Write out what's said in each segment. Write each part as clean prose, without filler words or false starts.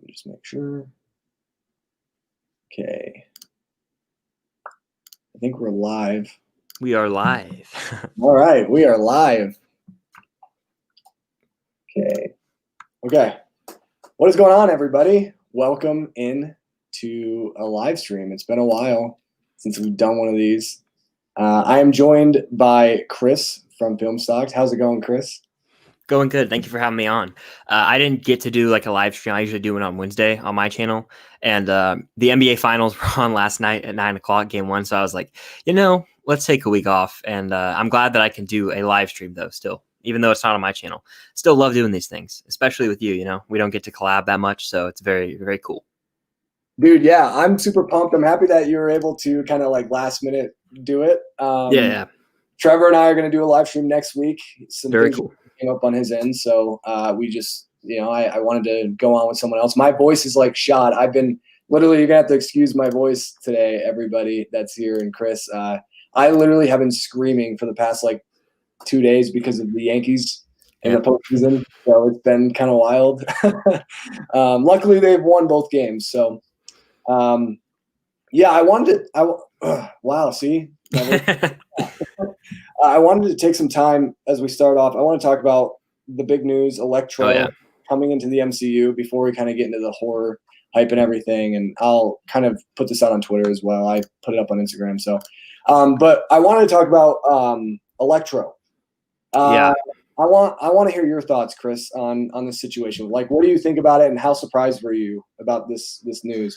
me just make sure. Okay. I think we're live. We are live. All right, we are live. Okay. What is going on, everybody? Welcome in to a live stream. It's been a while since we've done one of these. I am joined by Chris from FILMSTOCKED. How's it going, Chris? Going good. Thank you for having me on. I didn't get to do like a live stream. I usually do it on Wednesday on my channel. And the NBA finals were on last night at 9 o'clock, game one. So I was like, let's take a week off. And I'm glad that I can do a live stream though, still, even though it's not on my channel. Still love doing these things, especially with you. We don't get to collab that much. So it's very, very cool. Dude, yeah, I'm super pumped. I'm happy that you were able to kind of like last minute do it. Yeah. Trevor and I are going to do a live stream next week. Very cool. Came up on his end, so we just, I wanted to go on with someone else. My voice is like shot. I've been literally, you're gonna have to excuse my voice today, everybody that's here, and Chris. I literally have been screaming for the past like 2 days because of the Yankees in the postseason, so it's been kind of wild. Luckily, they've won both games, so yeah, I wanted to. Wow, see. I wanted to take some time as we start off. I want to talk about the big news, Electro coming into the MCU before we kind of get into the horror hype and everything. And I'll kind of put this out on Twitter as well. I put it up on Instagram. So, but I wanted to talk about Electro. I want to hear your thoughts, Chris, on this situation. Like, what do you think about it, and how surprised were you about this news?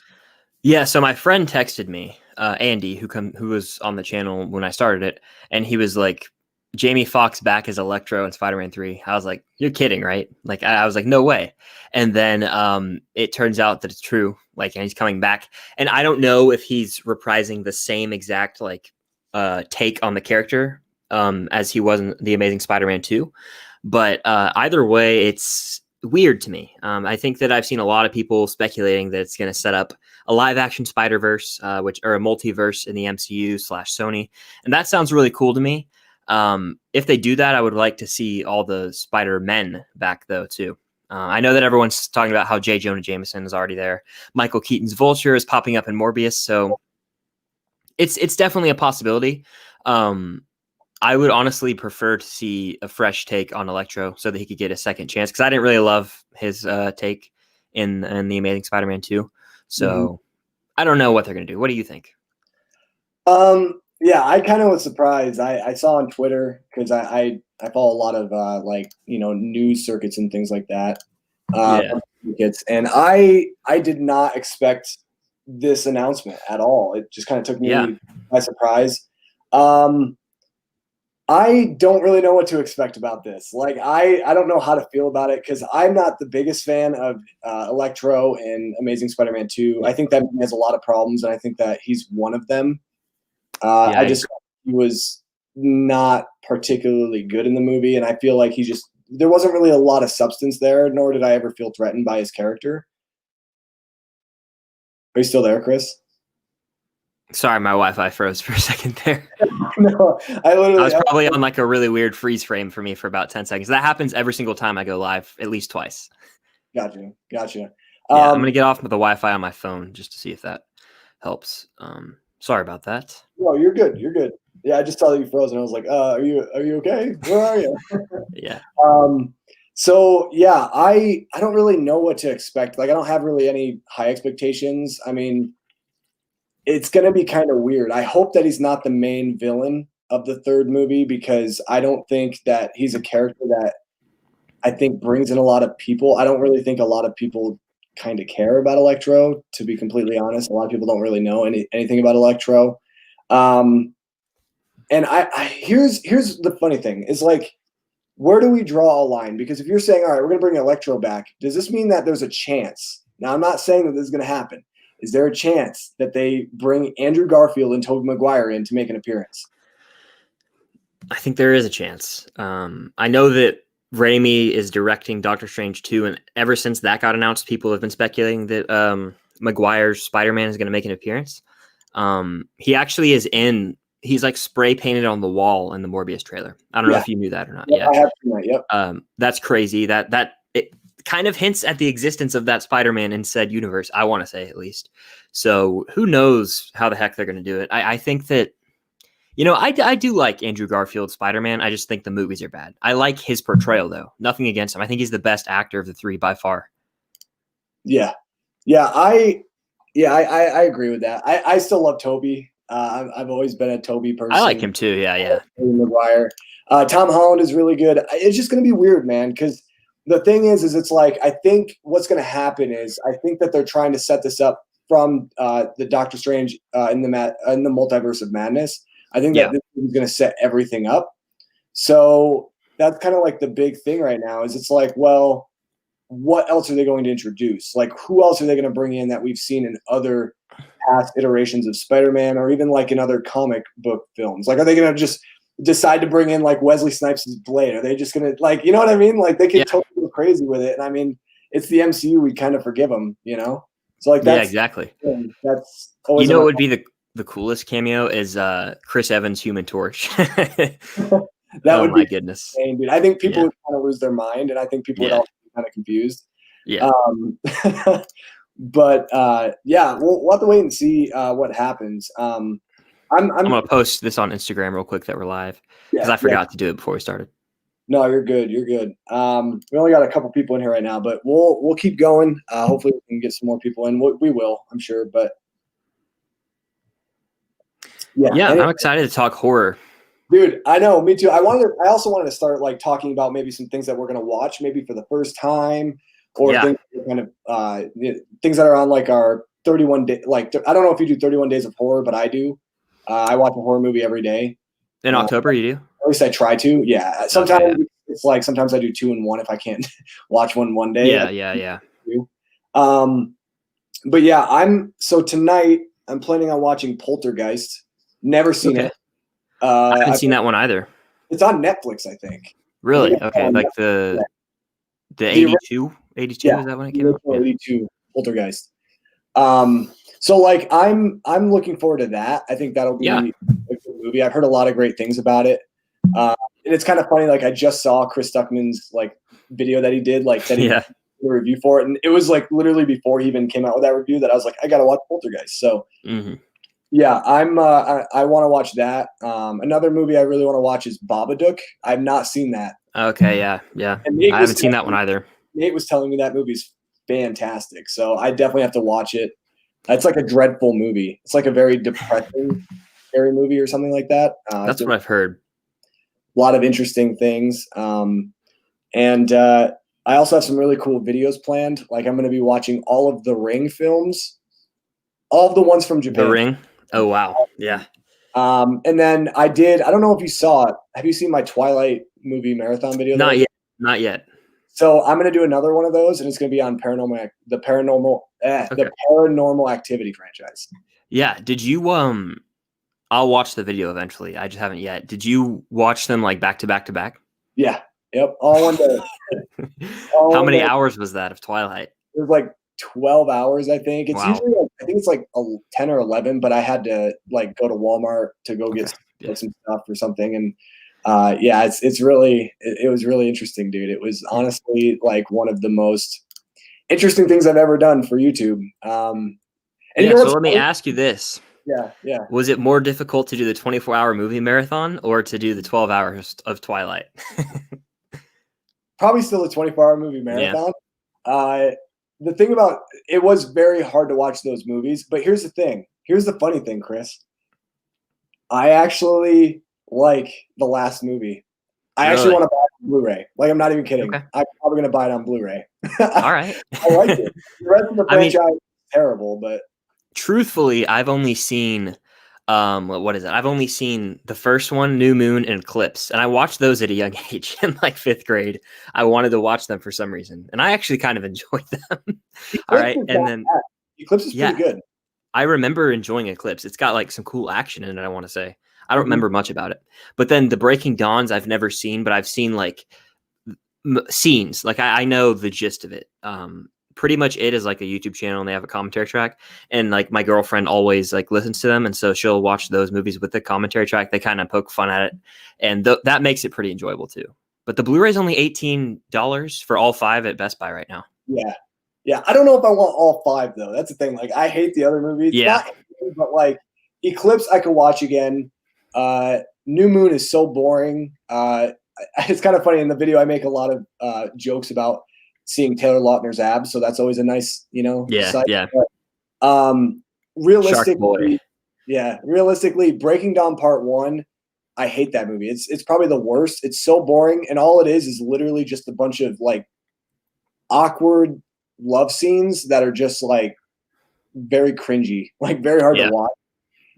Yeah, so my friend texted me, Andy, who was on the channel when I started it, and he was like, Jamie Foxx back as Electro in Spider-Man 3. I was like, you're kidding, right? Like, I was like, no way. And then it turns out that it's true, like, and he's coming back. And I don't know if he's reprising the same exact, like, take on the character as he was in The Amazing Spider-Man 2. But either way, it's weird to me. I think that I've seen a lot of people speculating that it's going to set up a live action Spider-Verse, or a multiverse in the MCU / Sony. And that sounds really cool to me. If they do that, I would like to see all the Spider-Men back though, too. I know that everyone's talking about how J. Jonah Jameson is already there. Michael Keaton's Vulture is popping up in Morbius. So it's definitely a possibility. I would honestly prefer to see a fresh take on Electro so that he could get a second chance, because I didn't really love his take in The Amazing Spider-Man 2. So I don't know what they're going to do. What do you think? Yeah, I kind of was surprised. I saw on Twitter, because I follow a lot of news circuits and things like that. And I did not expect this announcement at all. It just kind of took me by surprise. I don't really know what to expect about this. Like, I don't know how to feel about it, because I'm not the biggest fan of Electro in Amazing Spider-Man 2. I think that he has a lot of problems, and I think that he's one of them. I just he was not particularly good in the movie, and I feel like there wasn't really a lot of substance there, nor did I ever feel threatened by his character. Are you still there, Chris? Sorry, my Wi-Fi froze for a second there. No, I was probably on like a really weird freeze frame for me for about 10 seconds. That happens every single time I go live, at least twice. Gotcha. Yeah, I'm going to get off with the Wi-Fi on my phone just to see if that helps. Sorry about that. No, you're good. You're good. Yeah, I just saw that you froze, and I was like, are you okay? Where are you? Yeah. So yeah, I don't really know what to expect. Like, I don't have really any high expectations. I mean, it's going to be kind of weird. I hope that he's not the main villain of the third movie, because I don't think that he's a character that I think brings in a lot of people. I don't really think a lot of people kind of care about Electro, to be completely honest. A lot of people don't really know anything about Electro. And here's the funny thing is, like, where do we draw a line? Because if you're saying, all right, we're going to bring Electro back, does this mean that there's a chance? Now, I'm not saying that this is going to happen. Is there a chance that they bring Andrew Garfield and Tobey Maguire in to make an appearance? I think there is a chance. I know that Raimi is directing Doctor Strange 2, and ever since that got announced, people have been speculating that Maguire's Spider-Man is going to make an appearance. He actually is in. He's like spray painted on the wall in the Morbius trailer. I don't know if you knew that or not. I have seen that. Yep. That's crazy. kind of hints at the existence of that Spider-Man in said universe. I want to say, at least. So who knows how the heck they're going to do it? I think that, I do like Andrew Garfield's Spider-Man. I just think the movies are bad. I like his portrayal, though. Nothing against him. I think he's the best actor of the three by far. Yeah. I agree with that. I still love Toby. I've always been a Toby person. I like him too. Yeah. Maguire. Tom Holland is really good. It's just going to be weird, man, because the thing is it's like, I think what's going to happen is I think that they're trying to set this up from the Doctor Strange in the Multiverse of Madness. I think that this is going to set everything up. So that's kind of like the big thing right now is it's like, well, what else are they going to introduce? Like, who else are they going to bring in that we've seen in other past iterations of Spider-Man or even like in other comic book films? Like, are they going to just decide to bring in like Wesley Snipes' Blade? Are they just going to, like, you know what I mean? Like, they can totally go crazy with it. And I mean, it's the MCU. We kind of forgive them, So like, that's exactly. That's always what would be the coolest cameo is Chris Evans' Human Torch. That would my be goodness, insane, dude. I think people would kind of lose their mind, and I think people would also be kind of confused. Yeah. But we'll have to wait and see what happens. I'm gonna post this on Instagram real quick that we're live because I forgot to do it before we started. No, you're good. You're good. We only got a couple people in here right now, but we'll keep going. Hopefully we can get some more people in. We will, I'm sure. But anyway. I'm excited to talk horror. Dude, I know, me too. I also wanted to start like talking about maybe some things that we're gonna watch, maybe for the first time, or things that kind of things that are on like our 31 day. Like, I don't know if you do 31 days of horror, but I do. I watch a horror movie every day. In October, you do? At least I try to. Yeah. Sometimes it's like sometimes I do 2 in 1 if I can't watch one day. Yeah. But yeah, so tonight I'm planning on watching Poltergeist. Never seen it. I haven't seen that one either. It's on Netflix, I think. Really? Okay. Like the 82? 82 is that when it came out? 82 Poltergeist. So like I'm looking forward to that. I think that'll be a good movie. I've heard a lot of great things about it. And it's kind of funny, like I just saw Chris Stuckman's like video that he did, like that he did a review for it. And it was like literally before he even came out with that review that I was like, I gotta watch Poltergeist. So I want to watch that. Another movie I really want to watch is Babadook. I've not seen that. Okay, yeah. I haven't seen that one either. Nate was telling me that movie's fantastic, so I definitely have to watch it. It's like a dreadful movie. It's like a very depressing, scary movie or something like that. That's what I've heard. A lot of interesting things. And I also have some really cool videos planned. Like I'm going to be watching all of the Ring films, all of the ones from Japan. The Ring? Oh, wow. Yeah. And then I don't know if you saw it. Have you seen my Twilight movie marathon video? Not yet. So I'm going to do another one of those, and it's going to be on the Paranormal Activity franchise. Yeah. Did you I'll watch the video eventually. I just haven't yet. Did you watch them like back to back to back? Yeah. Yep. All one day. How many hours was that of Twilight? It was like 12 hours, I think. It's usually I think it's like 10 or 11, but I had to like go to Walmart to go get some stuff or something. And it was really interesting, dude. It was honestly like one of the most interesting things I've ever done for YouTube. So let me ask you this. Yeah. Was it more difficult to do the 24-hour movie marathon or to do the 12 hours of Twilight? Probably still a 24-hour movie marathon. The thing about it was very hard to watch those movies, but here's the thing. Here's the funny thing, Chris. I actually like the last movie. I actually want to buy it on Blu-ray. Like, I'm not even kidding. Okay. I'm probably going to buy it on Blu-ray. All right. I like it. The rest of the franchise is terrible, but truthfully, I've only seen what is it? I've only seen the first one, New Moon, and Eclipse, and I watched those at a young age in like 5th grade. I wanted to watch them for some reason, and I actually kind of enjoyed them. All right, and then Eclipse is pretty good. I remember enjoying Eclipse. It's got like some cool action in it. I want to say I don't remember much about it, but then the Breaking Dawns I've never seen, but I've seen like scenes. Like I know the gist of it. Pretty much it is like a YouTube channel and they have a commentary track, and like my girlfriend always like listens to them, and so she'll watch those movies with the commentary track. They kind of poke fun at it, and that makes it pretty enjoyable too. but the Blu-ray is only $18 for all 5 at Best Buy right now. Yeah. Yeah. I don't know if I want all 5 though. That's the thing. Like I hate the other movies. Yeah. But like Eclipse, I could watch again. New Moon is so boring. It's kind of funny in the video. I make a lot of jokes about seeing Taylor Lautner's abs, so that's always a nice, Yeah, yeah. But, realistically, Shark Boy. realistically, Breaking Dawn Part 1, I hate that movie. It's probably the worst. It's so boring, and all it is literally just a bunch of like awkward love scenes that are just like very cringy, like very hard to watch.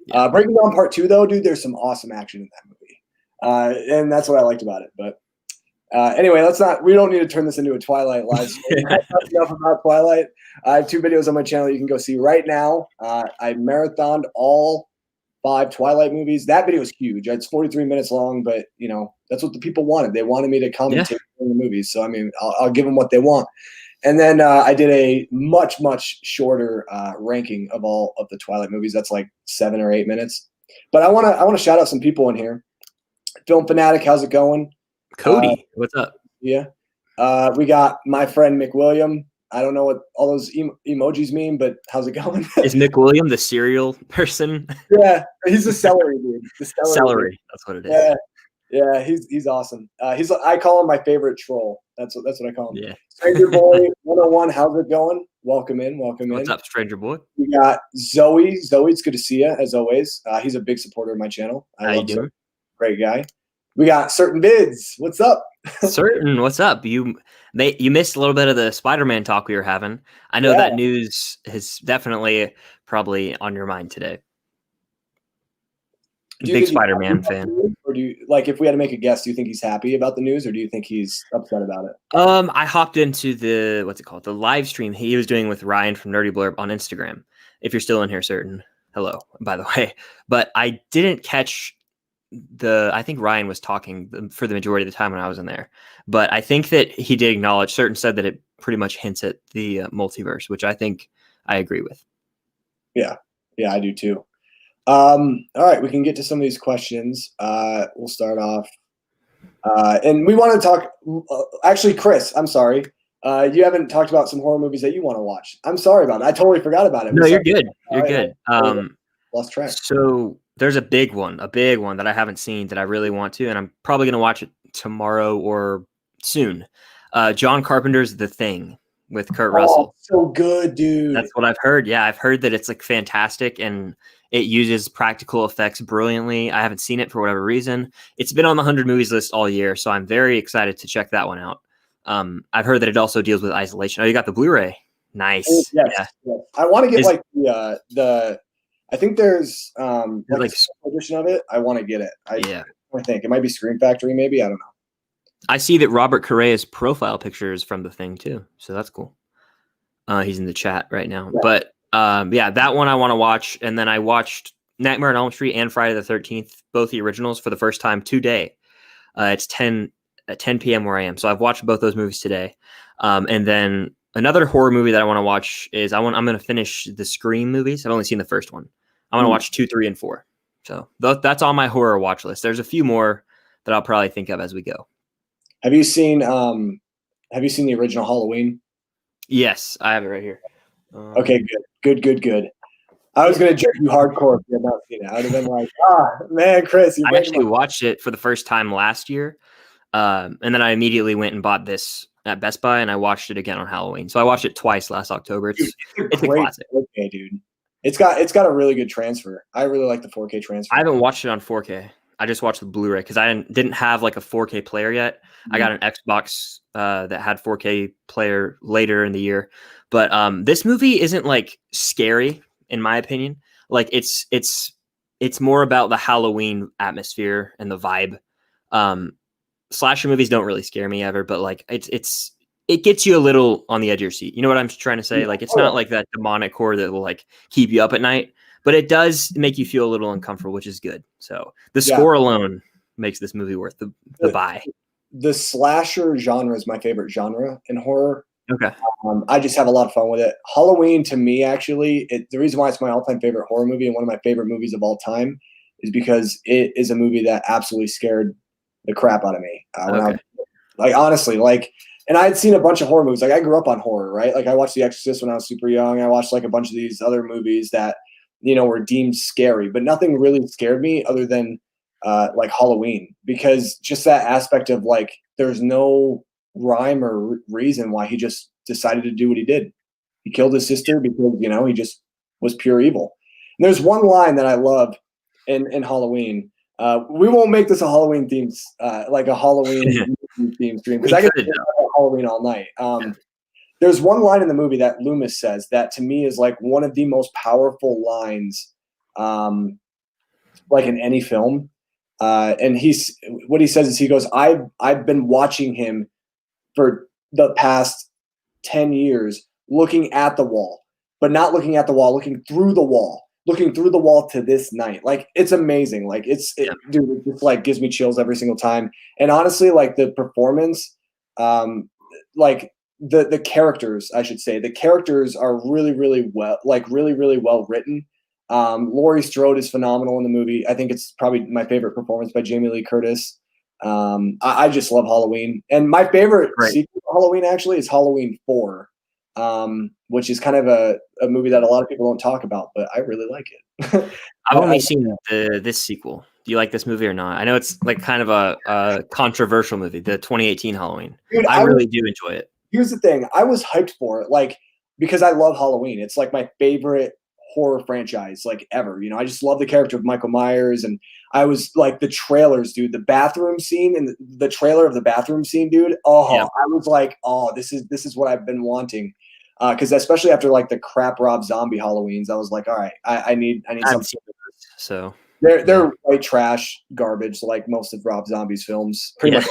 Yeah. Breaking Dawn Part 2, though, dude, there's some awesome action in that movie, and that's what I liked about it. But anyway, we don't need to turn this into a Twilight live stream. I've talked enough about Twilight. I have 2 videos on my channel you can go see right now. I marathoned all 5 Twilight movies. That video is huge. It's 43 minutes long, but that's what the people wanted. They wanted me to commentate on the movies, so I mean, I'll give them what they want. And then I did a much, much shorter ranking of all of the Twilight movies. That's like 7 or 8 minutes. But I want to shout out some people in here. Film Fanatic, how's it going? Cody, what's up? Yeah. We got my friend McWilliam. I don't know what all those emojis mean, but how's it going? Is McWilliam the cereal person? Yeah, he's the celery dude. The celery. That's what it is. Yeah. Yeah, he's awesome. I call him my favorite troll. That's what I call him. Yeah. Stranger Boy 101, how's it going? Welcome in. What's up, Stranger Boy? We got Zoe. Zoe, it's good to see you as always. He's a big supporter of my channel. How you doing? Great guy. We got Certain Bids. What's up? Certain, what's up? You missed a little bit of the Spider-Man talk we were having. I know that news is definitely probably on your mind today. Big Spider-Man fan. Or do you if we had to make a guess, do you think he's happy about the news, or do you think he's upset about it? I hopped into the the live stream he was doing with Ryan from Nerdy Blurb on Instagram. If you're still in here, Certain, hello, by the way. But I didn't catch I think Ryan was talking for the majority of the time when I was in there. But I think that he did acknowledge, Certain said that it pretty much hints at the multiverse, which I think I agree with. Yeah, I do too. All right, we can get to some of these questions. We'll start off. And we want to talk, actually, Chris, I'm sorry. You haven't talked about some horror movies that you want to watch. I'm sorry about it. I totally forgot about it. No, you're good. You're good. Lost track. So there's a big one that I haven't seen that I really want to, and I'm probably going to watch it tomorrow or soon. John Carpenter's The Thing with Kurt Russell. So good, dude. That's what I've heard. Yeah, I've heard that it's like fantastic and it uses practical effects brilliantly. I haven't seen it for whatever reason. It's been on the 100 movies list all year, so I'm very excited to check that one out. I've heard that it also deals with isolation. Oh, you got the Blu-ray. Nice. Yes. I want to get the I think there's like a edition of it. I want to get it. I think it might be Scream Factory, maybe. I don't know. I see that Robert Correa's profile picture is from The Thing too, so that's cool. He's in the chat right now. Yeah. But that one I want to watch. And then I watched Nightmare on Elm Street and Friday the 13th, both the originals, for the first time today. It's 10 p.m. where I am, so I've watched both those movies today. And then another horror movie that I want to watch is I'm going to finish the Scream movies. I've only seen the first one. I want to watch 2, 3, and 4. So that's on my horror watch list. There's a few more that I'll probably think of as we go. Have you seen the original Halloween? Yes, I have it right here. Okay, good. I was gonna judge you hardcore if you had not seen it. I would have been like, man, Chris. I actually watched it for the first time last year, and then I immediately went and bought this at Best Buy, and I watched it again on Halloween. So I watched it twice last October. It's a classic. Okay, dude. It's got a really good transfer. I really like the 4K transfer. I haven't watched it on 4K. I just watched the Blu-ray because I didn't have like a 4K player yet. I got an Xbox that had 4K player later in the year. But this movie isn't like scary in my opinion. Like it's more about the Halloween atmosphere and the vibe. Slasher movies don't really scare me ever, but like it gets you a little on the edge of your seat. You know what I'm trying to say? Yeah. Like it's not like that demonic horror that will like keep you up at night, but it does make you feel a little uncomfortable, which is good. So the score alone makes this movie worth the buy. The slasher genre is my favorite genre in horror. Okay. I just have a lot of fun with it. Halloween, to me, actually, the reason why it's my all-time favorite horror movie and one of my favorite movies of all time is because it is a movie that absolutely scared the crap out of me. Like honestly, like, and I had seen a bunch of horror movies. Like I grew up on horror, right? Like I watched The Exorcist when I was super young. I watched like a bunch of these other movies that, you know, were deemed scary, but nothing really scared me other than like Halloween, because just that aspect of like, there's no rhyme or reason why he just decided to do what he did. He killed his sister because, you know, he just was pure evil. And there's one line that I love in Halloween. We won't make this a Halloween themes, like a Halloween theme stream, because I could talk about Halloween all night. There's one line in the movie that Loomis says that to me is like one of the most powerful lines, like in any film. And what he says is, he goes, I've been watching him for the past 10 years, looking at the wall, but not looking at the wall, looking through the wall to this night. Like, it's amazing. Like dude, it just like gives me chills every single time. And honestly, like the performance, like the characters, I should say, the characters are really, really well, like really, really well written. Laurie Strode is phenomenal in the movie. I think it's probably my favorite performance by Jamie Lee Curtis. I just love Halloween. And my favorite sequel to Halloween actually is Halloween 4, which is kind of a movie that a lot of people don't talk about, but I really like it. I've only seen this sequel. Do you like this movie or not? I know it's like kind of a controversial movie, the 2018 Halloween. Dude, I really do enjoy it. Here's the thing. I was hyped for it, like, because I love Halloween. It's like my favorite horror franchise, like, ever. You know, I just love the character of Michael Myers, and I was like, the trailers, dude, the bathroom scene and the trailer of the bathroom scene, dude. Oh, yeah. I was like, oh, this is what I've been wanting. Because especially after like the crap Rob Zombie Halloweens, I was like, all right, I need something. So they're white trash garbage, like most of Rob Zombie's films, pretty much.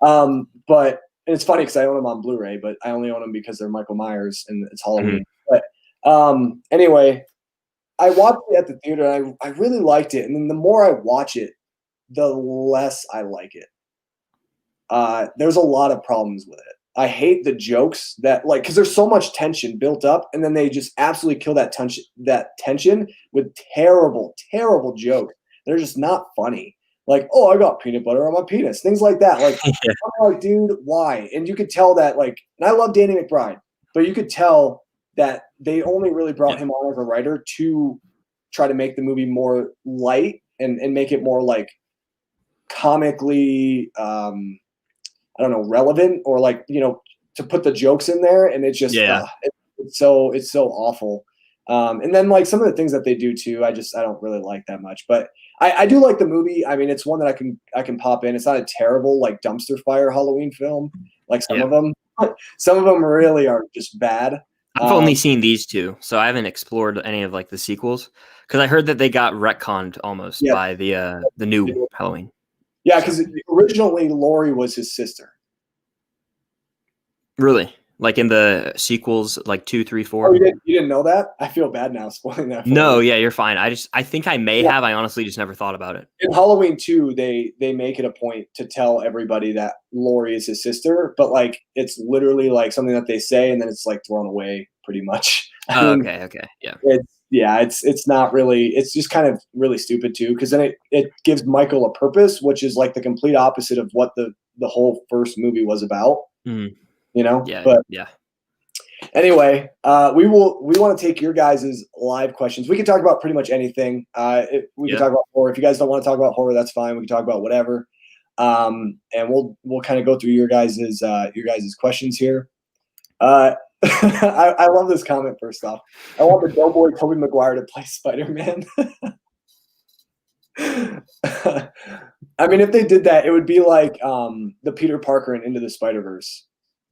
But and it's funny because I own them on Blu-ray, but I only own them because they're Michael Myers and it's Halloween. Mm-hmm. But anyway, I watched it at the theater. And I really liked it, and then the more I watch it, the less I like it. There's a lot of problems with it. I hate the jokes that, like, because there's so much tension built up, and then they just absolutely kill that tension with terrible, terrible jokes. They're just not funny. Like, oh, I got peanut butter on my penis, things like that. Like, I'm like, dude, why? And you could tell that, like, and I love Danny McBride, but you could tell that they only really brought him on as a writer to try to make the movie more light and make it more like comically, I don't know, relevant, or like, you know, to put the jokes in there, and it's just it's so awful. And then like some of the things that they do too, I don't really like that much. But I do like the movie. I mean, it's one that I can pop in. It's not a terrible like dumpster fire Halloween film like some of them. Some of them really are just bad. I've only seen these two, so I haven't explored any of like the sequels, because I heard that they got retconned almost by the new Halloween. Yeah, because originally Laurie was his sister. Really? Like in the sequels, like 2, 3, 4? Oh, you didn't know that? I feel bad now spoiling that. No, yeah, you're fine. I think I may have. I honestly just never thought about it. In Halloween 2, they make it a point to tell everybody that Laurie is his sister, but like it's literally like something that they say, and then it's like thrown away pretty much. Okay, yeah. It's not really. It's just kind of really stupid too, because then it gives Michael a purpose, which is like the complete opposite of what the whole first movie was about. Mm. You know? Yeah. But yeah. Anyway, we want to take your guys' live questions. We can talk about pretty much anything. We can talk about horror. If you guys don't want to talk about horror, that's fine. We can talk about whatever. And we'll kind of go through your guys' questions here. I love this comment first off. I want the Doughboy Tobey Maguire to play Spider-Man. I mean, if they did that, it would be like the Peter Parker in Into the Spider-Verse.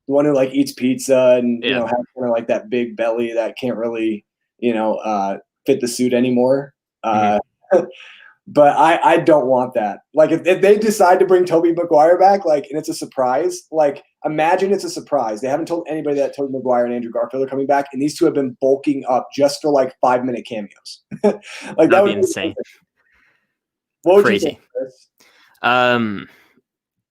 The one who like eats pizza and you know has kind of like that big belly that can't really fit the suit anymore. But I don't want that. Like if they decide to bring Tobey Maguire back, like, and it's a surprise, like imagine it's a surprise. They haven't told anybody that Tobey Maguire and Andrew Garfield are coming back, and these two have been bulking up just for like 5-minute cameos. Like that would be insane. What would Crazy. you think, Chris?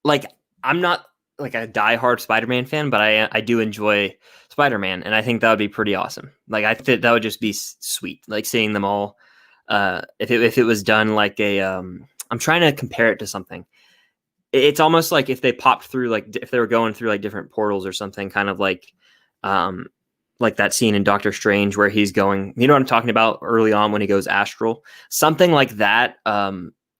Like I'm not like a diehard Spider-Man fan, but I do enjoy Spider-Man, and I think that would be pretty awesome. Like I think that would just be sweet, like seeing them all. If it was done like a, I'm trying to compare it to something. It's almost like if they popped through, like if they were going through like different portals or something, kind of like that scene in Doctor Strange where he's going, you know what I'm talking about, early on when he goes astral, something like that,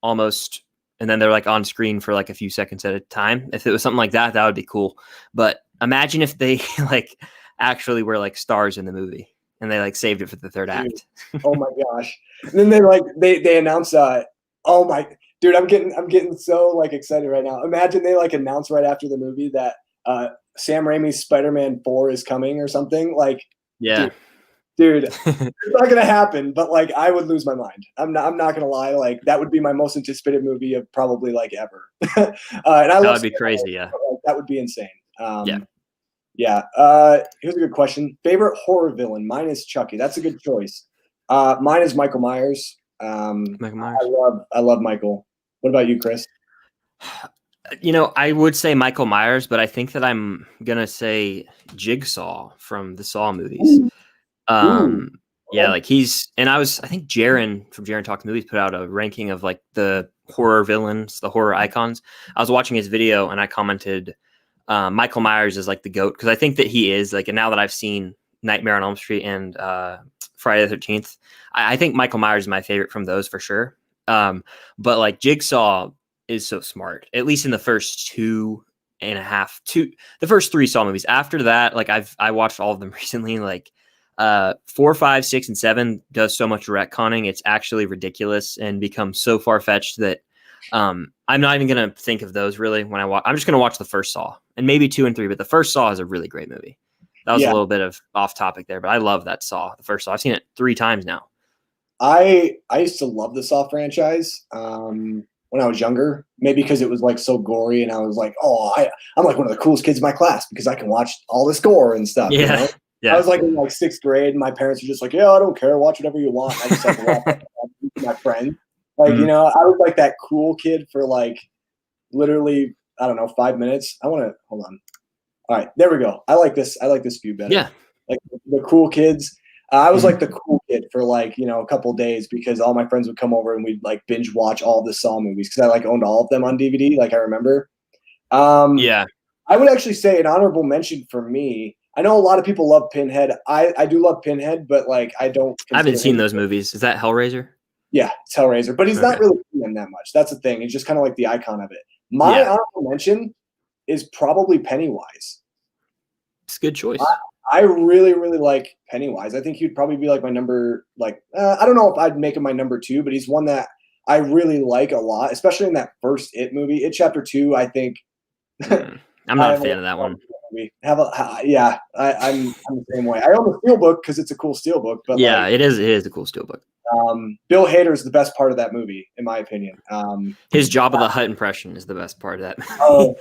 almost. And then they're like on screen for like a few seconds at a time. If it was something like that, that would be cool. But imagine if they like actually were like stars in the movie and they like saved it for the third act. Oh my gosh. And then they announce oh my dude, I'm getting so like excited right now. Imagine they like announce right after the movie that Sam Raimi's Spider-Man 4 is coming or something. Like, yeah. Dude, it's not gonna happen, but like I would lose my mind. I'm not gonna lie, like that would be my most anticipated movie of probably like ever. And that would be crazy, yeah. Like, that would be insane. Yeah. Here's a good question. Favorite horror villain? Mine is Chucky. That's a good choice. Mine is Michael Myers. Michael Myers. I love Michael. What about you, Chris? I would say Michael Myers, but I think that I'm gonna say Jigsaw from the Saw movies. Yeah, like I think Jaron from Jaron Talks Movies put out a ranking of like the horror villains, the horror icons. I was watching his video and I commented Michael Myers is like the GOAT, because I think that he is like, and now that I've seen Nightmare on Elm Street and Friday the 13th, I think Michael Myers is my favorite from those for sure. But like Jigsaw is so smart, at least in the first the first 3 Saw movies. After that, like I watched all of them recently, like 4, 5, 6, and 7 does so much retconning. It's actually ridiculous and becomes so far-fetched that I'm not even going to think of those really when I watch. I'm just going to watch the first Saw and maybe 2 and 3, but the first Saw is a really great movie. That was a little bit of off topic there, but I love that Saw, the first Saw. I've seen it 3 times now. I used to love the Saw franchise when I was younger, maybe because it was like so gory and I was like, I'm like one of the coolest kids in my class because I can watch all this gore and stuff. Yeah. You know? Yeah. I was like in like 6th grade, and my parents were just like, "Yeah, I don't care. Watch whatever you want." I just like to watch with my friend. Like, I was like that cool kid for like literally, I don't know, 5 minutes. I want to hold on. All right, there we go. I like this view better. Yeah. Like the cool kids. I was like the cool kid for like, a couple of days because all my friends would come over and we'd like binge watch all the Saw movies because I like owned all of them on DVD. Like I remember. Yeah. I would actually say an honorable mention for me. I know a lot of people love Pinhead. I do love Pinhead, but like I haven't seen those movies. Is that Hellraiser? Yeah, it's Hellraiser, but he's not really in them that much. That's the thing. He's just kind of like the icon of it. My honorable mention is probably Pennywise. It's a good choice. I really, really like Pennywise. I think he'd probably be like my number, I don't know if I'd make him my number 2, but he's one that I really like a lot, especially in that first It movie. It Chapter 2, I think. I'm not a fan of that one. I'm the same way. I own the steelbook because it's a cool steelbook. But yeah, it is a cool steelbook. Bill Hader is the best part of that movie, in my opinion. His Jabba the Hutt impression is the best part of that movie. Oh.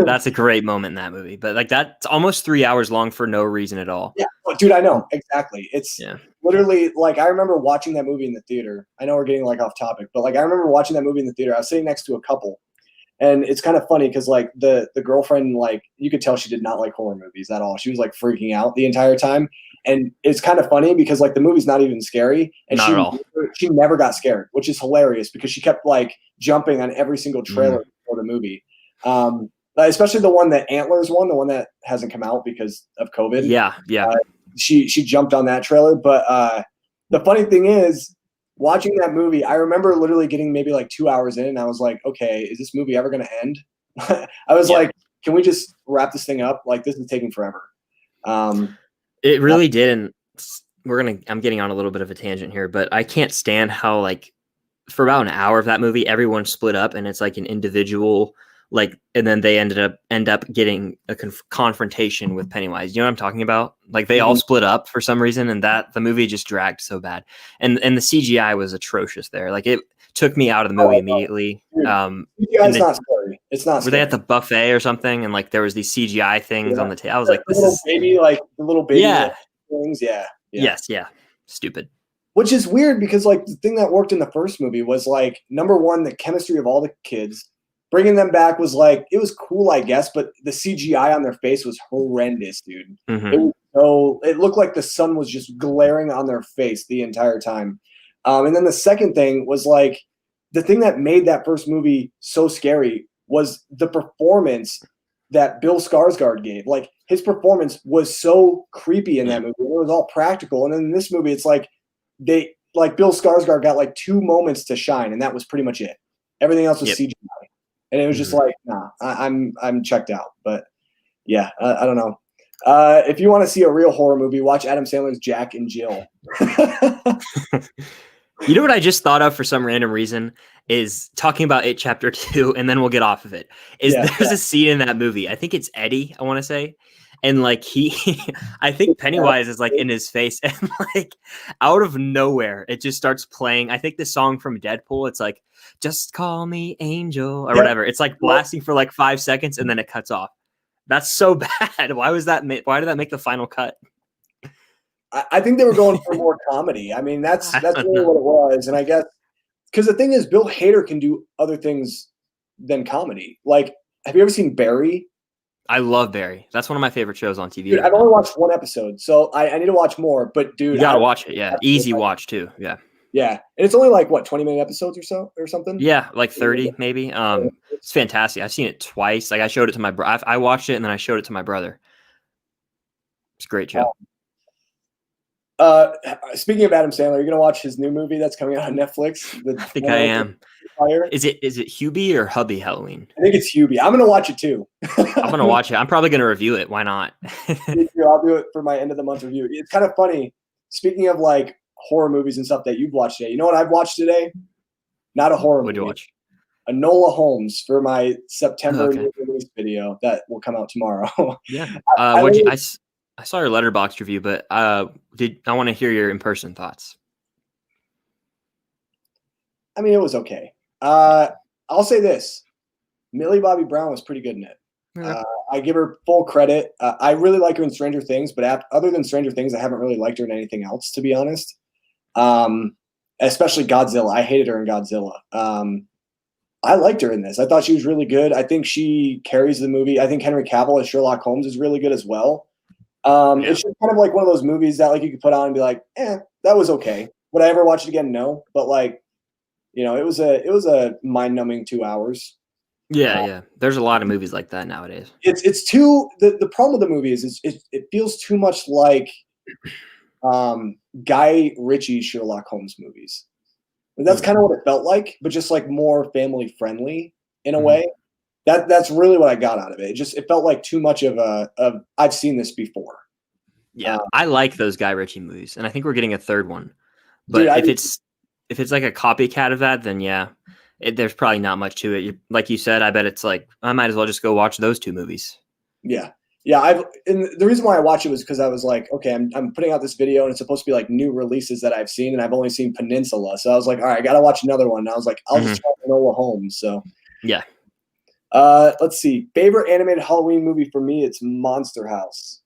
That's a great moment in that movie. But like that's almost 3 hours long for no reason at all. Yeah, dude, I know exactly. It's literally like I remember watching that movie in the theater. I know we're getting like off topic, but like I remember watching that movie in the theater. I was sitting next to a couple. And it's kind of funny because like the girlfriend, like you could tell she did not like horror movies at all. She was like freaking out the entire time. And it's kind of funny because like the movie's not even scary. And not at all. She never got scared, which is hilarious because she kept like jumping on every single trailer for the movie. Especially the one that Antlers won, the one that hasn't come out because of COVID. Yeah. She jumped on that trailer. But the funny thing is, watching that movie, I remember literally getting maybe like 2 hours in, and I was like, okay, is this movie ever going to end? I was like, can we just wrap this thing up? Like, this is taking forever. It really did. And I'm getting on a little bit of a tangent here, but I can't stand how like for about an hour of that movie, everyone split up and it's like an individual, like, and then they end up getting a confrontation with Pennywise. You know what I'm talking about? Like they all split up for some reason, and that the movie just dragged so bad. And the CGI was atrocious there. Like it took me out of the movie immediately. CGI's not scary. It's not. Were they at the buffet or something? And like there was these CGI things on the table. I was like, the little baby things. Yeah. Yes. Yeah. Stupid. Which is weird because like the thing that worked in the first movie was like number one, the chemistry of all the kids. Bringing them back was like, it was cool, I guess, but the CGI on their face was horrendous, dude. It looked like the sun was just glaring on their face the entire time. And then the second thing was like, the thing that made that first movie so scary was the performance that Bill Skarsgård gave. Like his performance was so creepy in that movie. It was all practical. And then in this movie, it's like Bill Skarsgård got like 2 moments to shine, and that was pretty much it. Everything else was CGI. And it was just like, nah, I'm checked out. But yeah, I don't know. If you want to see a real horror movie, watch Adam Sandler's Jack and Jill. You know what I just thought of for some random reason is talking about It Chapter 2, and then we'll get off of it. There's a scene in that movie. I think it's Eddie, I want to say. And like I think Pennywise is like in his face, and like out of nowhere, it just starts playing. I think the song from Deadpool, it's like, just call me Angel or whatever. It's like blasting for like 5 seconds and then it cuts off. That's so bad. Why did that make the final cut? I think they were going for more comedy. I mean, that's really what it was. And I guess because the thing is, Bill Hader can do other things than comedy. Like, have you ever seen Barry? I love Barry. That's one of my favorite shows on TV. Dude, I've only watched 1 episode, so I need to watch more. But dude, you gotta watch it. Yeah, easy watch too. Yeah, yeah, and it's only like 20-minute episodes or something. Yeah, like 30 maybe. It's fantastic. I've seen it twice. Like I showed it to my brother. I watched it and then I showed it to my brother. It's a great show. Speaking of Adam Sandler, you're gonna watch his new movie that's coming out on Netflix. I think I am. Is it Hubie or Hubby Halloween? I think it's Hubie. I'm gonna watch it too. I'm gonna watch it. I'm probably gonna review it. Why not? I'll do it for my end of the month review. It's kind of funny. Speaking of like horror movies and stuff that you've watched today, you know what I've watched today? Not a horror movie. What'd you watch? Enola Holmes for my September release video that will come out tomorrow. Yeah. I saw your Letterboxd review, but I want to hear your in-person thoughts. I mean, it was okay. I'll say this. Millie Bobby Brown was pretty good in it. Yeah. I give her full credit. I really like her in Stranger Things, but other than Stranger Things, I haven't really liked her in anything else, to be honest. Especially Godzilla. I hated her in Godzilla. I liked her in this. I thought she was really good. I think she carries the movie. I think Henry Cavill as Sherlock Holmes is really good as well. It's just kind of like one of those movies that like you could put on and be like, that was okay. Would I ever watch it again? No. But like, you know, it was a mind-numbing 2 hours. Yeah. There's a lot of movies like that nowadays. It's too the problem with the movie is it feels too much like Guy Ritchie's Sherlock Holmes movies. That's kind of what it felt like, but just like more family friendly in a way. That's really what I got out of it. It felt like too much of I've seen this before. Yeah, I like those Guy Ritchie movies, and I think we're getting a third one. But dude, if it's like a copycat of that, then yeah, there's probably not much to it. Like you said, I bet it's like I might as well just go watch those 2 movies. Yeah. And the reason why I watched it was because I was like, okay, I'm putting out this video and it's supposed to be like new releases that I've seen, and I've only seen Peninsula, so I was like, all right, I gotta watch another one. And I was like, I'll just try Enola Holmes. So yeah. Let's see. Favorite animated Halloween movie for me, it's Monster House.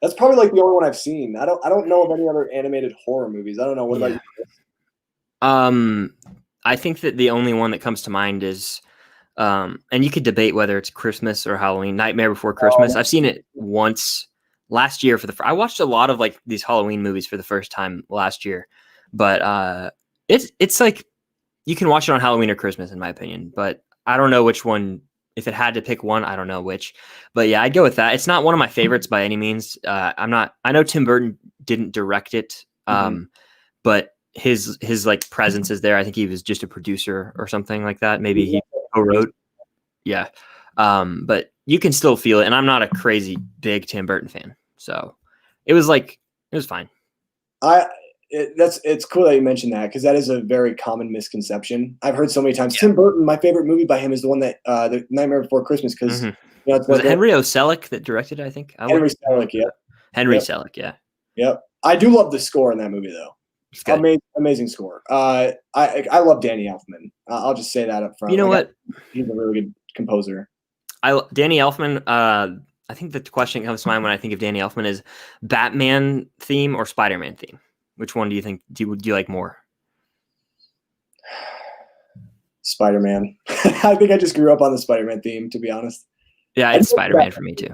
That's probably like the only one I've seen. I don't know of any other animated horror movies. I don't know. What about you? I think that the only one that comes to mind is and you could debate whether it's Christmas or Halloween, Nightmare Before Christmas. I've seen it once last year I watched a lot of like these Halloween movies for the first time last year, but it's like you can watch it on Halloween or Christmas in my opinion, but I don't know which one. If it had to pick one, I don't know which, but yeah, I'd go with that. It's not one of my favorites by any means. I know Tim Burton didn't direct it, but his like presence is there. I think he was just a producer or something like that. Maybe he co-wrote. Yeah. But you can still feel it. And I'm not a crazy big Tim Burton fan. So it was fine. It's cool that you mentioned that, because that is a very common misconception. I've heard so many times. Tim Burton, my favorite movie by him is the one that the Nightmare Before Christmas, because was it Henry Selick that directed it, I think? Henry Selick, yeah. Selick, yeah. Yep. I do love the score in that movie though. Amazing score. I love Danny Elfman. I'll just say that up front. You know what? He's a really good composer. Danny Elfman, I think the question that comes to mind when I think of Danny Elfman is Batman theme or Spider-Man theme. Which one do you think do you like more? Spider-Man. I think I just grew up on the Spider-Man theme, to be honest. Yeah, it's Spider-Man for me too.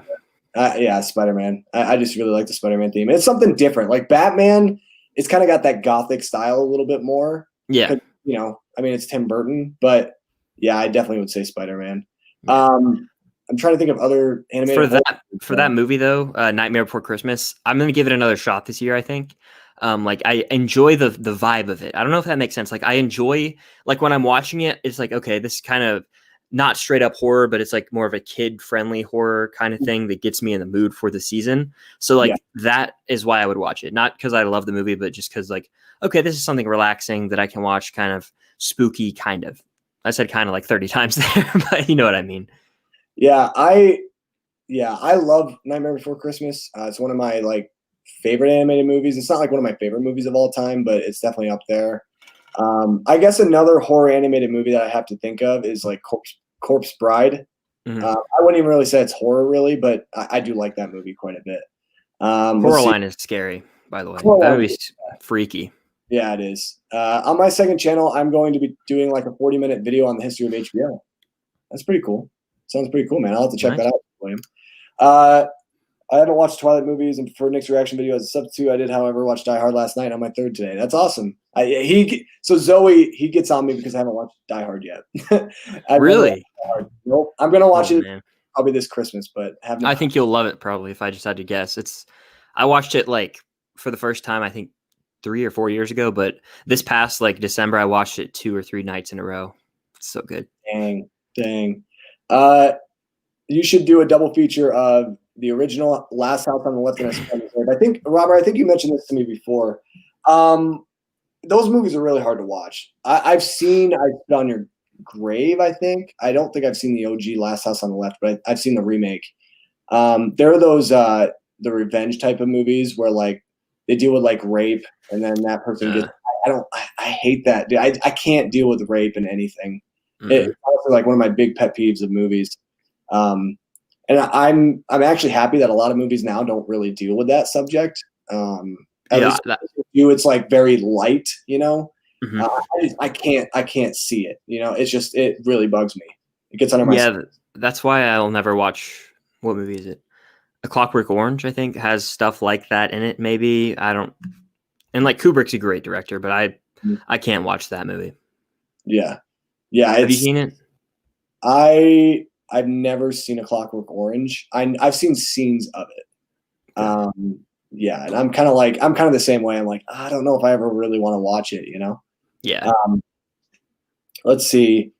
Yeah, Spider-Man. I just really like the Spider-Man theme. It's something different. Like Batman, it's kind of got that gothic style a little bit more. Yeah. You know, I mean, it's Tim Burton, but Yeah, I definitely would say Spider-Man. Yeah. I'm trying to think of other animated For that movie though, Nightmare Before Christmas. I'm gonna give it another shot this year. I think. Like I enjoy the vibe of it. I don't know if that makes sense. Like I enjoy like when I'm watching it, it's like okay, this is kind of not straight up horror, but it's like more of a kid friendly horror kind of thing that gets me in the mood for the season. So like that is why I would watch it, not because I love the movie, but just because like okay, this is something relaxing that I can watch, kind of spooky, kind of. I said kind of like 30 times there, but you know what I mean. Yeah, I love Nightmare Before Christmas. It's one of my like favorite animated movies. It's not like one of my favorite movies of all time, but it's definitely up there. I guess another horror animated movie that I have to think of is like Corpse Bride. Mhm. I wouldn't even really say it's horror, really, but I do like that movie quite a bit. Coraline is scary, by the way. Coraline, That movie's freaky. yeah, it is. On my second channel, I'm going to be doing like a 40-minute video on the history of HBO. That's pretty cool. Sounds pretty cool, man. I'll have to check that out, William. I haven't watched Twilight movies, and for Nick's reaction video as a substitute, I did, however, watch Die Hard last night on my third today. That's awesome. So Zoe, he gets on me because I haven't watched Die Hard yet. Really? Nope. I'm gonna watch it man. probably this Christmas, but haven't. I think you'll love it probably if I just had to guess. I watched it like for the first time I think 3 or 4 years ago, but this past like December I watched it 2 or 3 nights in a row. It's so good. Dang. You should do a double feature of the original Last House on the Left and I think, Robert, you mentioned this to me before. Those movies are really hard to watch. I've seen I Spit on Your Grave, I think. I don't think I've seen the OG Last House on the Left, but I've seen the remake. There are those the revenge type of movies where like they deal with like rape and then that person gets I hate that. Dude, I can't deal with rape in anything. It's also like one of my big pet peeves of movies. And I'm actually happy that a lot of movies now don't really deal with that subject. It's like very light, you know. I can't see it. You know, it really bugs me. It gets under my skin. That's why I'll never watch. What movie is it? A Clockwork Orange, I think, has stuff like that in it. Maybe I don't. And like Kubrick's a great director, but I can't watch that movie. Yeah. Have you seen it? I've never seen A Clockwork Orange. I've seen scenes of it. And I'm kind of the same way. I'm like, I don't know if I ever really want to watch it, you know? Yeah. Let's see.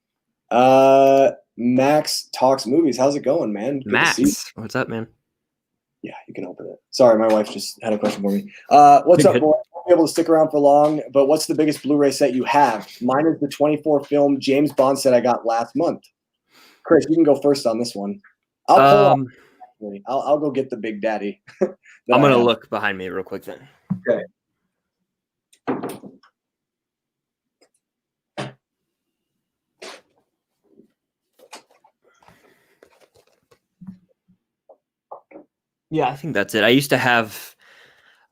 Max Talks Movies. How's it going, man? Good Max, what's up, man? Yeah, you can open it. Sorry, my wife just had a question for me. What's up, boy? I won't be able to stick around for long, but what's the biggest Blu-ray set you have? Mine is the 24 film James Bond set I got last month. Chris, you can go first on this one. I'll go get the Big Daddy. I'm gonna look behind me real quick then. Okay. Yeah, I think that's it. I used to have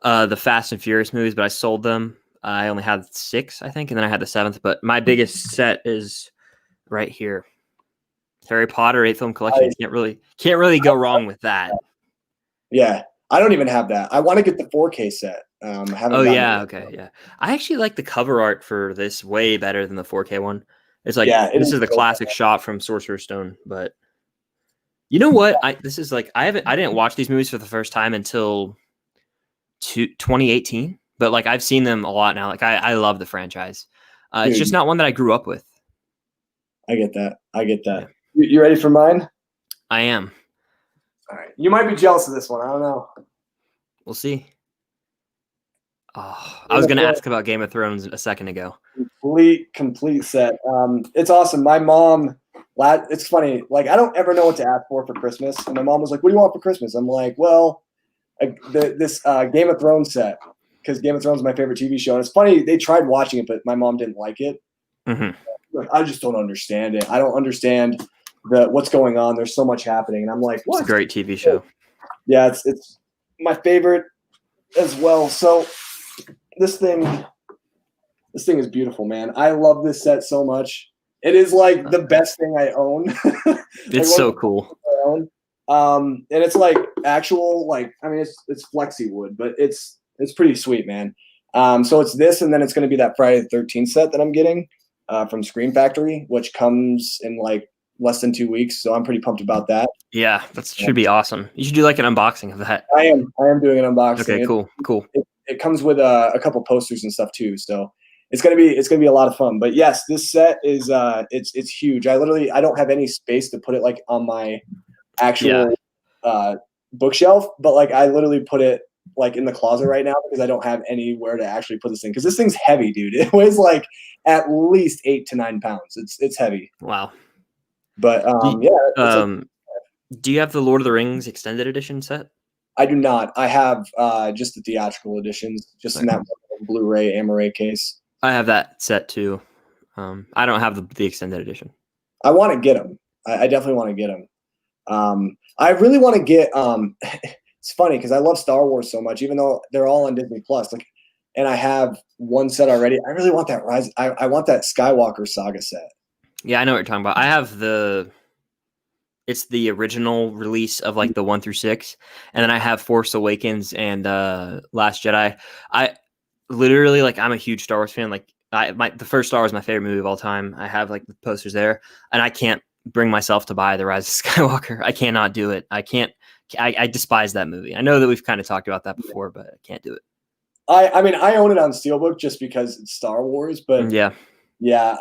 the Fast and Furious movies, but I sold them. I only had 6, I think, and then I had the 7th. But my biggest set is right here. Harry Potter 8 film collection. Can't really go wrong with that. Yeah, I don't even have that. I want to get the 4K set. Okay. I actually like the cover art for this way better than the 4K one. It's like this is the classic shot from Sorcerer's Stone, but you know what? I didn't watch these movies for the first time until 2018, but like I've seen them a lot now. Like I love the franchise. It's just not one that I grew up with. I get that. Yeah. You ready for mine? I am. All right. You might be jealous of this one. I don't know. We'll see. Oh, I was going to ask about Game of Thrones a second ago. Complete set. It's awesome. My mom, it's funny. Like I don't ever know what to ask for Christmas. And my mom was like, "What do you want for Christmas?" I'm like, "Well, this Game of Thrones set, because Game of Thrones is my favorite TV show." And it's funny, they tried watching it, but my mom didn't like it. I just don't understand it. I don't understand what's going on. There's so much happening, and I'm like, "What?" It's a great TV show. Yeah, it's my favorite as well. So this thing is beautiful, man. I love this set so much. It is like the best thing I own. It's so cool. And it's like actual, like, I mean, it's flexi wood, but it's pretty sweet, man. So it's this, and then it's going to be that Friday the 13th set that I'm getting. from Screen Factory, which comes in like less than 2 weeks. So I'm pretty pumped about that. Yeah, that should be awesome. You should do like an unboxing of that. I am doing an unboxing. Okay, cool. It comes with a couple posters and stuff too. So it's gonna be a lot of fun. But yes, this set is it's huge. I don't have any space to put it like on my actual bookshelf, but like I literally put it like in the closet right now because I don't have anywhere to actually put this thing, because this thing's heavy, dude. It weighs like at least 8 to 9 pounds. It's heavy. Wow. But do you have the Lord of the Rings extended edition set? I do not. I have just the theatrical editions, just in that Blu-ray Amaray case. I have that set too. I don't have the extended edition. I want to get them. I definitely want to get them. I really want to get. It's funny because I love Star Wars so much, even though they're all on Disney Plus. Like, and I have one set already. I really want that Rise. I want that Skywalker saga set. Yeah, I know what you're talking about. I have it's the original release of like the 1 through 6, and then I have Force Awakens and Last Jedi. I literally, like, I'm a huge Star Wars fan. Like, the first Star Wars is my favorite movie of all time. I have like the posters there, and I can't bring myself to buy The Rise of Skywalker. I cannot do it. I despise that movie. I know that we've kind of talked about that before, but I can't do it. I mean, I own it on Steelbook just because it's Star Wars, but yeah,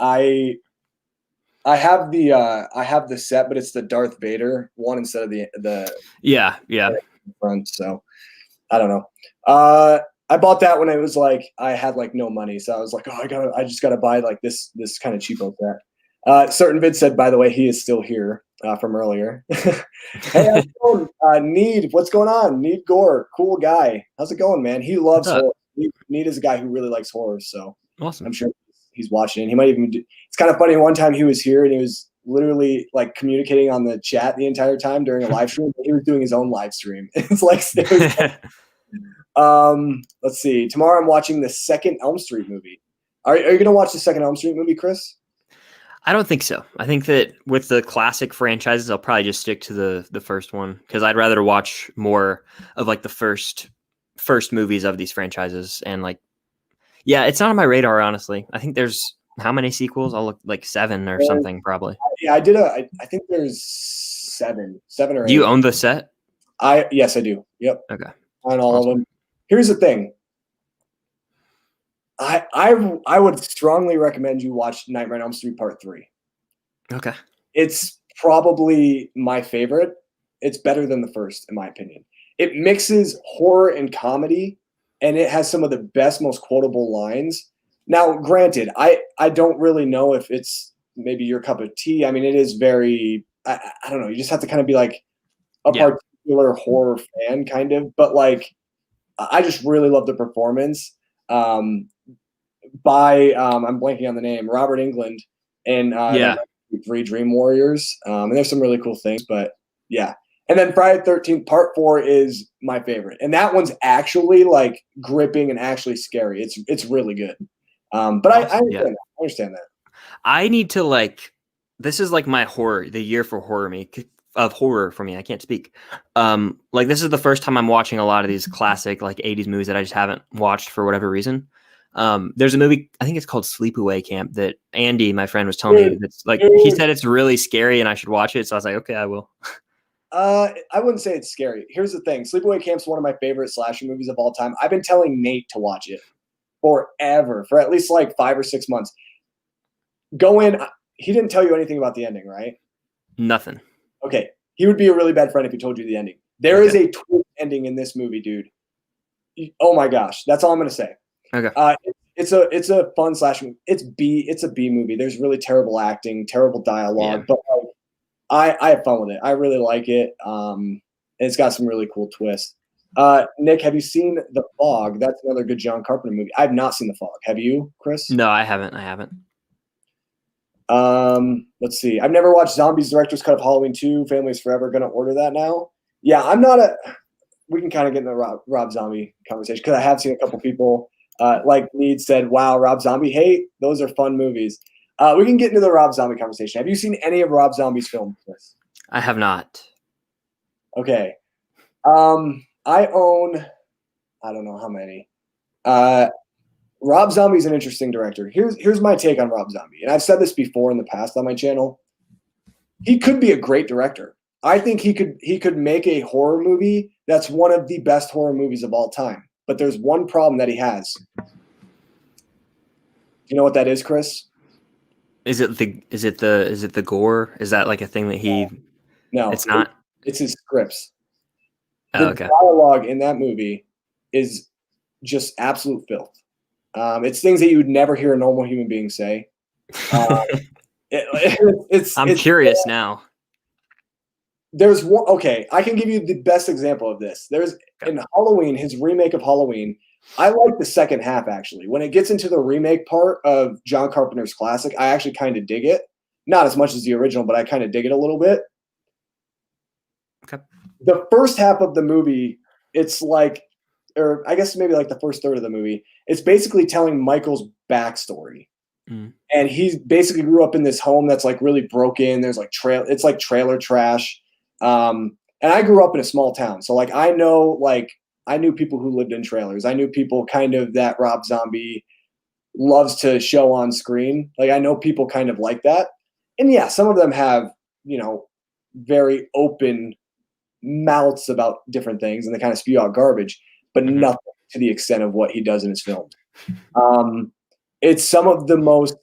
I have the set, but it's the Darth Vader one instead of the front. So I don't know. I bought that when I was like, I had like no money, so I was like, oh, I just gotta buy like this kind of cheapo set. Certain Vid said, by the way, he is still here from earlier. Hey, Need, what's going on? Need Gore, cool guy. How's it going, man? He loves horror. Need is a guy who really likes horror, so awesome. I'm sure he's watching it. He might even it's kind of funny. One time he was here and he was literally like communicating on the chat the entire time during a live stream. But he was doing his own live stream. It's like, let's see. Tomorrow I'm watching the second Elm Street movie. Are you gonna watch the second Elm Street movie, Chris? I don't think so. I think that with the classic franchises, I'll probably just stick to the first one, because I'd rather watch more of like the first movies of these franchises. And like, yeah, it's not on my radar, honestly. I think there's how many sequels? I'll look like 7 or something, probably. Yeah, I think there's 7 or 8. Do you own the set? Yes, I do. Yep. Okay. On all of them. Here's the thing. I would strongly recommend you watch Nightmare on Elm Street Part 3. Okay. It's probably my favorite. It's better than the first, in my opinion. It mixes horror and comedy, and it has some of the best, most quotable lines. Now, granted, I don't really know if it's maybe your cup of tea. I mean, it is very, I don't know. You just have to kind of be like a particular horror fan, kind of. But like, I just really love the performance. By I'm blanking on the name, Robert Englund and 3 Dream Warriors. And there's some really cool things, but yeah. And then Friday the 13th Part 4 is my favorite, and that one's actually like gripping and actually scary. It's really good. But I understand that. I need to like, this is like my the year for horror for me. I can't speak. Like, this is the first time I'm watching a lot of these classic like 80s movies that I just haven't watched for whatever reason. There's a movie, I think it's called Sleepaway Camp, that Andy, my friend, was telling me that's like, he said it's really scary and I should watch it. So I was like, okay, I will. I wouldn't say it's scary. Here's the thing. Sleepaway Camp's one of my favorite slasher movies of all time. I've been telling Nate to watch it forever, for at least like 5 or 6 months. Go in. He didn't tell you anything about the ending, right? Nothing. Okay. He would be a really bad friend if he told you the ending. There is a twist ending in this movie, dude. Oh my gosh. That's all I'm going to say. Okay. It's a fun slasher. It's a B movie. There's really terrible acting, terrible dialogue, but like, I have fun with it. I really like it. And it's got some really cool twists. Nick, have you seen The Fog? That's another good John Carpenter movie. I've not seen The Fog. Have you, Chris? No, I haven't. Let's see. I've never watched Zombies Director's Cut of Halloween 2. Family's Forever. Gonna order that now. Yeah, I'm not we can kind of get in the Rob Zombie conversation, because I have seen a couple people like Need said, wow, Rob Zombie. Hey, those are fun movies. We can get into the Rob Zombie conversation. Have you seen any of Rob Zombie's films, Chris? I have not. Okay. I own, I don't know how many. Rob Zombie's an interesting director. Here's my take on Rob Zombie, and I've said this before in the past on my channel. He could be a great director. I think he could make a horror movie that's one of the best horror movies of all time. But there's one problem that he has. You know what that is, Chris? Is it the gore? Is that like a thing that he? No, it's not. It's his scripts. Oh, The okay. dialogue in that movie is just absolute filth. It's things that you would never hear a normal human being say. I'm curious now. There's one. Okay, I can give you the best example of this. In Halloween, his remake of Halloween. I like the second half actually. When it gets into the remake part of John Carpenter's classic, I actually kind of dig it. Not as much as the original, but I kind of dig it a little bit. Okay. The first half of the movie, it's like, or I guess maybe like the first third of the movie, it's basically telling Michael's backstory. And he basically grew up in this home that's like really broken. There's like it's like trailer trash. And I grew up in a small town. So like I knew people who lived in trailers. I knew people kind of that Rob Zombie loves to show on screen. Like I know people kind of like that. And yeah, some of them have, very open mouths about different things and they kind of spew out garbage, but nothing to the extent of what he does in his films. It's some of the most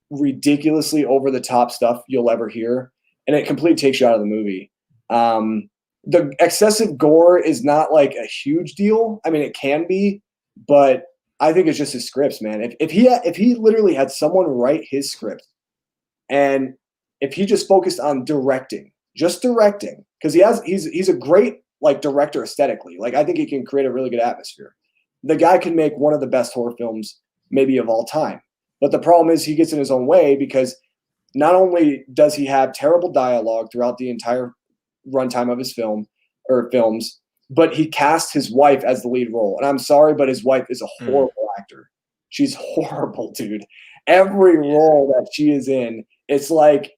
ridiculously over the top stuff you'll ever hear. And it completely takes you out of the movie. The excessive gore is not like a huge deal. I mean, it can be, but I think it's just his scripts, man. If he literally had someone write his script, and if he just focused on directing, because he's a great like director aesthetically. Like I think he can create a really good atmosphere. The guy can make one of the best horror films maybe of all time. But the problem is he gets in his own way because not only does he have terrible dialogue throughout the entire runtime of his films, but he cast his wife as the lead role. And I'm sorry, but his wife is a horrible actor. She's horrible, dude. Every role that she is in, it's like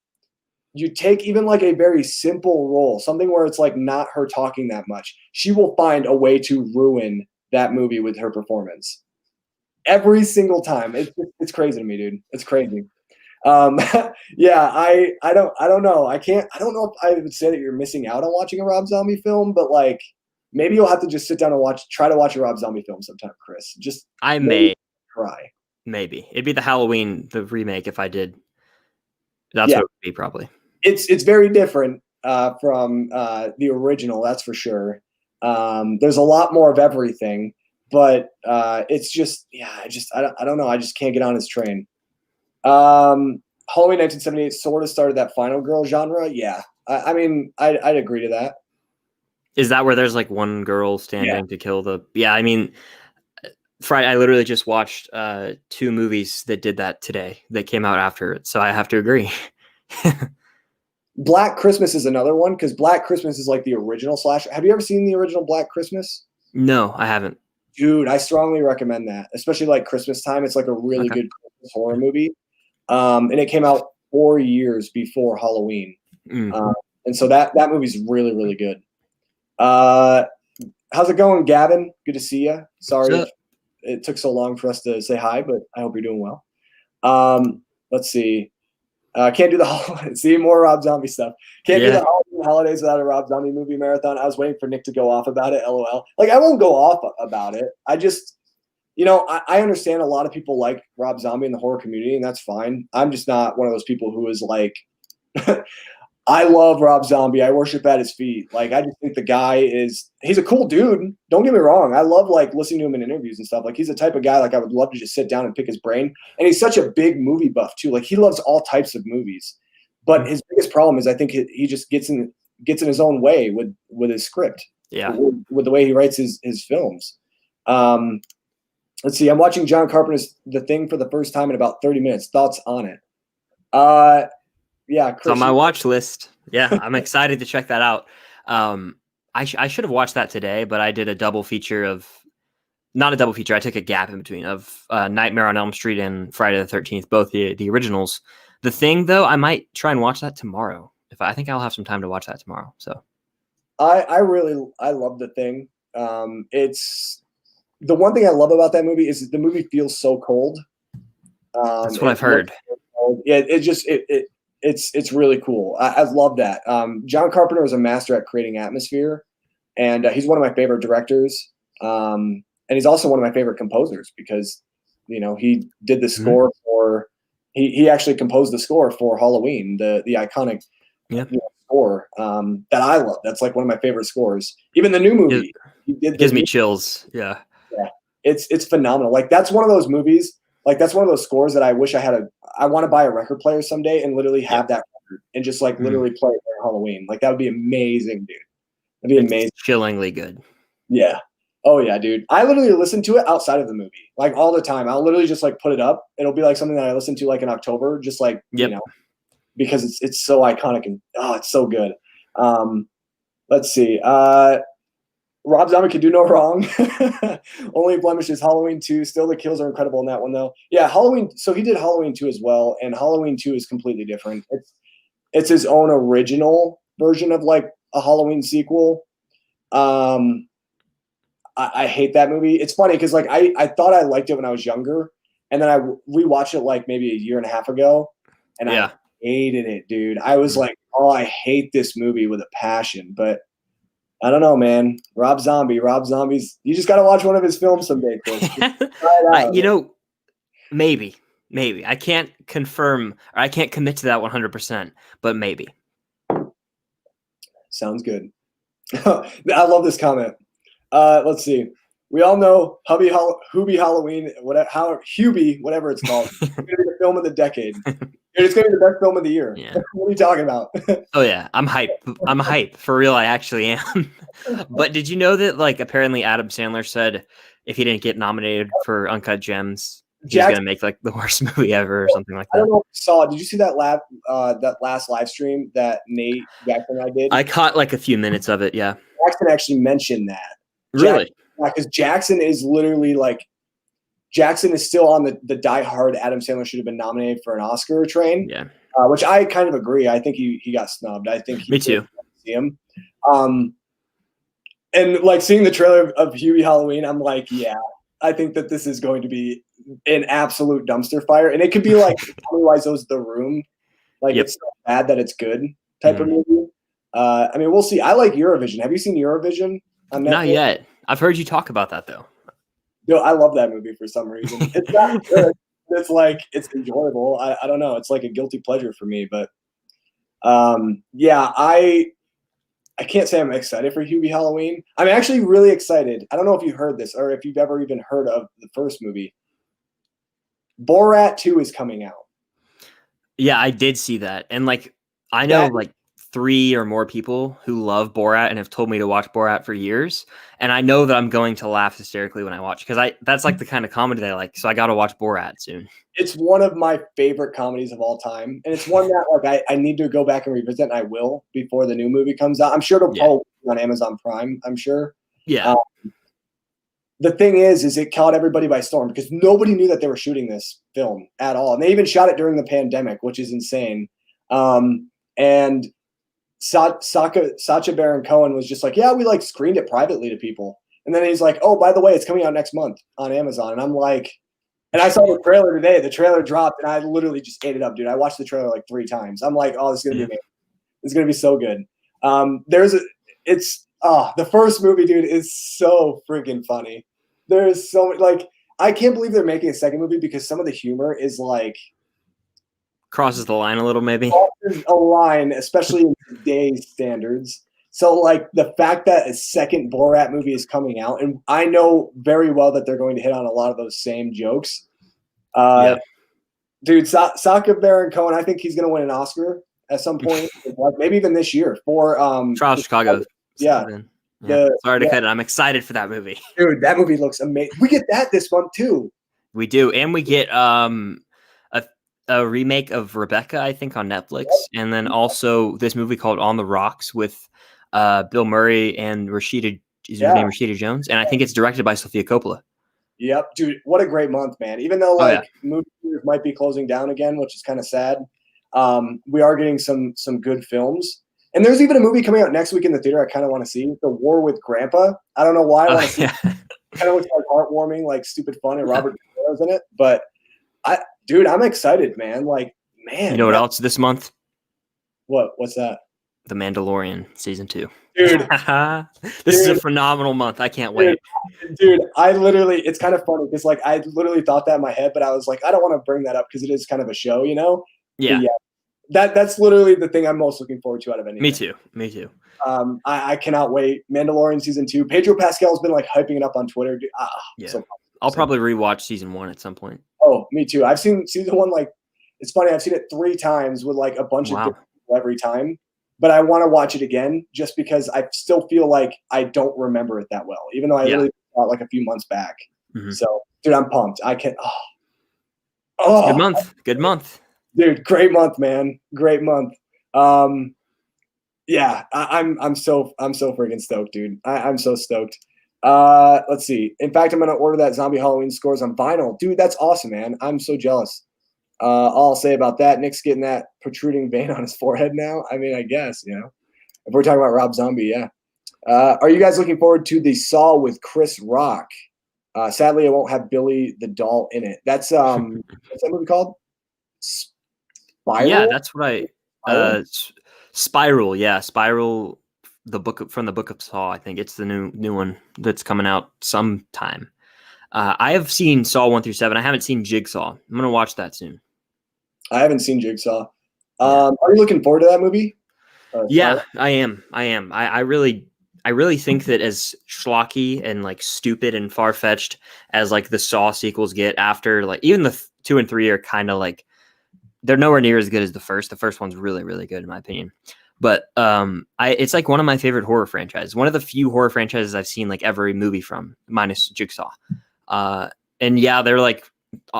you take even like a very simple role, something where it's like not her talking that much. She will find a way to ruin that movie with her performance. Every single time. It's crazy to me, dude. It's crazy. Yeah, I don't know. I don't know if I would say that you're missing out on watching a Rob Zombie film, but like maybe you'll have to just sit down and try to watch a Rob Zombie film sometime, Chris. Just I may try. Maybe it'd be the remake if I did. That's what it would be probably. It's very different from the original, that's for sure. There's a lot more of everything, but it's just I don't know. I just can't get on his train. Halloween 1978 sort of started that final girl genre. Yeah, I mean, I'd agree to that. Is that where there's like one girl standing to kill the? Yeah, I mean, Friday. I literally just watched 2 movies that did that today. That came out after it, so I have to agree. Black Christmas is another one because Black Christmas is like the original slasher. Have you ever seen the original Black Christmas? No, I haven't. Dude, I strongly recommend that, especially like Christmas time. It's like a really good Christmas horror movie. And it came out 4 years before Halloween. And so that movie's really, really good. How's it going, Gavin? Good to see you. Sorry it took so long for us to say hi, but I hope you're doing well. Let's see. Can't do see more Rob Zombie stuff. Can't do the holidays without a Rob Zombie movie marathon. I was waiting for Nick to go off about it. LOL. Like I won't go off about it. I just, I understand a lot of people like Rob Zombie in the horror community, and that's fine. I'm just not one of those people who is like, I love Rob Zombie. I worship at his feet. Like, I just think the guy he's a cool dude. Don't get me wrong. I love like listening to him in interviews and stuff. Like he's the type of guy, like I would love to just sit down and pick his brain. And he's such a big movie buff too. Like he loves all types of movies, but his biggest problem is I think he just gets in his own way with his script. Yeah. With the way he writes his films. Let's see. I'm watching John Carpenter's The Thing for the first time in about 30 minutes. Thoughts on it? Yeah, Chris, it's on my watch list. Yeah, I'm excited to check that out. I should have watched that today, but I did a double feature of not a double feature. I took a gap in between of Nightmare on Elm Street and Friday the 13th, both the originals. The Thing, though, I might try and watch that tomorrow. I think I'll have some time to watch that tomorrow. So I love The Thing. It's the one thing I love about that movie is the movie feels so cold. That's what I've heard. Yeah, it's really cool. I love that. John Carpenter is a master at creating atmosphere, and he's one of my favorite directors. And he's also one of my favorite composers because, he did the score for. He actually composed the score for Halloween, the iconic score that I love. That's like one of my favorite scores. Even the new movie, it gives me chills. Yeah, it's phenomenal. Like that's one of those movies. Like that's one of those scores that I wish I had I want to buy a record player someday and literally have that record and just like literally play it for Halloween. Like that would be amazing, dude. That'd be amazing. Chillingly good. Yeah. Oh yeah, dude. I literally listen to it outside of the movie, like all the time. I'll literally just like put it up. It'll be like something that I listen to like in October, just like because it's so iconic and it's so good. Let's see. Rob Zombie could do no wrong. Only blemish is Halloween 2. Still, the kills are incredible in that one, though. Yeah, Halloween. So he did Halloween 2 as well, and Halloween 2 is completely different. It's his own original version of like a Halloween sequel. I hate that movie. It's funny because like I thought I liked it when I was younger, and then I rewatched it like maybe a year and a half ago, and I hated it, dude. I was like, oh, I hate this movie with a passion, but. I don't know, man. Rob Zombie's. You just got to watch one of his films someday, Chris. Maybe. I can't confirm or I can't commit to that 100%, but maybe. Sounds good. I love this comment. Let's see. We all know Hubie Halloween, Hubie, whatever it's called. It's going to be the film of the decade. It's going to be the best film of the year. Yeah. What are you talking about? Oh yeah, I'm hype for real. I actually am. But did you know that like apparently Adam Sandler said if he didn't get nominated for Uncut Gems, he's going to make like the worst movie ever or something like that? I don't know if you saw. Did you see that last live stream that Nate Jackson and I did? I caught like a few minutes of it. Yeah. Jackson actually mentioned that. Really? Because Jackson is literally like. Jackson is still on the die-hard Adam Sandler should have been nominated for an Oscar train. Yeah. Which I kind of agree. I think he got snubbed. I think Me too. See him. And like seeing the trailer of Hubie Halloween, I'm like, yeah, I think that this is going to be an absolute dumpster fire. And it could be like otherwise those The Room. Like it's so bad that it's good type of movie. I mean, we'll see. I like Eurovision. Have you seen Eurovision on Netflix? Not yet. I've heard you talk about that though. No, I love that movie for some reason. It's not good. It's like it's enjoyable. I don't know. It's like a guilty pleasure for me, but yeah, I can't say I'm excited for Hubie Halloween. I'm actually really excited. I don't know if you heard this or if you've ever even heard of the first movie. Borat 2 is coming out. Yeah, I did see that. And like I know like 3 or more people who love Borat and have told me to watch Borat for years. And I know that I'm going to laugh hysterically when I watch because that's like the kind of comedy that I like. So I got to watch Borat soon. It's one of my favorite comedies of all time. And it's one that like I need to go back and revisit, and I will before the new movie comes out. I'm sure it'll probably be on Amazon Prime, I'm sure. Yeah. The thing is it caught everybody by storm because nobody knew that they were shooting this film at all. And they even shot it during the pandemic, which is insane. And Sacha Baron Cohen was just like, yeah, we like screened it privately to people. And then he's like, oh, by the way, it's coming out next month on Amazon. And I'm like, and I saw the trailer today. The trailer dropped and I literally just ate it up, dude. I watched the trailer like 3 times. I'm like, oh, this is going to be amazing. It's going to be so good. The first movie, dude, is so freaking funny. There's so much, like, I can't believe they're making a second movie because some of the humor is like, crosses the line a little, maybe. Crosses a line, especially in today's standards. So, like, the fact that a second Borat movie is coming out, and I know very well that they're going to hit on a lot of those same jokes. Dude, Sacha Baron Cohen, I think he's going to win an Oscar at some point, like maybe even this year for Trial of Chicago. Yeah. Sorry to cut it. I'm excited for that movie. Dude, that movie looks amazing. We get that this month too. We do, and we get a remake of Rebecca, I think, on Netflix, and then also this movie called On the Rocks with Bill Murray and Rashida. Is her name Rashida Jones? And I think it's directed by Sofia Coppola. Yep, dude, what a great month, man. Even though movie theaters might be closing down again, which is kind of sad, we are getting some good films. And there's even a movie coming out next week in the theater I kind of want to see, The War with Grandpa. I don't know why I want to see it. kind of looks like heartwarming, like stupid fun, and Robert De Niro's in it. But dude, I'm excited, man. Like, man, You know what else this month? What's that? The Mandalorian season 2. Dude, this is a phenomenal month. I can't wait. Dude, it's kind of funny because like I literally thought that in my head, but I was like, I don't want to bring that up because it is kind of a show, you know? Yeah. But yeah, that's literally the thing I'm most looking forward to out of anything. Me too. I cannot wait. Mandalorian season 2. Pedro Pascal's been like hyping it up on Twitter. Dude, I'll probably rewatch season 1 at some point. Oh, me too. I've seen season 1 like it's funny. I've seen it 3 times with like a bunch of different people every time. But I want to watch it again just because I still feel like I don't remember it that well, even though I really saw it like a few months back. Mm-hmm. So, dude, I'm pumped. I can't. Good month. Dude, great month, man. Great month. Yeah, I'm so freaking stoked, dude. I'm so stoked. Let's see. In fact, I'm gonna order that Zombie Halloween scores on vinyl, dude. That's awesome, man. I'm so jealous. All I'll say about that, Nick's getting that protruding vein on his forehead now. I mean, I guess, you know, if we're talking about Rob Zombie, yeah. Are you guys looking forward to the Saw with Chris Rock? Sadly, it won't have Billy the Doll in it. That's what's that movie called? Spiral? Yeah, that's what Spiral. Yeah, Spiral. The book from the Book of Saw. I think it's the new one that's coming out sometime. I have seen Saw 1 through 7. I haven't seen Jigsaw. I'm gonna watch that soon. I haven't seen Jigsaw. Are you looking forward to that movie? Yeah, I am. I really think that as schlocky and like stupid and far fetched as like the Saw sequels get, after like even the 2 and 3 are kind of like they're nowhere near as good as the first. The first one's really, really good in my opinion. But it's like one of my favorite horror franchises. One of the few horror franchises I've seen like every movie from, minus Jigsaw. And yeah, they're like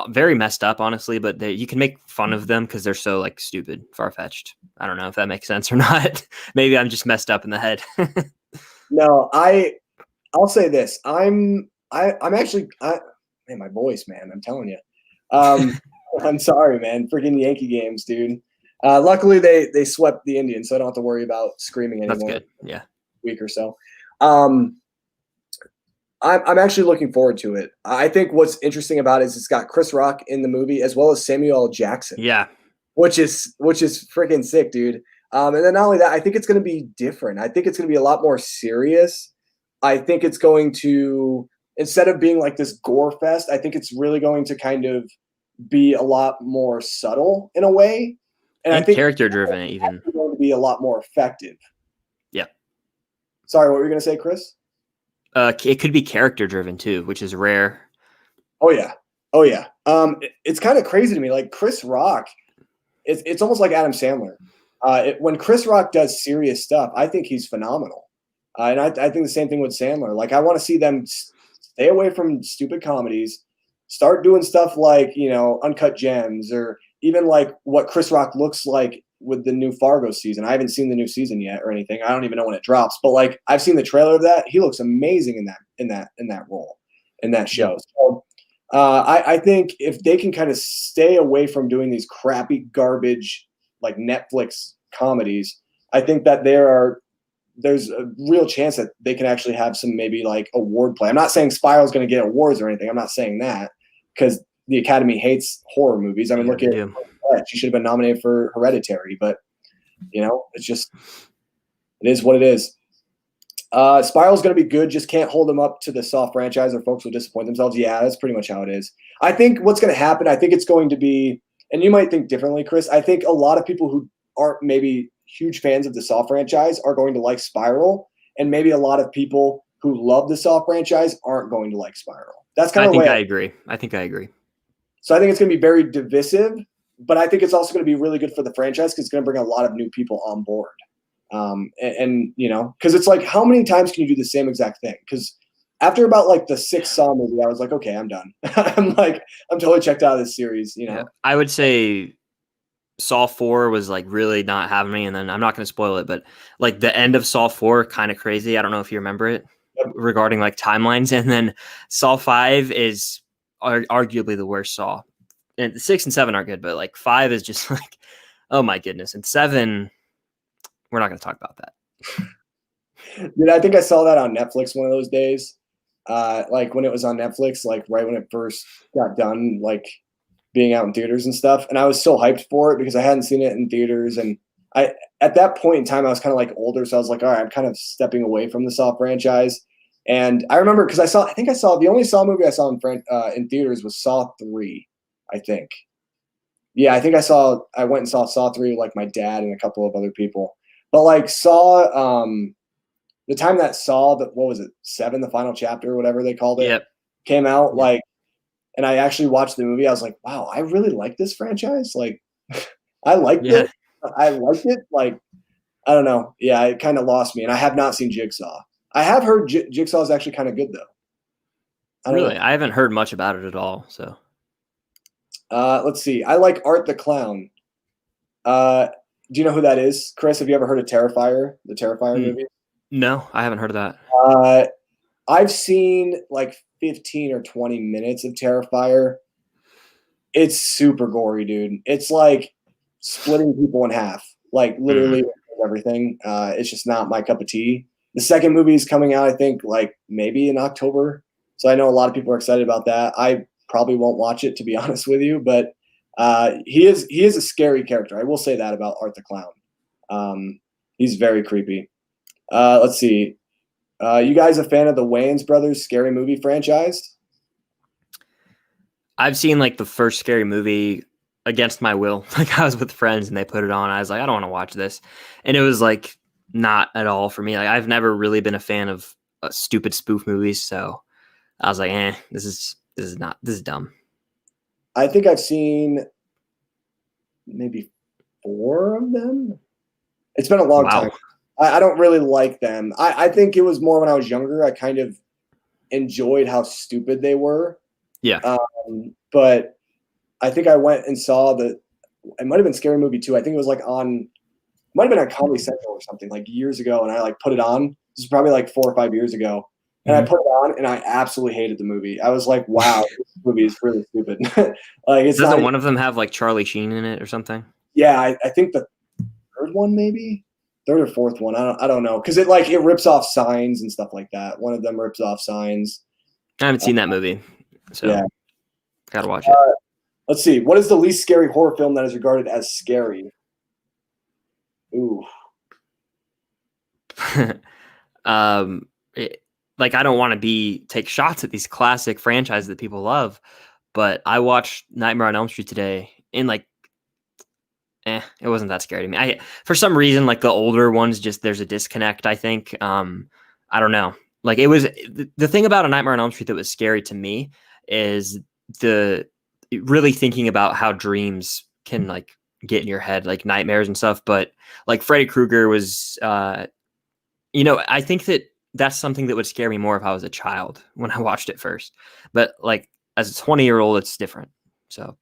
very messed up, honestly, but you can make fun of them because they're so like stupid, far-fetched. I don't know if that makes sense or not. Maybe I'm just messed up in the head. No, I'll say this. I'm actually man, my voice, man, I'm telling you. I'm sorry, man. Freaking Yankee games, dude. Luckily they swept the Indians, so I don't have to worry about screaming anymore. That's good. Yeah. Week or so. I'm actually looking forward to it. I think what's interesting about it is it's got Chris Rock in the movie as well as Samuel L. Jackson. Yeah. Which is freaking sick, dude. And then not only that, I think it's going to be different. I think it's going to be a lot more serious. I think it's going to, instead of being like this gore fest, I think it's really going to kind of be a lot more subtle in a way. And I think character driven even. It's going to be a lot more effective. Yeah. Sorry, what were you going to say, Chris? It could be character driven too, which is rare. Oh yeah. It's kind of crazy to me. Like Chris Rock, it's almost like Adam Sandler. When Chris Rock does serious stuff, I think he's phenomenal. And I think the same thing with Sandler. Like I want to see them stay away from stupid comedies, start doing stuff like, you know, Uncut Gems, or even like what Chris Rock looks like with the new Fargo season. I haven't seen the new season yet or anything. I don't even know when it drops, but like I've seen the trailer of that. He looks amazing in that role, in that show. So I think if they can kind of stay away from doing these crappy garbage like Netflix comedies, I think that there's a real chance that they can actually have some maybe like award play. I'm not saying Spiral's going to get awards or anything. I'm not saying that because the Academy hates horror movies. I mean, look at she should have been nominated for Hereditary, but you know, it is what it is. Spiral's going to be good, just can't hold them up to the Saw franchise or folks will disappoint themselves. Yeah, that's pretty much how it is. I think what's going to happen, I think it's going to be, and you might think differently, Chris, I think a lot of people who aren't maybe huge fans of the Saw franchise are going to like Spiral, and maybe a lot of people who love the Saw franchise aren't going to like Spiral. That's kind of the way I agree. I think I agree. So I think it's going to be very divisive, but I think it's also going to be really good for the franchise because it's going to bring a lot of new people on board. And you know, because it's like, how many times can you do the same exact thing? Because after about like the 6th Saw movie, I was like, okay, I'm done. I'm totally checked out of this series. You know, yeah, I would say Saw 4 was like really not having me, and then I'm not going to spoil it, but like the end of Saw 4 kind of crazy. I don't know if you remember it regarding like timelines, and then Saw 5 is arguably the worst Saw. And 6 and 7 are good, but like 5 is just like, oh my goodness, and 7. We're not going to talk about that. Dude, I think I saw that on Netflix one of those days. like when it was on Netflix, like right when it first got done, like being out in theaters and stuff. And I was so hyped for it because I hadn't seen it in theaters. And at that point in time, I was kind of like older. So I was like, all right, I'm kind of stepping away from the Saw franchise. And I remember because I think I saw the only Saw movie I saw in theaters was Saw 3, I think. Yeah, I think I went and saw Saw 3 with like my dad and a couple of other people. But like Saw, the time that Saw, what was it, 7, the final chapter, or whatever they called it, Yep. came out, like, and I actually watched the movie, I was like, wow, I really like this franchise. Like, I liked it. I liked it. Like, I don't know. Yeah, it kind of lost me. And I have not seen Jigsaw. I have heard Jigsaw is actually kind of good, though. I haven't heard much about it at all. So, let's see. I like Art the Clown. Do you know who that is, Chris? Have you ever heard of Terrifier, the Terrifier movie? No, I haven't heard of that. I've seen like 15 or 20 minutes of Terrifier. It's super gory, dude. It's like splitting people in half, like literally everything. It's just not my cup of tea. The second movie is coming out, I think, like maybe in October. So I know a lot of people are excited about that. I probably won't watch it, to be honest with you, but he is a scary character. I will say that about Art the Clown. He's very creepy. Let's see. You guys a fan of the Wayans Brothers scary movie franchise? I've seen like the first scary movie against my will. Like I was with friends and they put it on. I was like, I don't want to watch this. And it was like not at all for me. Like I've never really been a fan of stupid spoof movies. So I was like, this is dumb. I think I've seen maybe 4 of them. It's been a long time. I don't really like them. I think it was more when I was younger. I kind of enjoyed how stupid they were. Yeah. But I think I went and saw it might have been Scary Movie 2. I think it was like might have been on Comedy Central or something like years ago. And I like put it on. This is probably like 4 or 5 years ago. And I put it on and I absolutely hated the movie. I was like, wow, this movie is really stupid. Like Doesn't one of them have like Charlie Sheen in it or something? Yeah, I think the third one, maybe 3rd or 4th one. I don't know. Cause it rips off Signs and stuff like that. One of them rips off Signs. I haven't seen that movie. So yeah. Gotta watch it. Let's see. What is the least scary horror film that is regarded as scary? Ooh. Like I don't want to take shots at these classic franchises that people love, but I watched Nightmare on Elm Street today and like, it wasn't that scary to me. For some reason, like the older ones, just there's a disconnect. I think. I don't know. Like it was the thing about A Nightmare on Elm Street that was scary to me is really thinking about how dreams can like get in your head, like nightmares and stuff. But like Freddy Krueger was, I think that's something that would scare me more if I was a child when I watched it first. But like as a 20-year-old, it's different. So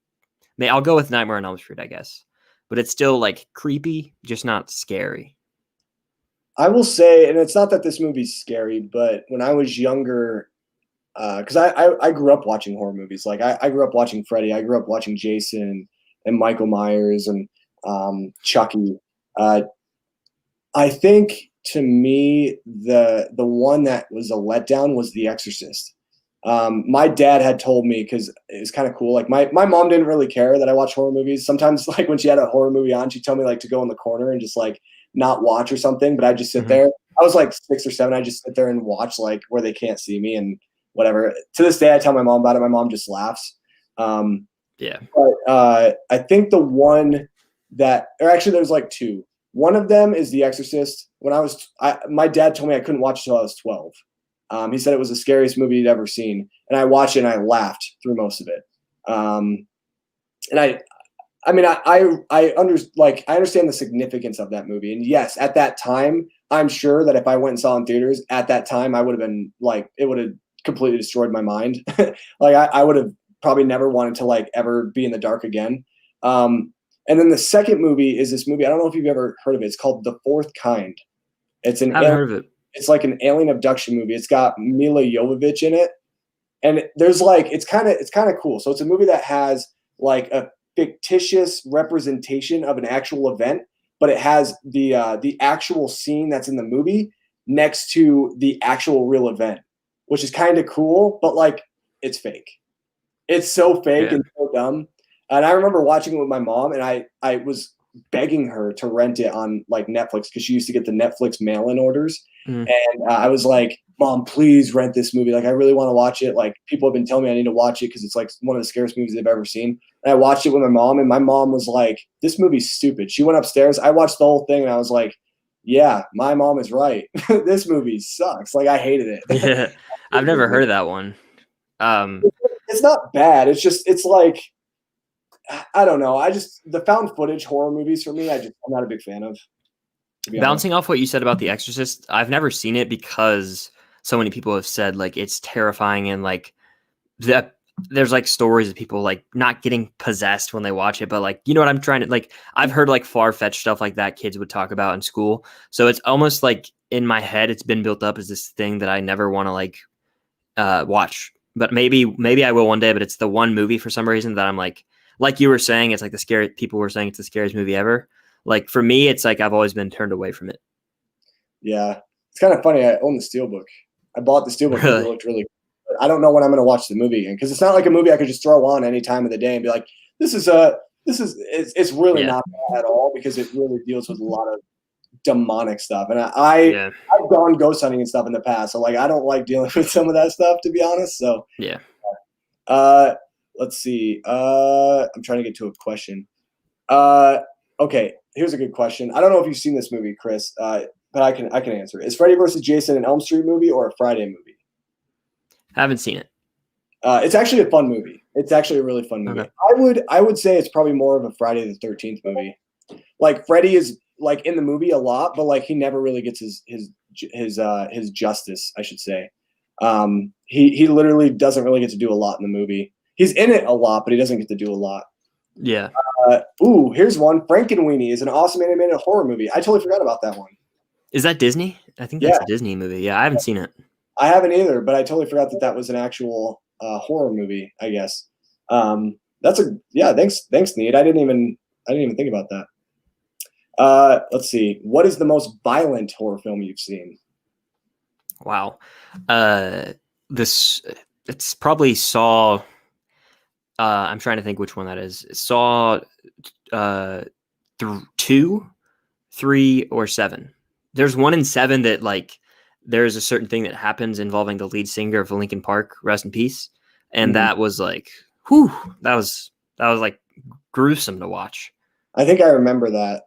I'll go with Nightmare on Elm Street, I guess. But it's still like creepy, just not scary. I will say, and it's not that this movie's scary, but when I was younger, because I grew up watching horror movies. Like I grew up watching Freddie. I grew up watching Jason and Michael Myers and Chucky. I think to me the one that was a letdown was The Exorcist. My dad had told me, because it's kind of cool. Like my mom didn't really care that I watch horror movies. Sometimes like when she had a horror movie on, she'd tell me like to go in the corner and just like not watch or something. But I just sit there. I was like 6 or 7. I just sit there and watch like where they can't see me and whatever. To this day, I tell my mom about it. My mom just laughs. Yeah. But I think the one that, or actually there's like 2. One of them is The Exorcist. When my dad told me I couldn't watch it until I was 12. He said it was the scariest movie he'd ever seen, and I watched it and I laughed through most of it. And I understand the significance of that movie. And yes, at that time, I'm sure that if I went and saw it in theaters at that time, I would have been like, it would have completely destroyed my mind. Like I would have probably never wanted to like ever be in the dark again. And then the second movie is this movie. I don't know if you've ever heard of it. It's called The Fourth Kind. I haven't heard of it. It's like an alien abduction movie. It's got Mila Jovovich in it. And there's like, it's kind of cool. So it's a movie that has like a fictitious representation of an actual event, but it has the actual scene that's in the movie next to the actual real event, which is kind of cool, but like it's fake. It's so fake and so dumb. And I remember watching it with my mom, and I was begging her to rent it on like Netflix because she used to get the Netflix mail-in orders. And I was like, Mom, please rent this movie. Like, I really want to watch it. Like, people have been telling me I need to watch it because it's like one of the scariest movies they've ever seen. And I watched it with my mom, and my mom was like, this movie's stupid. She went upstairs. I watched the whole thing, and I was like, yeah, my mom is right. This movie sucks. Like, I hated it. Yeah, I've never heard of that one. It's not bad. It's like, I don't know. The found footage horror movies for me, I'm not a big fan of. Bouncing off what you said about The Exorcist, I've never seen it because so many people have said like it's terrifying and like that there's like stories of people like not getting possessed when they watch it, but like, you know what I'm trying to like, I've heard like far-fetched stuff like that kids would talk about in school. So it's almost like in my head, it's been built up as this thing that I never want to like watch, but maybe I will one day, but it's the one movie for some reason that I'm like you were saying, it's like people were saying it's the scariest movie ever. Like for me, it's like I've always been turned away from it. Yeah, it's kind of funny. I own the Steelbook. I bought the Steelbook because it looked really good. I don't know when I'm going to watch the movie again because it's not like a movie I could just throw on any time of the day and be like, it's really not bad at all because it really deals with a lot of demonic stuff. And I've gone ghost hunting and stuff in the past, so like I don't like dealing with some of that stuff, to be honest. So yeah. Let's see. I'm trying to get to a question. Okay. Here's a good question. I don't know if you've seen this movie, Chris, but I can answer it. Is Freddy versus Jason an Elm Street movie or a Friday movie? Haven't seen it. It's actually a fun movie. It's actually a really fun movie. Okay. I would say it's probably more of a Friday the 13th movie. Like Freddy is like in the movie a lot, but like he never really gets his justice, I should say. He literally doesn't really get to do a lot in the movie. He's in it a lot, but he doesn't get to do a lot. Yeah. Here's one. Frankenweenie is an awesome animated horror movie. I totally forgot about that one. Is that Disney? I think that's a Disney movie. Yeah, I haven't seen it. I haven't either, but I totally forgot that was an actual horror movie, I guess. Thanks, Need. I didn't even think about that. Let's see. What is the most violent horror film you've seen? Wow. It's probably Saw. I'm trying to think which one that is. Saw 2, 3, or 7. There's one in 7 that like there's a certain thing that happens involving the lead singer of Linkin Park, rest in peace. And that was like, that was like gruesome to watch. I think I remember that.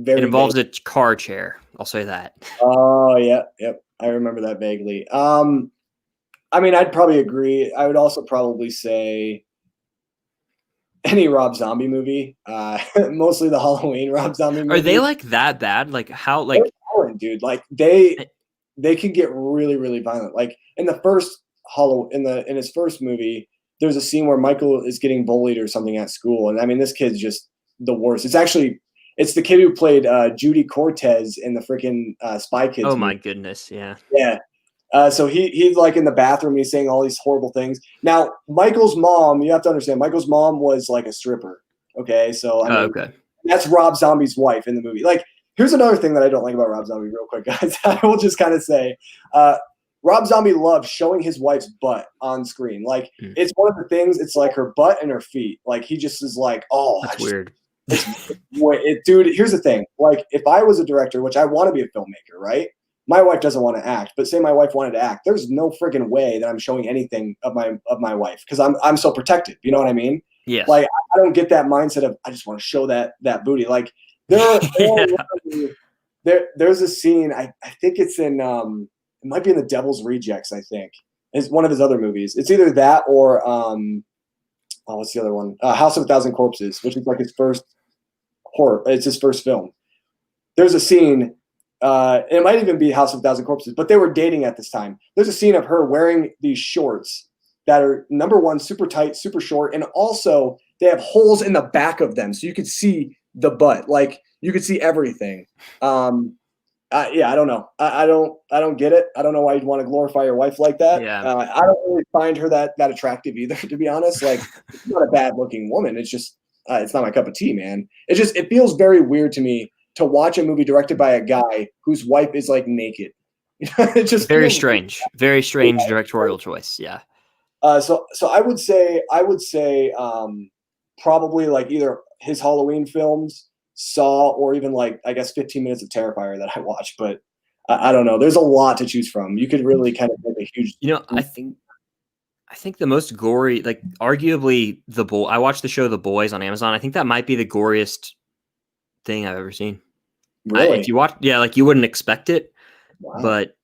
It involves a car chair. I'll say that. Oh yeah, yep. I remember that vaguely. I mean, I'd probably agree. I would also probably say any Rob Zombie movie, mostly the Halloween Rob Zombie movie. Are they like that bad? Like how like violent, dude? Like they can get really, really violent. Like in the first in his first movie, there's a scene where Michael is getting bullied or something at school, and I mean this kid's just the worst. It's the kid who played Judy Cortez in the freaking Spy Kids. Oh my goodness, yeah. Yeah. So he's like in the bathroom and he's saying all these horrible things. Now, Michael's mom, you have to understand, Michael's mom was like a stripper. Okay. So I mean, okay. That's Rob Zombie's wife in the movie. Like, here's another thing that I don't like about Rob Zombie real quick, guys. I will just kind of say, Rob Zombie loves showing his wife's butt on screen. Like, it's one of the things, it's like her butt and her feet. Like, he just is like, oh. That's weird. Dude, here's the thing. Like, if I was a director, which I want to be a filmmaker, right? My wife doesn't want to act, but say my wife wanted to act. There's no friggin' way that I'm showing anything of my wife because I'm so protective. You know what I mean? Yeah. Like I don't get that mindset of I just want to show that booty. Like there's a scene. I think it's in it might be in The Devil's Rejects. I think it's one of his other movies. It's either that or what's the other one? House of a Thousand Corpses, which is like his first horror. It's his first film. There's a scene. It might even be House of a Thousand Corpses, but they were dating at this time. There's a scene of her wearing these shorts that are, number one, super tight, super short, and also they have holes in the back of them, so you could see the butt, like you could see everything. I don't know. I don't get it. I don't know why you'd want to glorify your wife like that. Yeah. I don't really find her that attractive either, to be honest. Like, she's not a bad looking woman. It's just it's not my cup of tea, man. It feels very weird to me to watch a movie directed by a guy whose wife is like naked. It just Very feels strange. Very strange directorial choice. Yeah. so I would say probably like either his Halloween films, Saw, or even like I guess 15 Minutes of Terrifier that I watched. But I don't know. There's a lot to choose from. You could really kind of make a huge. I think the most gory, like arguably I watched the show The Boys on Amazon. I think that might be the goriest thing I've ever seen. Really? If you watch, yeah, like you wouldn't expect it, Wow. but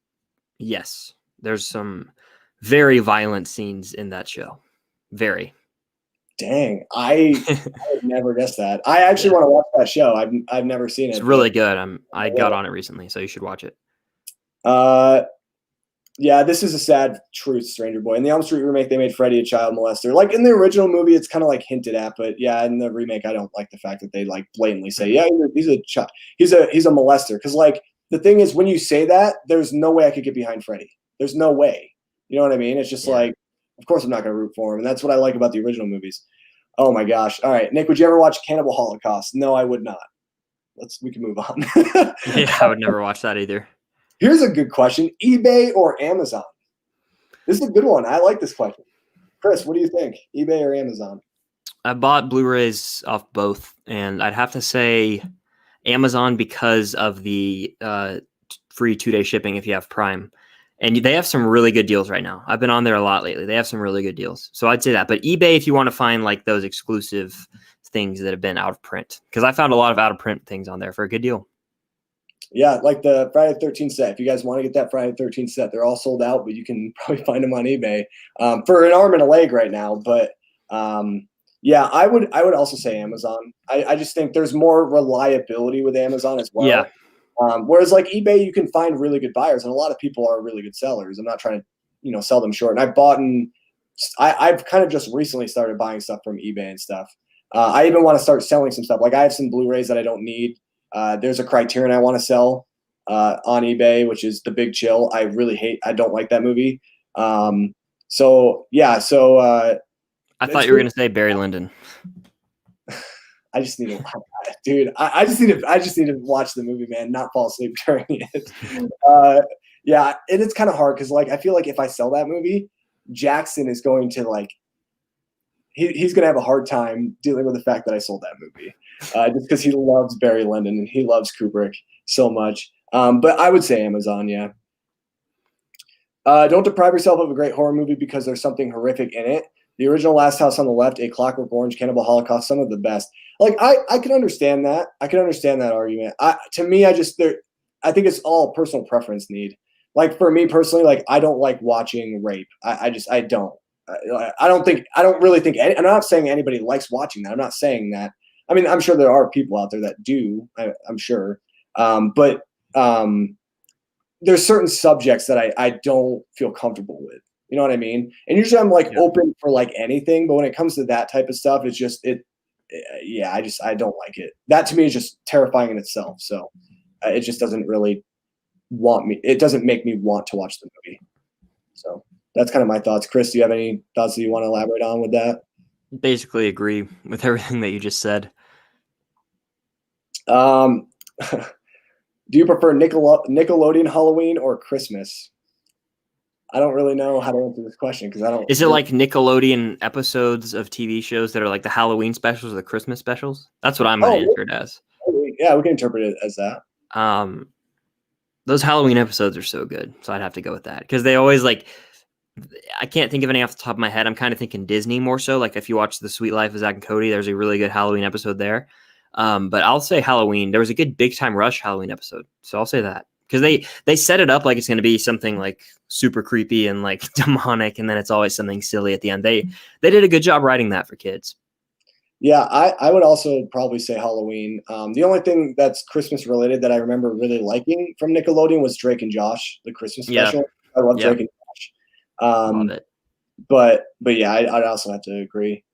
yes, there's some very violent scenes in that show. Very. Dang, I would never guess that. I actually want to watch that show. I've never seen it. It's really good. I got on it recently, so you should watch it. Yeah, this is a sad truth, Stranger Boy. In the Elm Street remake, they made Freddie a child molester. Like in the original movie, it's kind of like hinted at, but yeah, in the remake, I don't like the fact that they like blatantly say, yeah, he's a child, he's a molester. Because like the thing is, when you say that, there's no way I could get behind Freddie. There's no way. You know what I mean? It's just like, of course I'm not going to root for him, and that's what I like about the original movies. Oh my gosh! All right, Nick, would you ever watch Cannibal Holocaust? No, I would not. We can move on. Yeah, I would never watch that either. Here's a good question: eBay or Amazon? This is a good one. I like this question. Chris, what do you think? eBay or Amazon? I bought Blu-rays off both, and I'd have to say Amazon because of the free 2-day shipping if you have Prime. And they have some really good deals right now. I've been on there a lot lately. They have some really good deals. So I'd say that. But eBay, if you want to find like those exclusive things that have been out of print, because I found a lot of out of print things on there for a good deal. Yeah, like the Friday the 13th set. If you guys want to get that Friday the 13th set, they're all sold out, but you can probably find them on eBay for an arm and a leg right now. But yeah, I would also say Amazon. I just think there's more reliability with Amazon as well. Yeah. Whereas like eBay, you can find really good buyers, and a lot of people are really good sellers. I'm not trying to, sell them short. And I've kind of just recently started buying stuff from eBay and stuff. I even want to start selling some stuff. Like I have some Blu-rays that I don't need. There's a Criterion I want to sell on eBay, which is The Big Chill. I don't like that movie. So yeah, so I thought you were going to say Barry Lyndon. I just need to, dude. I just need to watch the movie, man. Not fall asleep during it. Yeah, and it's kind of hard because, like, I feel like if I sell that movie, Jackson is going to like, he's going to have a hard time dealing with the fact that I sold that movie, just because he loves Barry Lyndon and he loves Kubrick so much. But I would say Amazon, yeah. Don't deprive yourself of a great horror movie because there's something horrific in it. The original Last House on the Left, A Clockwork Orange, Cannibal Holocaust, some of the best. Like I can understand that. I can understand that argument. To me, I think it's all personal preference need. Like for me personally, like I don't like watching rape. I don't. I don't really think. I'm not saying anybody likes watching that. I'm not saying that. I mean, I'm sure there are people out there that do. I'm sure. But there's certain subjects that I don't feel comfortable with. You know what I mean? And usually I'm like open for like anything, but when it comes to that type of stuff, it's just I don't like it. That to me is just terrifying in itself. So it just doesn't really it doesn't make me want to watch the movie. So that's kind of my thoughts. Chris, do you have any thoughts that you want to elaborate on with that? Basically agree with everything that you just said. Do you prefer Nickelodeon Halloween or Christmas? I don't really know how to answer this question because I don't. Is it like Nickelodeon episodes of TV shows that are like the Halloween specials or the Christmas specials? That's what I'm going to answer it as. Yeah, we can interpret it as that. Those Halloween episodes are so good, so I'd have to go with that because they always like. I can't think of any off the top of my head. I'm kind of thinking Disney more so. Like if you watch The Sweet Life of Zack and Cody, there's a really good Halloween episode there. But I'll say Halloween. There was a good Big Time Rush Halloween episode, so I'll say that. Because they set it up like it's going to be something like super creepy and like demonic, and then it's always something silly at the end. They did a good job writing that for kids. Yeah, I would also probably say Halloween. The only thing that's Christmas related that I remember really liking from Nickelodeon was Drake and Josh, the Christmas special. I love Drake and Josh. Love it. But yeah, I'd also have to agree.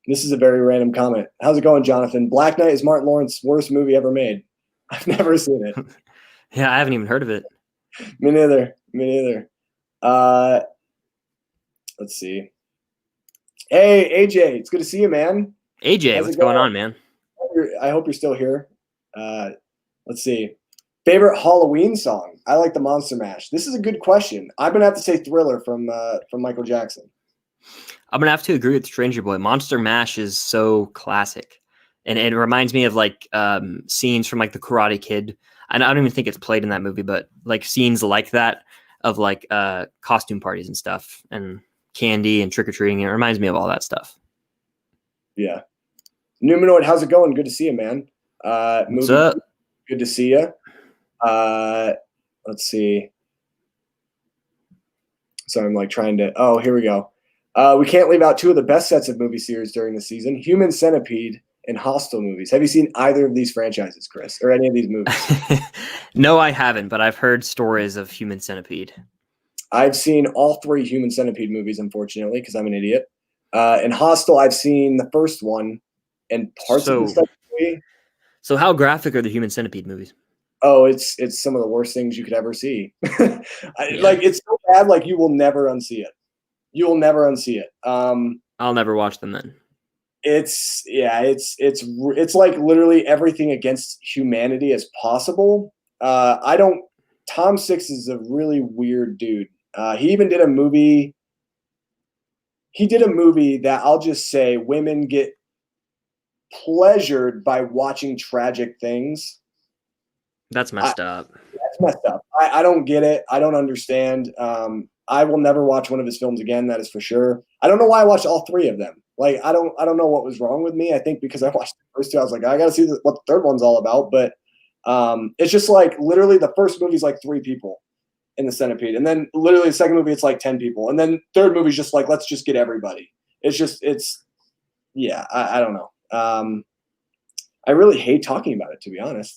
This is a very random comment. How's it going, Jonathan? Black Knight is Martin Lawrence's worst movie ever made. I've never seen it. Yeah, I haven't even heard of it. Me neither. Let's see. Hey, AJ, it's good to see you, man. AJ, what's going on, man? I hope you're still here. Let's see. Favorite Halloween song? I like the Monster Mash. This is a good question. I'm gonna have to say Thriller from Michael Jackson. I'm gonna have to agree with Stranger Boy. Monster Mash is so classic, and it reminds me of like scenes from like the Karate Kid. And I don't even think it's played in that movie, but like scenes like that of like costume parties and stuff, and candy and trick or treating. It reminds me of all that stuff. Yeah. Numanoid, how's it going? Good to see you, man. What's up? Good to see you. Let's see. So I'm like trying to. Oh, here we go. We can't leave out two of the best sets of movie series during the season: Human Centipede and Hostel movies. Have you seen either of these franchises, Chris, or any of these movies? No, I haven't, but I've heard stories of Human Centipede. I've seen all three Human Centipede movies, unfortunately, because I'm an idiot. In Hostel, I've seen the first one and parts of the second movie. So how graphic are the Human Centipede movies? Oh, it's some of the worst things you could ever see. Like, it's so bad, like you will never unsee it. You will never unsee it. I'll never watch them then. It's like literally everything against humanity as possible. Tom Six is a really weird dude. He even did a movie. He did a movie that I'll just say women get pleasured by watching tragic things. That's messed up. That's messed up. I don't get it. I don't understand. I will never watch one of his films again. That is for sure. I don't know why I watched all three of them. Like, I don't know what was wrong with me. I think because I watched the first two, I was like, I got to see what the third one's all about. But it's just like literally the first movie's like 3 people in the Centipede. And then literally the second movie, it's like 10 people. And then third movie's just like, let's just get everybody. I don't know. I really hate talking about it, to be honest.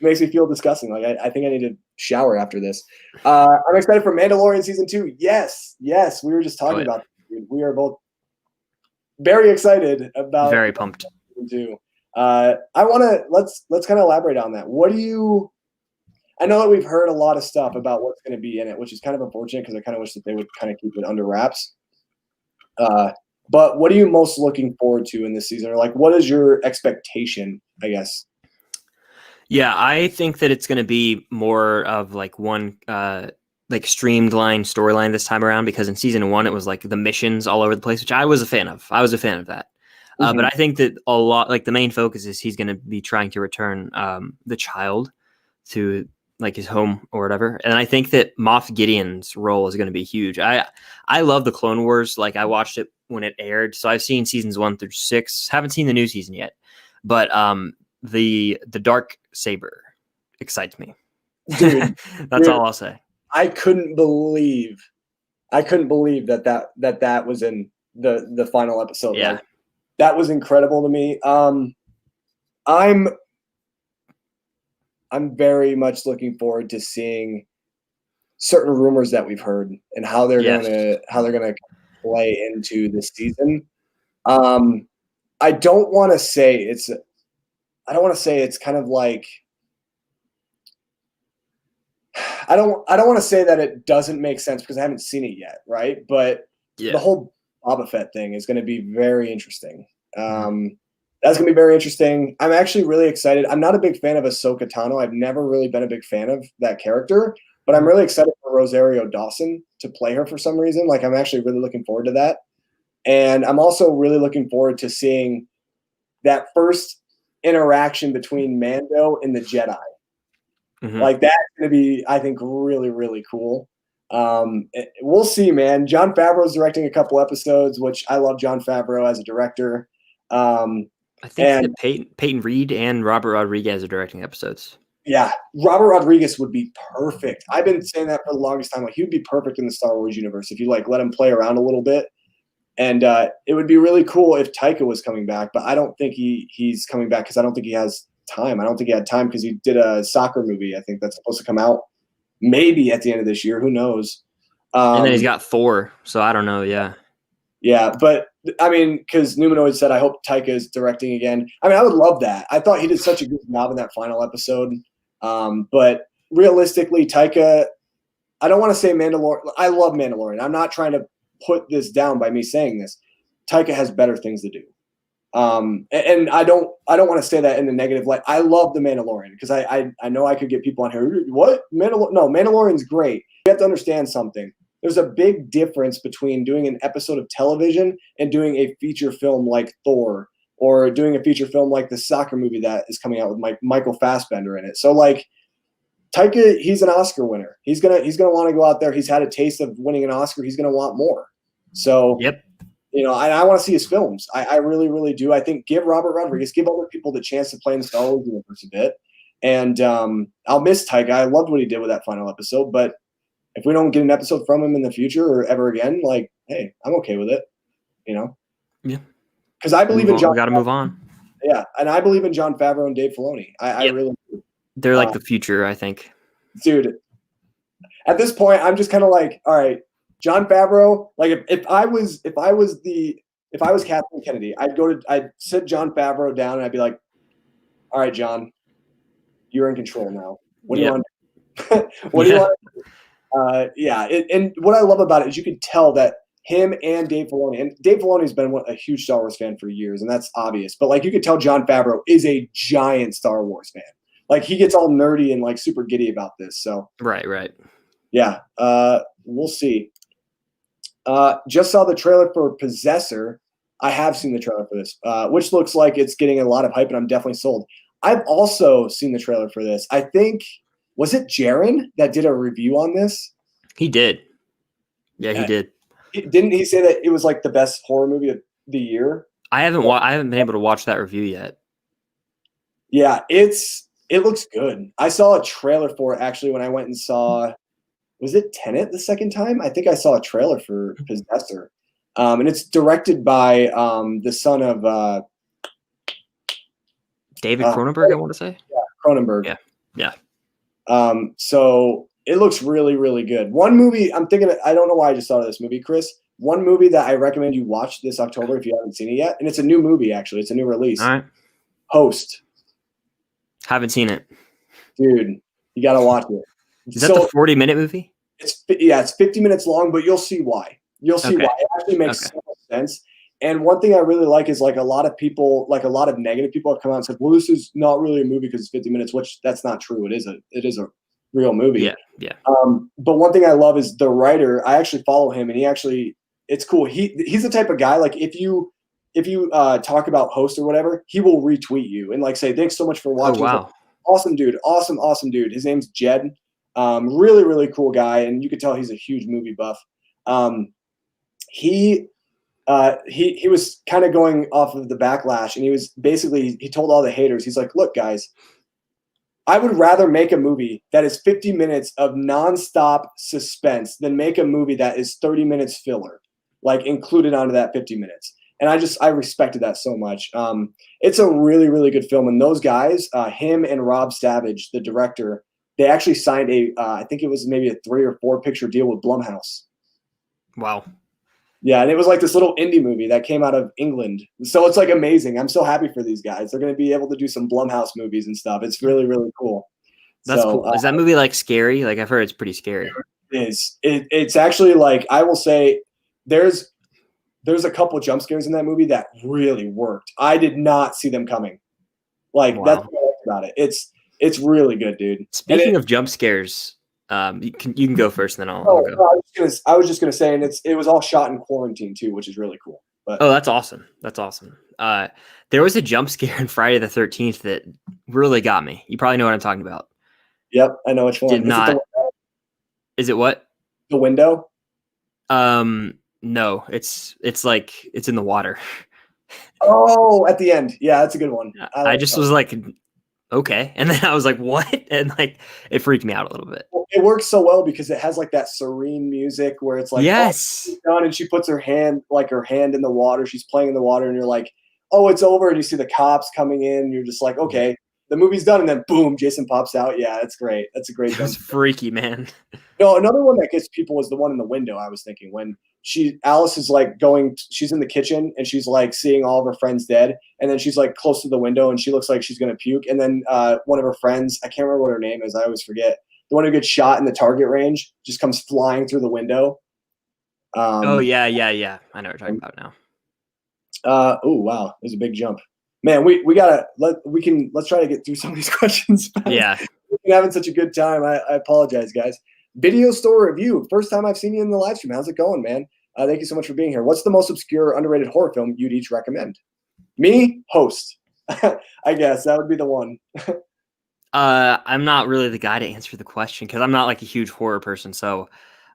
It makes me feel disgusting. Like, I think I need to shower after this. I'm excited for Mandalorian season 2. Yes. We were just talking about it. We are both very excited about very pumped season 2. Let's kind of elaborate on that. I know that we've heard a lot of stuff about what's going to be in it, which is kind of unfortunate because I kind of wish that they would kind of keep it under wraps. But what are you most looking forward to in this season? Or like, what is your expectation, I guess? Yeah, I think that it's going to be more of like one like streamlined storyline this time around, because in season 1 it was like the missions all over the place, which I was a fan of. I was a fan of that. But I think that a lot, like the main focus is he's going to be trying to return the child to like his home or whatever. And I think that Moff Gideon's role is going to be huge. I love the Clone Wars. Like, I watched it when it aired. So I've seen seasons 1 through 6. Haven't seen the new season yet. But the dark saber excites me. Dude, That's all I'll say. I couldn't believe that was in the final episode. Yeah. Like, that was incredible to me. I'm very much looking forward to seeing certain rumors that we've heard and how they're gonna play into this season. I don't want to say it's kind of like, I don't want to say that it doesn't make sense because I haven't seen it yet, right? But the whole Boba Fett thing is going to be very interesting. That's going to be very interesting. I'm actually really excited. I'm not a big fan of Ahsoka Tano. I've never really been a big fan of that character, but I'm really excited for Rosario Dawson to play her for some reason. Like, I'm actually really looking forward to that. And I'm also really looking forward to seeing that first interaction between Mando and the Jedi. Like, that's going to be, I think, really, really cool. We'll see, man. Jon Favreau's directing a couple episodes, which I love Jon Favreau as a director. I think that Peyton Reed and Robert Rodriguez are directing episodes. Yeah, Robert Rodriguez would be perfect. I've been saying that for the longest time. Like, he would be perfect in the Star Wars universe if you like let him play around a little bit. And it would be really cool if Taika was coming back, but I don't think he's coming back because I don't think he has time. I don't think he had time because he did a soccer movie. I think that's supposed to come out maybe at the end of this year. Who knows? And then he's got Thor, so I don't know. Yeah, but I mean, because Numanoid said, I hope Taika is directing again. I mean, I would love that. I thought he did such a good job in that final episode. But realistically, Taika, I don't want to say Mandalorian. I love Mandalorian. I'm not trying to put this down by me saying this. Taika has better things to do. And I don't want to say that in the negative light. I love the Mandalorian because I know I could get people on here. What Mandalorian's great. You have to understand something. There's a big difference between doing an episode of television and doing a feature film like Thor, or doing a feature film like the soccer movie that is coming out with Michael Fassbender in it. So like Taika, he's an Oscar winner. He's gonna want to go out there. He's had a taste of winning an Oscar. He's gonna want more. So Yep. I want to see his films. I really, really do. I think give Robert Rodriguez, give other people the chance to play in the Star Wars universe a bit. And I'll miss Taika. I loved what he did with that final episode, but if we don't get an episode from him in the future or ever again, like, hey, I'm okay with it. Yeah. Because I believe in John. We got to move on. Yeah, and I believe in Jon Favreau and Dave Filoni. I really do. They're like the future, I think. Dude, at this point, I'm just kind of like, all right, Jon Favreau. Like, if I was Kathleen Kennedy, I'd sit Jon Favreau down and I'd be like, all right, John, you're in control now. What do you want? What do you want? And what I love about it is you can tell that him and Dave Filoni's been a huge Star Wars fan for years, and that's obvious. But like, you could tell Jon Favreau is a giant Star Wars fan. Like, he gets all nerdy and like super giddy about this. So right. Yeah, we'll see. Just saw the trailer for Possessor. I have seen the trailer for this, which looks like it's getting a lot of hype, and I'm definitely sold. I've also seen the trailer for this. I think, was it Jaron that did a review on this? He did. Yeah, he did. Didn't he say that it was like the best horror movie of the year? I haven't been able to watch that review yet. Yeah, it looks good. I saw a trailer for it actually when I went and saw, was it Tenet the second time? I think I saw a trailer for Possessor. And it's directed by the son of David Cronenberg, I want to say. Yeah, Cronenberg. Yeah. So it looks really, really good. One movie I'm thinking, I don't know why I just thought of this movie, Chris. One movie that I recommend you watch this October if you haven't seen it yet, and it's a new movie actually. It's a new release. All right. Host. Haven't seen it. Dude, you got to watch it. Is that the 40-minute movie? It's 50 minutes long, but you'll see why. You'll see why. It actually makes so much sense. And one thing I really like is like a lot of people, like a lot of negative people have come out and said, well, this is not really a movie because it's 50 minutes, which that's not true. It is a real movie. Yeah. But one thing I love is the writer. I actually follow him, and it's cool. He's the type of guy, like if you talk about Host or whatever, he will retweet you and like say, thanks so much for watching. Oh, wow. Awesome dude. Awesome dude. His name's Jed. Really, really cool guy. And you could tell he's a huge movie buff. He was kind of going off of the backlash, and he told all the haters, he's like, look guys, I would rather make a movie that is 50 minutes of nonstop suspense than make a movie that is 30 minutes filler, like included onto that 50 minutes. And I respected that so much. It's a really, really good film. And those guys, him and Rob Savage, the director, they actually signed I think it was maybe a 3 or 4 picture deal with Blumhouse. Wow. Yeah, and it was like this little indie movie that came out of England. So it's like amazing. I'm so happy for these guys. They're going to be able to do some Blumhouse movies and stuff. It's really, really cool. That's cool. Is that movie like scary? Like, I've heard it's pretty scary. It is. It's actually like, I will say there's a couple jump scares in that movie that really worked. I did not see them coming. Like, that's what I like about it. It's really good, dude. Speaking of jump scares, you can go first, and then I'll go. No, I was just gonna say, and it was all shot in quarantine too, which is really cool. But that's awesome. That's awesome. There was a jump scare in Friday the 13th that really got me. You probably know what I'm talking about. Yep, I know which one. Is it what? The window? No, it's like it's in the water. Oh, at the end. Yeah, that's a good one. I just was like, okay. And then I was like, what? And like, it freaked me out a little bit. Well, it works so well because it has like that serene music where it's like, yes, oh, done, and she puts her hand in the water. She's playing in the water, and you're like, oh, it's over. And you see the cops coming in. And you're just like, okay, the movie's done. And then boom, Jason pops out. Yeah, that's great. That's a great jump. It's freaky, man. No, another one that gets people was the one in the window. I was thinking when Alice is like she's in the kitchen and she's like seeing all of her friends dead. And then she's like close to the window and she looks like she's going to puke. And then one of her friends, I can't remember what her name is. I always forget. The one who gets shot in the target range just comes flying through the window. Yeah. I know what you're talking about Oh wow, there's a big jump. Man, let's try to get through some of these questions. Yeah. We're having such a good time. I apologize, guys. Video store review. First time I've seen you in the live stream. How's it going, man? Thank you so much for being here. What's the most obscure, underrated horror film you'd each recommend? Me, Host. I guess that would be the one. I'm not really the guy to answer the question because I'm not like a huge horror person, so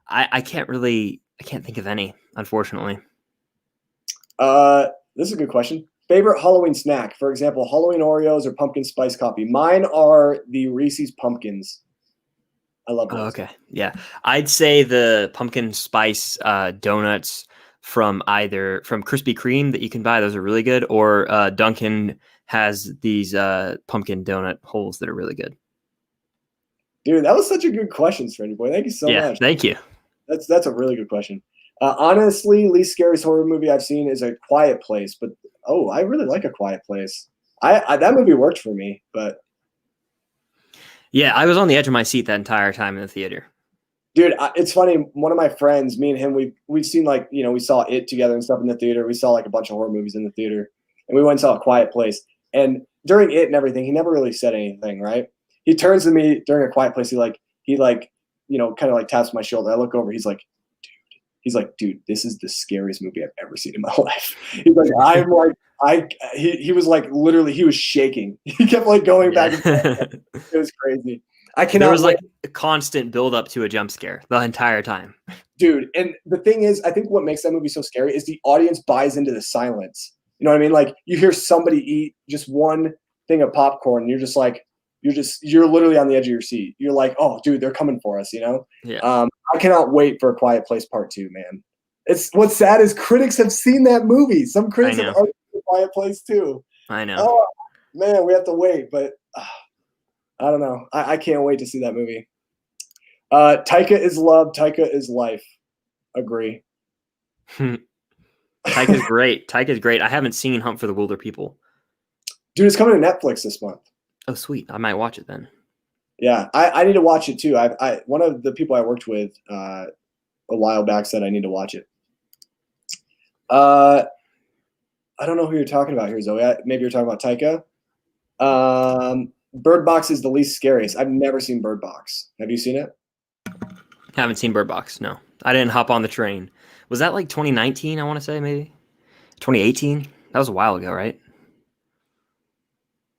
I can't think of any, unfortunately. This is a good question. Favorite Halloween snack? For example, Halloween Oreos or pumpkin spice coffee. Mine are the Reese's pumpkins. I love those. Oh, okay. Yeah. I'd say the pumpkin spice donuts from Krispy Kreme that you can buy. Those are really good. Or Dunkin' has these pumpkin donut holes that are really good. Dude, that was such a good question, Freddie boy. Thank you so much. Thank you. That's a really good question. Honestly, least scariest horror movie I've seen is A Quiet Place. But I really like A Quiet Place. That movie worked for me, but yeah, I was on the edge of my seat that entire time in the theater. Dude, it's funny. One of my friends, me and him, we've seen we saw It together and stuff in the theater. We saw like a bunch of horror movies in the theater, and we went and saw A Quiet Place. And during It and everything, he never really said anything, right? He turns to me during A Quiet Place. He kind of like taps my shoulder. I look over. He's like, dude, this is the scariest movie I've ever seen in my life. He's like, he was like, literally, he was shaking. He kept like going back and forth. It was crazy. There was like a constant build up to a jump scare the entire time. Dude, and the thing is, I think what makes that movie so scary is the audience buys into the silence. You know what I mean? Like you hear somebody eat just one thing of popcorn, and you're literally on the edge of your seat. You're like, oh, dude, they're coming for us, you know? Yeah. I cannot wait for A Quiet Place Part 2, man. What's sad is critics have seen that movie. Some critics have argued for A Quiet Place too. I know. Oh, man, we have to wait, but I don't know. I can't wait to see that movie. Taika is love. Taika is life. Agree. Taika's great. Taika's great. I haven't seen Hunt for the Wilder People. Dude, it's coming to Netflix this month. Oh, sweet. I might watch it then. Yeah, I need to watch it too. One of the people I worked with a while back said I need to watch it. I don't know who you're talking about here, Zoe. Maybe you're talking about Taika. Bird Box is the least scariest. I've never seen Bird Box. Have you seen it? Haven't seen Bird Box. No, I didn't hop on the train. Was that like 2019? I want to say maybe 2018. That was a while ago, right?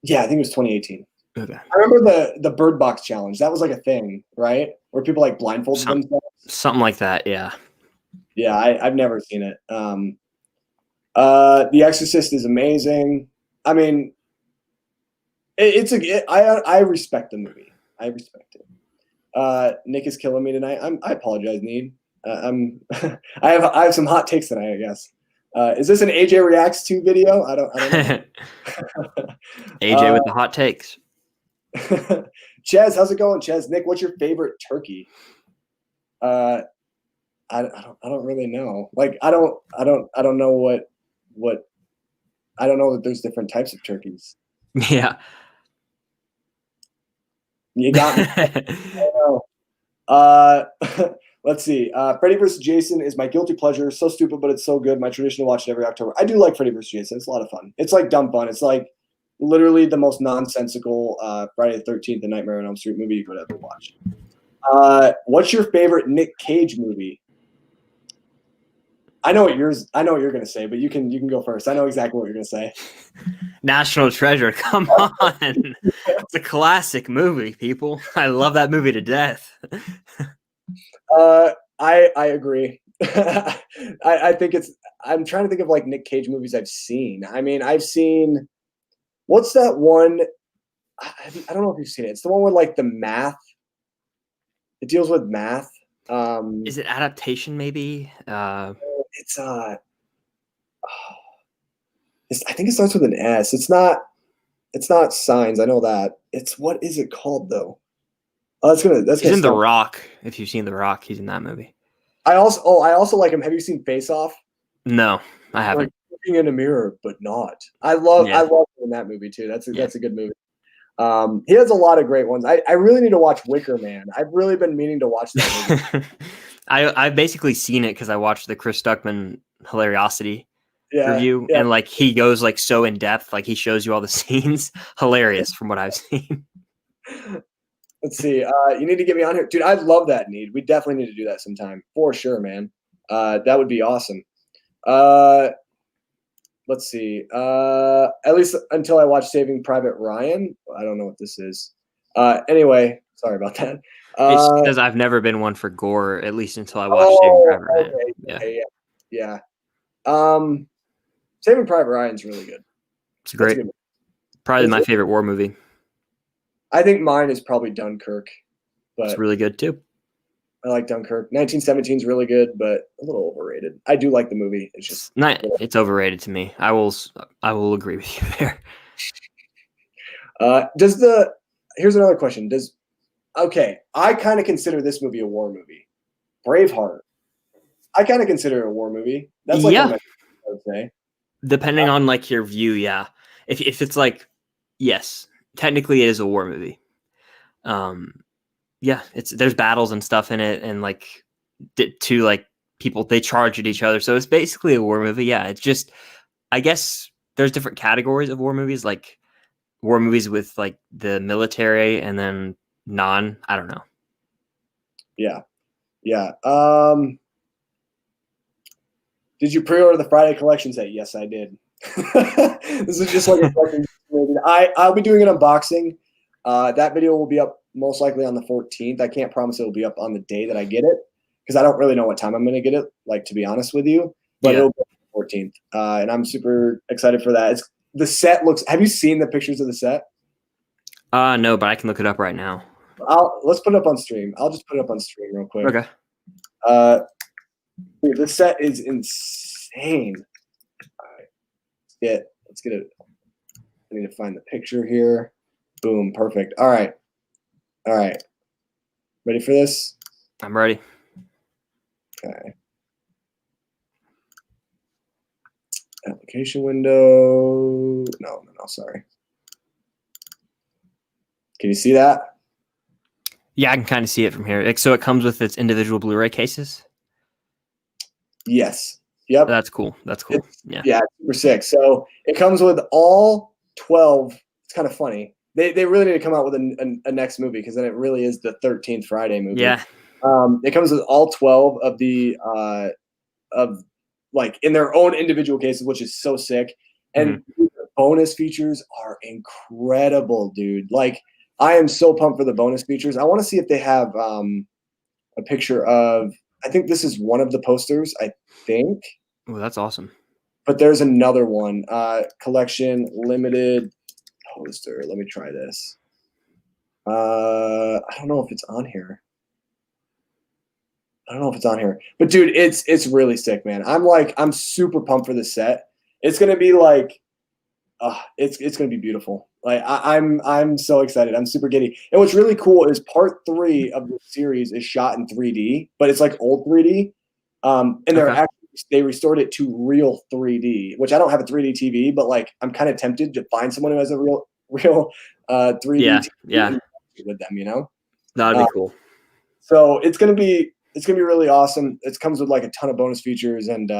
Yeah, I think it was 2018. Okay. I remember the Bird Box challenge. That was like a thing, right? Where people like blindfolded themselves. Something like that. Yeah. Yeah, I've never seen it. The Exorcist is amazing. I mean, I respect the movie. I respect it. Nick is killing me tonight. I apologize, Need. I have some hot takes tonight, I guess. Is this an AJ Reacts 2 video? I don't know. AJ with the hot takes. Ches, how's it going, Ches? Nick, what's your favorite turkey? I don't really know. Like I don't know what I don't know that there's different types of turkeys. Yeah. You got me. I know. Let's see. Freddy vs. Jason is my guilty pleasure. So stupid, but it's so good. My tradition to watch it every October. I do like Freddy vs. Jason. It's a lot of fun. It's like dumb fun. It's like literally the most nonsensical Friday the 13th and Nightmare on Elm Street movie you could ever watch. What's your favorite Nick Cage movie? I know what you're gonna say, but you can go first. I know exactly what you're gonna say. National Treasure. Come on. It's a classic movie, people. I love that movie to death. I agree. I think I'm trying to think of like Nick Cage movies I've seen. I mean, I've seen, what's that one? I don't know if you've seen it. It's the one with like the math. It deals with math. Is it Adaptation maybe? I think it starts with an S. It's not Signs. I know that. What is it called though? Oh, that's he's in The Rock. If you've seen The Rock, he's in that movie. I also like him. Have you seen Face Off? No, I haven't. Like looking in a mirror, but not. I love him in that movie too. That's a good movie. He has a lot of great ones. I really need to watch Wicker Man. I've really been meaning to watch that movie. I've basically seen it because I watched the Chris Stuckman Hilariosity. review, and like he goes like so in depth, like he shows you all the scenes. Hilarious from what I've seen. Let's see. You need to get me on here, dude. I'd love that. We definitely need to do that sometime for sure, man. That would be awesome. Let's see. At least until I watch Saving Private Ryan. I don't know what this is. Anyway, sorry about that. It's because I've never been one for gore, at least until I watched Saving Private Ryan. Yeah. Saving Private Ryan's really good. It's great. Probably my favorite war movie. I think mine is probably Dunkirk. But it's really good too. I like Dunkirk. 1917 is really good, but a little overrated. I do like the movie. It's just it's overrated to me. I will agree with you there. Here's another question. I kind of consider this movie a war movie. Braveheart. I kind of consider it a war movie. That's like I would say. Depending on like your view, yeah. If it's like, yes, technically it is a war movie. Yeah, there's battles and stuff in it, and like two like people, they charge at each other, so it's basically a war movie. Yeah, it's just, I guess there's different categories of war movies, like war movies with like the military, and then I don't know. Yeah. Did you pre-order the Friday collection set? Yes, I did. This is just like a fucking. I'll be doing an unboxing. That video will be up most likely on the 14th. I can't promise it will be up on the day that I get it because I don't really know what time I'm going to get it, like, to be honest with you. But it'll be on the 14th. And I'm super excited for that. The set looks – have you seen the pictures of the set? No, but I can look it up right now. Let's put it up on stream. I'll just put it up on stream real quick. Okay. Dude, this set is insane. All right. Let's get it. I need to find the picture here. Boom. Perfect. All right. Ready for this? I'm ready. Okay. Application window. No. Sorry. Can you see that? Yeah, I can kind of see it from here. So it comes with its individual Blu-ray cases? Yes. Yep. That's cool. Yeah, it's super sick. So it comes with all 12. It's kind of funny. They really need to come out with a next movie because then it really is the 13th Friday movie. Yeah. It comes with all 12 of the like in their own individual cases, which is so sick. And the bonus features are incredible, dude. Like, I am so pumped for the bonus features. I want to see if they have a picture of. I think this is one of the posters. I think. Oh, that's awesome. But there's another one. Collection limited poster. Let me try this. I don't know if it's on here. But dude, it's really sick, man. I'm super pumped for this set. It's gonna be like, it's gonna be beautiful. Like I'm so excited. I'm super giddy. And what's really cool is part 3 of the series is shot in 3D, but it's like old 3D. And they restored it to real 3D, which I don't have a 3D TV, but like I'm kind of tempted to find someone who has a real 3D TV with them, you know? That'd be cool. So it's gonna be really awesome. It comes with like a ton of bonus features, and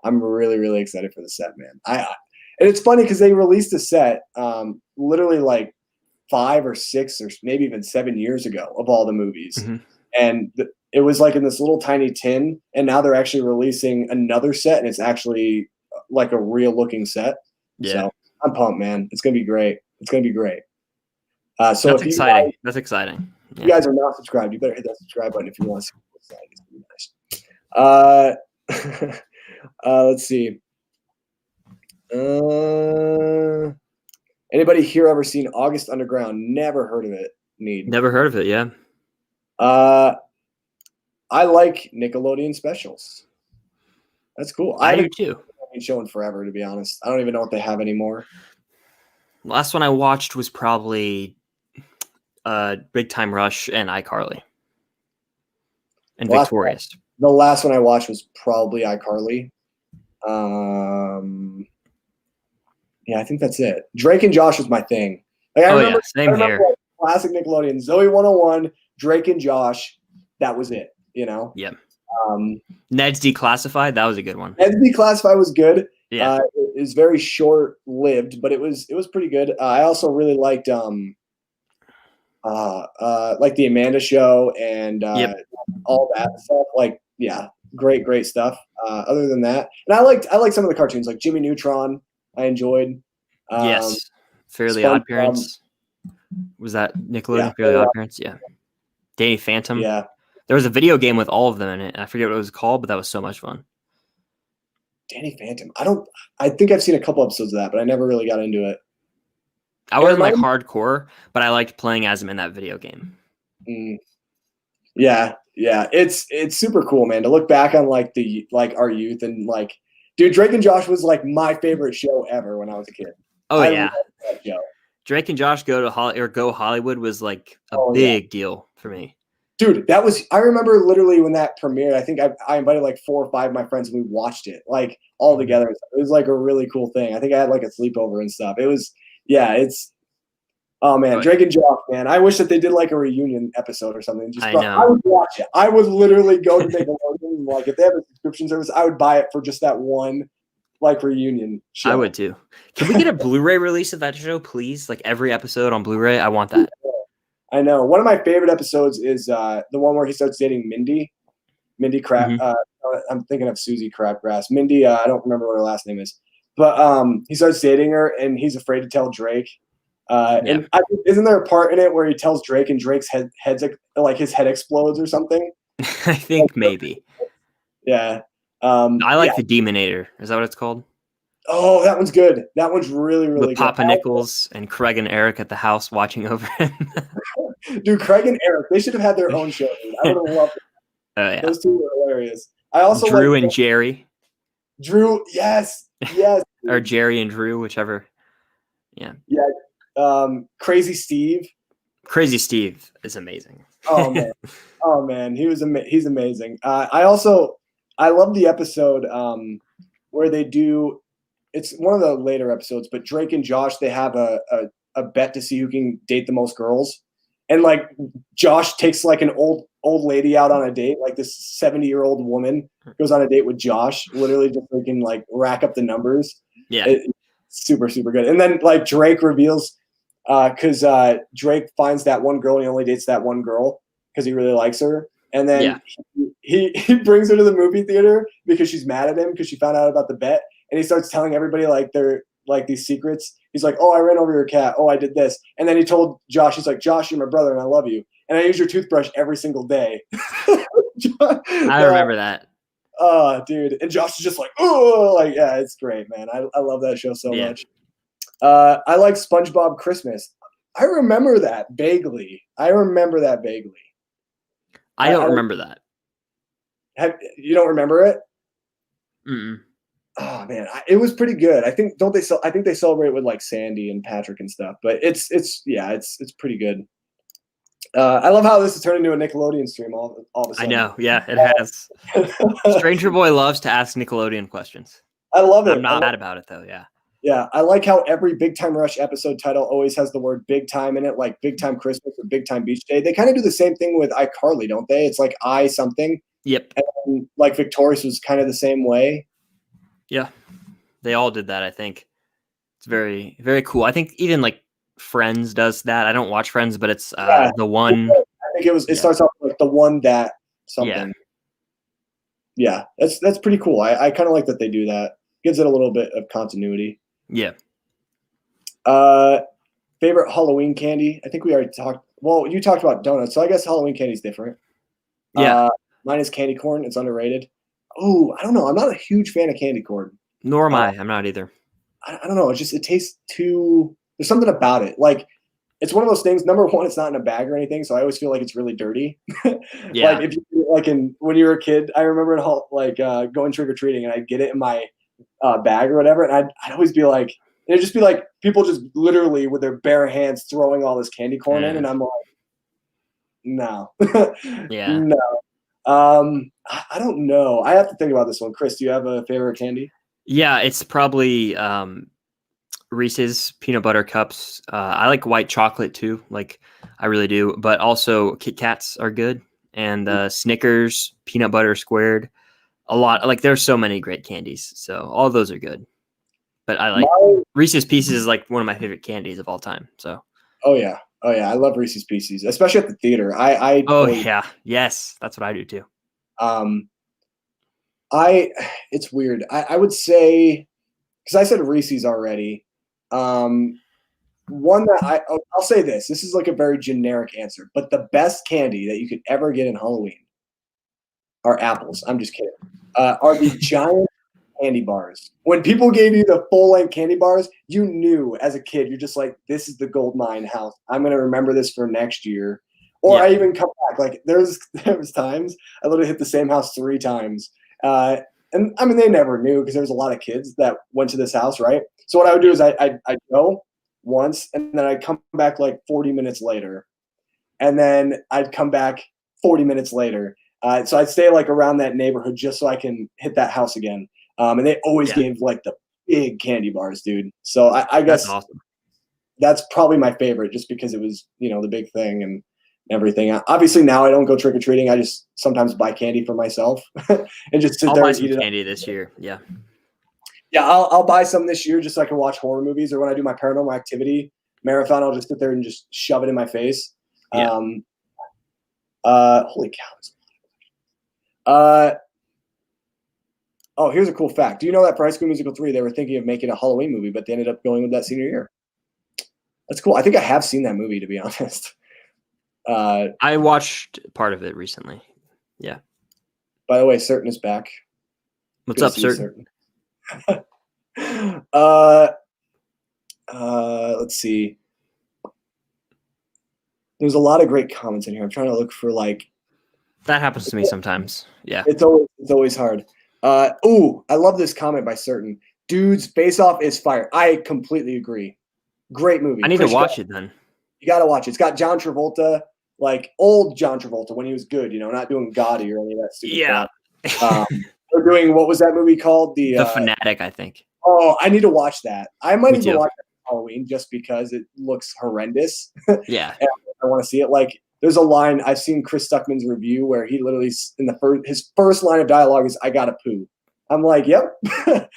I'm really, really excited for the set, man. And it's funny because they released a set literally like 5 or 6 or maybe even 7 years ago of all the movies. And it was like in this little tiny tin, and now they're actually releasing another set, and it's actually like a real looking set. Yeah. So I'm pumped, man. It's gonna be great. So that's exciting. That's exciting. If you guys are not subscribed, you better hit that subscribe button if you want to see what's nice. Let's see. Anybody here ever seen August Underground? Never heard of it. Never heard of it. Yeah. I like Nickelodeon specials. That's cool. I do too. Been showing forever, to be honest. I don't even know what they have anymore. Last one I watched was probably Big Time Rush and iCarly and Victorious. The last one I watched was probably iCarly. Yeah, I think that's it. Drake and Josh was my thing. Like, I remember same here. Like, classic Nickelodeon, Zoe 101, Drake and Josh. That was it, you know? Yeah. Ned's Declassified, that was a good one. Ned's Declassified was good. It is very short lived, but it was pretty good. I also really liked like the Amanda Show and all that stuff. Like, yeah, great stuff. Other than that, and I liked some of the cartoons, like Jimmy Neutron. I enjoyed. Yes, Fairly SpongeBob. Odd Parents. Was that Nickelodeon? Yeah, Fairly Odd Parents. Yeah. Danny Phantom. Yeah. There was a video game with all of them in it. I forget what it was called, but that was so much fun. Danny Phantom. I think I've seen a couple episodes of that, but I never really got into it. I wasn't like hardcore, but I liked playing as him in that video game. Yeah. It's super cool, man, to look back on like our youth and like, dude, Drake and Josh was like my favorite show ever when I was a kid. Oh, I yeah. loved that show. Drake and Josh Go Hollywood was like a big deal for me. Dude, I remember literally when that premiered, I think I invited like 4 or 5 of my friends and we watched it like all together. It was like a really cool thing. I think I had like a sleepover and stuff. It was, oh man, Drake and Josh, man. I wish that they did like a reunion episode or something. I would watch it. I would literally go to Nickelodeon, like if they have a subscription service, I would buy it for just that one like reunion show. I would too. Can we get a Blu-ray release of that show, please? Like every episode on Blu-ray. I want that. I know. One of my favorite episodes is the one where he starts dating Mindy Crab. I'm thinking of Susie Crabgrass. Mindy, I don't remember what her last name is, but he starts dating her and he's afraid to tell Drake. And isn't there a part in it where he tells Drake and Drake's his head explodes or something? I think maybe. Yeah. I like the Demonator. Is that what it's called? Oh, that one's good. That one's really, really with good. Papa Nichols and Craig and Eric at the house watching over him. Dude, Craig and Eric, they should have had their own show. Dude. I would have loved it. Oh, yeah. Those two were hilarious. I also Drew and Jerry. Drew, yes. Or Jerry and Drew, whichever. Yeah. Yeah. Crazy Steve. Crazy Steve is amazing. Oh man, he's amazing. I love the episode where they do. It's one of the later episodes, but Drake and Josh, they have a bet to see who can date the most girls, and like Josh takes like an old lady out on a date, like this 70-year-old woman goes on a date with Josh, literally just so he can like rack up the numbers. Yeah, it's super good. And then like Drake reveals, because Drake finds that one girl and he only dates that one girl because he really likes her. And then he brings her to the movie theater because she's mad at him because she found out about the bet. And he starts telling everybody like they're like these secrets. He's like, "Oh, I ran over your cat. Oh, I did this." And then he told Josh, he's like, "Josh, you're my brother and I love you. And I use your toothbrush every single day." I remember that. Oh, dude. And Josh is just like, "Oh, like, yeah, it's great, man. I love that show so much." I like SpongeBob Christmas. I remember that vaguely. I don't remember that. You don't remember it? Mm-mm. Oh man, it was pretty good. I think they celebrate with like Sandy and Patrick and stuff, but it's pretty good. I love how this has turned into a Nickelodeon stream all of a sudden. I know, yeah, it has. Stranger Boy loves to ask Nickelodeon questions. I love it. I'm not mad about it though. Yeah. Yeah, I like how every Big Time Rush episode title always has the word "Big Time" in it, like Big Time Christmas or Big Time Beach Day. They kind of do the same thing with iCarly, don't they? It's like I something. Yep. And like Victorious was kind of the same way. Yeah, they all did that. I think it's very, very cool. I think even like Friends does that. I don't watch Friends, but it's the one. I think it starts off like the one that something. Yeah, that's pretty cool. I kind of like that they do that. Gives it a little bit of continuity. Yeah. Favorite Halloween candy? I think we already talked. Well, you talked about donuts, so I guess Halloween candy is different. Yeah. Mine is candy corn. It's underrated. Oh, I don't know. I'm not a huge fan of candy corn. Nor am I. I'm not either. I don't know. It tastes too. There's something about it. Like it's one of those things. Number one, it's not in a bag or anything, so I always feel like it's really dirty. Yeah. Like if you when you were a kid, I remember going trick or treating, and I'd get it in my bag or whatever, and I'd always be like, it'd just be like people just literally with their bare hands throwing all this candy corn in, and I'm like, no, yeah, no. I don't know. I have to think about this one. Chris, do you have a favorite candy? Yeah, it's probably Reese's peanut butter cups. I like white chocolate too. Like I really do. But also Kit Kats are good, and Snickers, peanut butter squared. A lot. Like there's so many great candies. So all those are good. But I like My- Reese's Pieces is like one of my favorite candies of all time. So. oh yeah, I love Reese's Pieces, especially at the theater. Oh yeah, yes, that's what I do too. Um, it's weird. I would say, because I said Reese's already. One that I'll say this. This is like a very generic answer, but the best candy that you could ever get in Halloween are apples. I'm just kidding. Are the giant candy bars. When people gave you the full-length candy bars, you knew as a kid, you're just like, this is the gold mine house. I'm going to remember this for next year. Or I even come back. Like there was times I literally hit the same house 3 times. And I mean, they never knew because there was a lot of kids that went to this house, right? So what I would do is I'd go once and then I'd come back like 40 minutes later. And then I'd come back 40 minutes later. So I'd stay like around that neighborhood just so I can hit that house again. And they always gave like the big candy bars, dude. So I guess that's awesome. That's probably my favorite just because it was, the big thing and everything. Obviously now I don't go trick-or-treating. I just sometimes buy candy for myself and just sit there and eat it. Candy this year. Yeah. Yeah. I'll buy some this year just so I can watch horror movies, or when I do my Paranormal Activity marathon, I'll just sit there and just shove it in my face. Yeah. Holy cow. Oh, here's a cool fact. Do you know that for High School Musical 3, they were thinking of making a Halloween movie, but they ended up going with that senior year? That's cool. I think I have seen that movie, to be honest. I watched part of it recently. Yeah. By the way, Certain is back. What's up, Certain? Let's see. There's a lot of great comments in here. I'm trying to look for like. That happens to me sometimes. Yeah. It's always hard. I love this comment by Certain. Dudes, Face Off is fire. I completely agree. Great movie. I need to watch it then. You got to watch it. It's got John Travolta, like old John Travolta when he was good, not doing Gotti or any of that stupid crap. They're doing, what was that movie called? The Fanatic, I think. Oh, I need to watch that. I might even watch that for Halloween just because it looks horrendous. Yeah. And I want to see it. Like, there's a line I've seen Chris Stuckman's review where he literally his first line of dialogue is "I gotta poo." I'm like, yep, I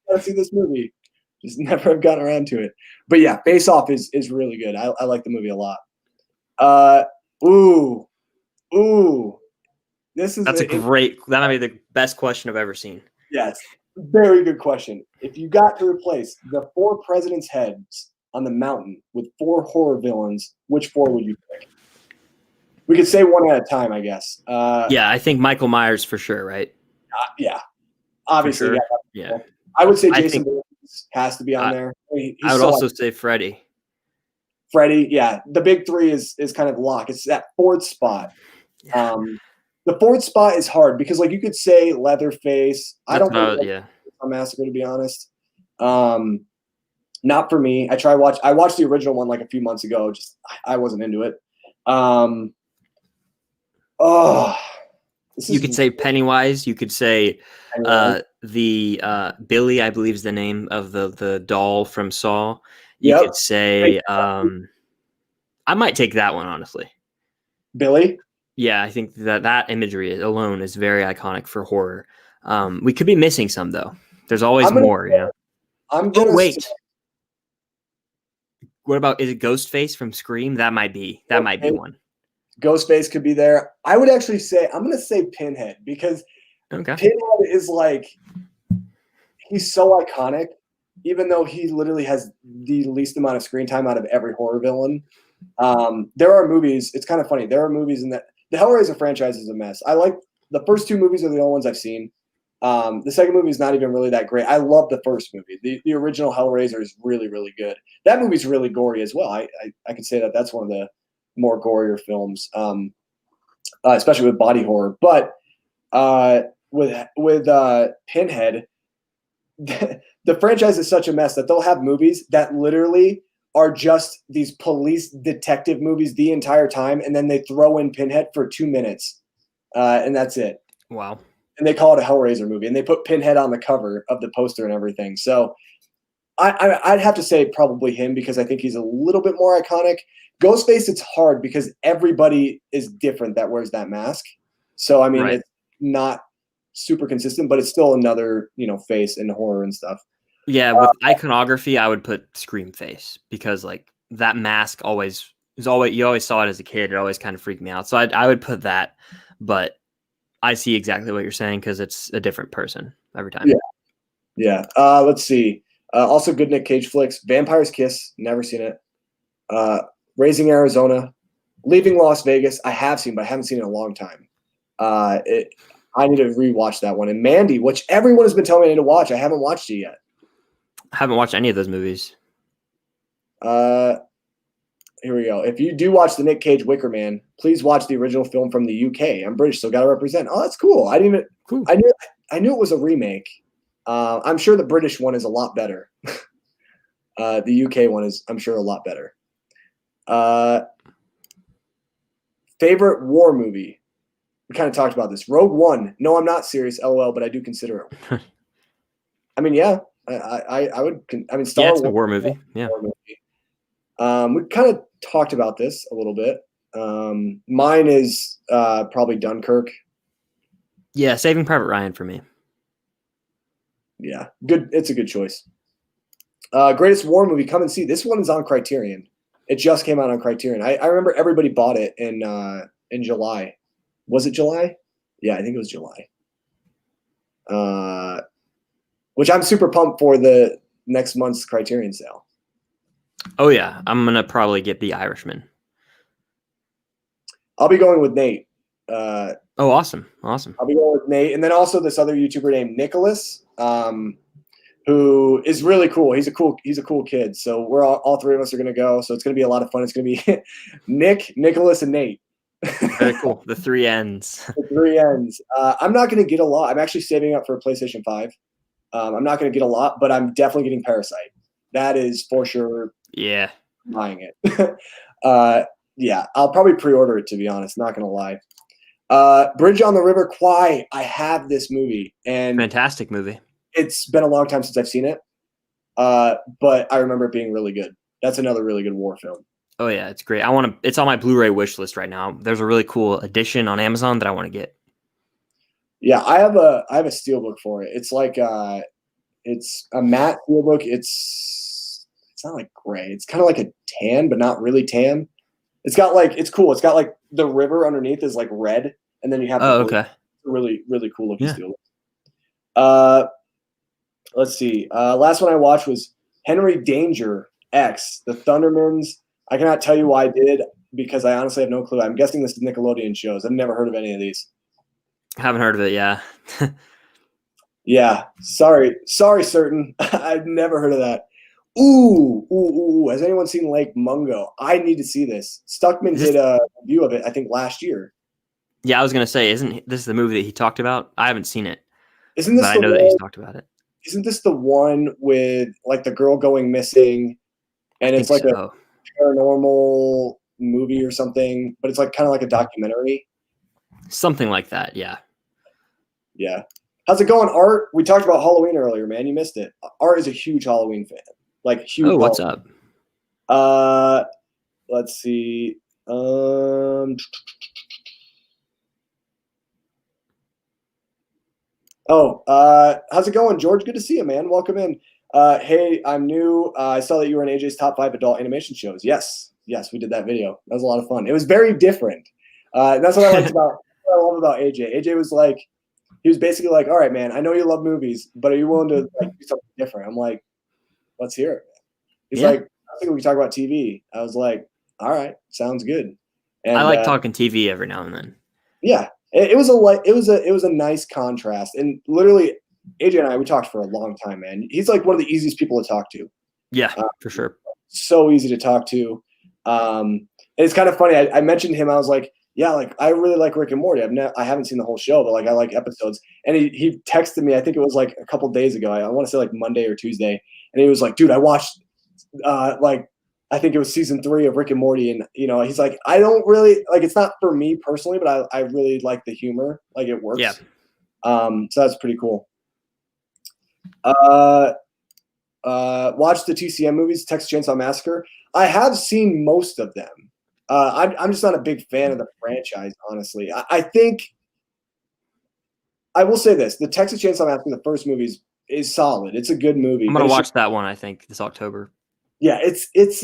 gotta see this movie. Just never have gotten around to it. But yeah, Face Off is really good. I like the movie a lot. That's a great. That might be the best question I've ever seen. Yes, very good question. If you got to replace the 4 presidents' heads on the mountain with 4 horror villains, which 4 would you pick? We could say one at a time, I guess. I think Michael Myers for sure, right? Yeah, obviously. Sure. Yeah. I would say Jason Voorhees has to be on there. I would also say Freddie. Freddie, yeah. The big 3 is kind of locked. It's that 4th spot. Yeah. The 4th spot is hard because, like, you could say Leatherface. I don't think a Massacre, to be honest. Not for me. I watched the original one like a few months ago. Just I wasn't into it. You could say Pennywise. You could say the Billy, I believe is the name of the doll from Saw. You could say I might take that one, honestly. Billy? Yeah, I think that imagery alone is very iconic for horror. We could be missing some though. There's always more, wait. What about, is it Ghostface from Scream? That might be one. Ghostface could be there. I would actually say, I'm going to say Pinhead because Pinhead is like, he's so iconic, even though he literally has the least amount of screen time out of every horror villain. There are movies, it's kind of funny. There are movies in that, the Hellraiser franchise is a mess. I like, the first 2 movies are the only ones I've seen. The second movie is not even really that great. I love the first movie. The original Hellraiser is really, really good. That movie's really gory as well. I could say that that's one of the more gorier films, especially with body horror. But with Pinhead, the franchise is such a mess that they'll have movies that literally are just these police detective movies the entire time, and then they throw in Pinhead for 2 minutes, and that's it. Wow. And they call it a Hellraiser movie, and they put Pinhead on the cover of the poster and everything. So I'd have to say probably him because I think he's a little bit more iconic. Ghostface, it's hard because everybody is different that wears that mask. So, I mean, It's not super consistent, but it's still another, face in horror and stuff. Yeah, with iconography, I would put Scream Face because like that mask always is always you always saw it as a kid. It always kind of freaked me out. So I would put that, but I see exactly what you're saying because it's a different person every time. Yeah, yeah. Let's see. Also, good Nick Cage flicks: Vampire's Kiss, never seen it. Raising Arizona, Leaving Las Vegas, I have seen, but I haven't seen it in a long time. I need to rewatch that one. And Mandy, which everyone has been telling me I need to watch, I haven't watched it yet. I haven't watched any of those movies. Here we go. If you do watch the Nick Cage Wicker Man, please watch the original film from the UK. I'm British, so got to represent. Oh, that's cool. I didn't even. Cool. I knew it was a remake. I'm sure the British one is a lot better. The UK one is, I'm sure, a lot better. Favorite war movie? We kind of talked about this. Rogue One. No, I'm not serious. LOL, but I do consider it. I mean, yeah, I would. I mean, Star Yeah, it's Wars. a war movie. Yeah. War movie. We kind of talked about this a little bit. Mine is probably Dunkirk. Yeah, Saving Private Ryan for me. Yeah, good. It's a good choice. Greatest war movie. Come and see. This one is on Criterion. It just came out on Criterion. I remember everybody bought it in July. Was it July? Yeah, I think it was July. Which I'm super pumped for the next month's Criterion sale. Oh yeah, I'm gonna probably get The Irishman. I'll be going with Nate. Oh, awesome. I'll be going with Nate, and then also this other YouTuber named Nicholas, who is really cool. He's a cool kid. So we're all three of us are gonna go. So it's gonna be a lot of fun. It's gonna be Nick, Nicholas, and Nate. Very cool. The three ends. The three ends. I'm not gonna get a lot. I'm actually saving up for a PlayStation 5. I'm not gonna get a lot, but I'm definitely getting Parasite. That is for sure. Yeah. Buying it. Yeah, I'll probably pre-order it, to be honest. Not gonna lie. Bridge on the River Kwai. I have this movie, and Fantastic movie. it's been a long time since I've seen it. But I remember it being really good. That's another really good war film. Oh yeah, it's great. It's on my Blu-ray wish list right now. There's a really cool edition on Amazon that I want to get. Yeah, I have a steelbook for it. It's like it's a matte steelbook. It's not like gray. It's kind of like a tan, but not really tan. It's cool. It's got like the river underneath is like red, and then you have okay. Really, really cool looking steelbook. Let's see. Last one I watched was Henry Danger X, The Thundermans. I cannot tell you why I did because I honestly have no clue. I'm guessing this is Nickelodeon shows. I've never heard of any of these. Haven't heard of it, yeah. Yeah, sorry, certain. I've never heard of that. Ooh. Has anyone seen Lake Mungo? I need to see this. Stuckman did a review of it, I think, last year. Yeah, I was gonna say, isn't this the movie that he talked about? I haven't seen it. Isn't this? But I know that he's talked about it. Isn't this the one with like the girl going missing, and it's like a paranormal movie or something? But it's like kind of like a documentary. Something like that, yeah. Yeah. How's it going, Art? We talked about Halloween earlier, man. You missed it. Art is a huge Halloween fan. Like huge. Oh, what's up? Let's see. How's it going, George? Good to see you, man. Welcome in. Hey, I'm new. I saw that you were in AJ's top 5 adult animation shows. Yes, we did that video. That was a lot of fun. It was very different. That's what I liked about. What I love about AJ. AJ was like, he was basically like, all right, man, I know you love movies, but are you willing to like do something different? I'm like, let's hear it. He's like, I think we can talk about TV. I was like, all right, sounds good. And I like talking TV every now and then. Yeah, it was a nice contrast. And literally, AJ and I, we talked for a long time, man. He's like one of the easiest people to talk to. Yeah, for sure. So easy to talk to. And it's kind of funny. I mentioned him. I was like, yeah, like I really like Rick and Morty. I haven't seen the whole show, but like I like episodes. And he texted me. I think it was like a couple days ago. I want to say like Monday or Tuesday. And he was like, dude, I watched like I think it was season 3 of Rick and Morty. And he's like, I don't really like. It's not for me personally, but I really like the humor. Like it works. Yeah. So that's pretty cool. Watch the TCM movies, Texas Chainsaw Massacre. I have seen most of them. I'm just not a big fan of the franchise, honestly. I think I will say this: the Texas Chainsaw Massacre, the first movie, is solid. It's a good movie. I'm gonna watch that one, I think, this October. Yeah, it's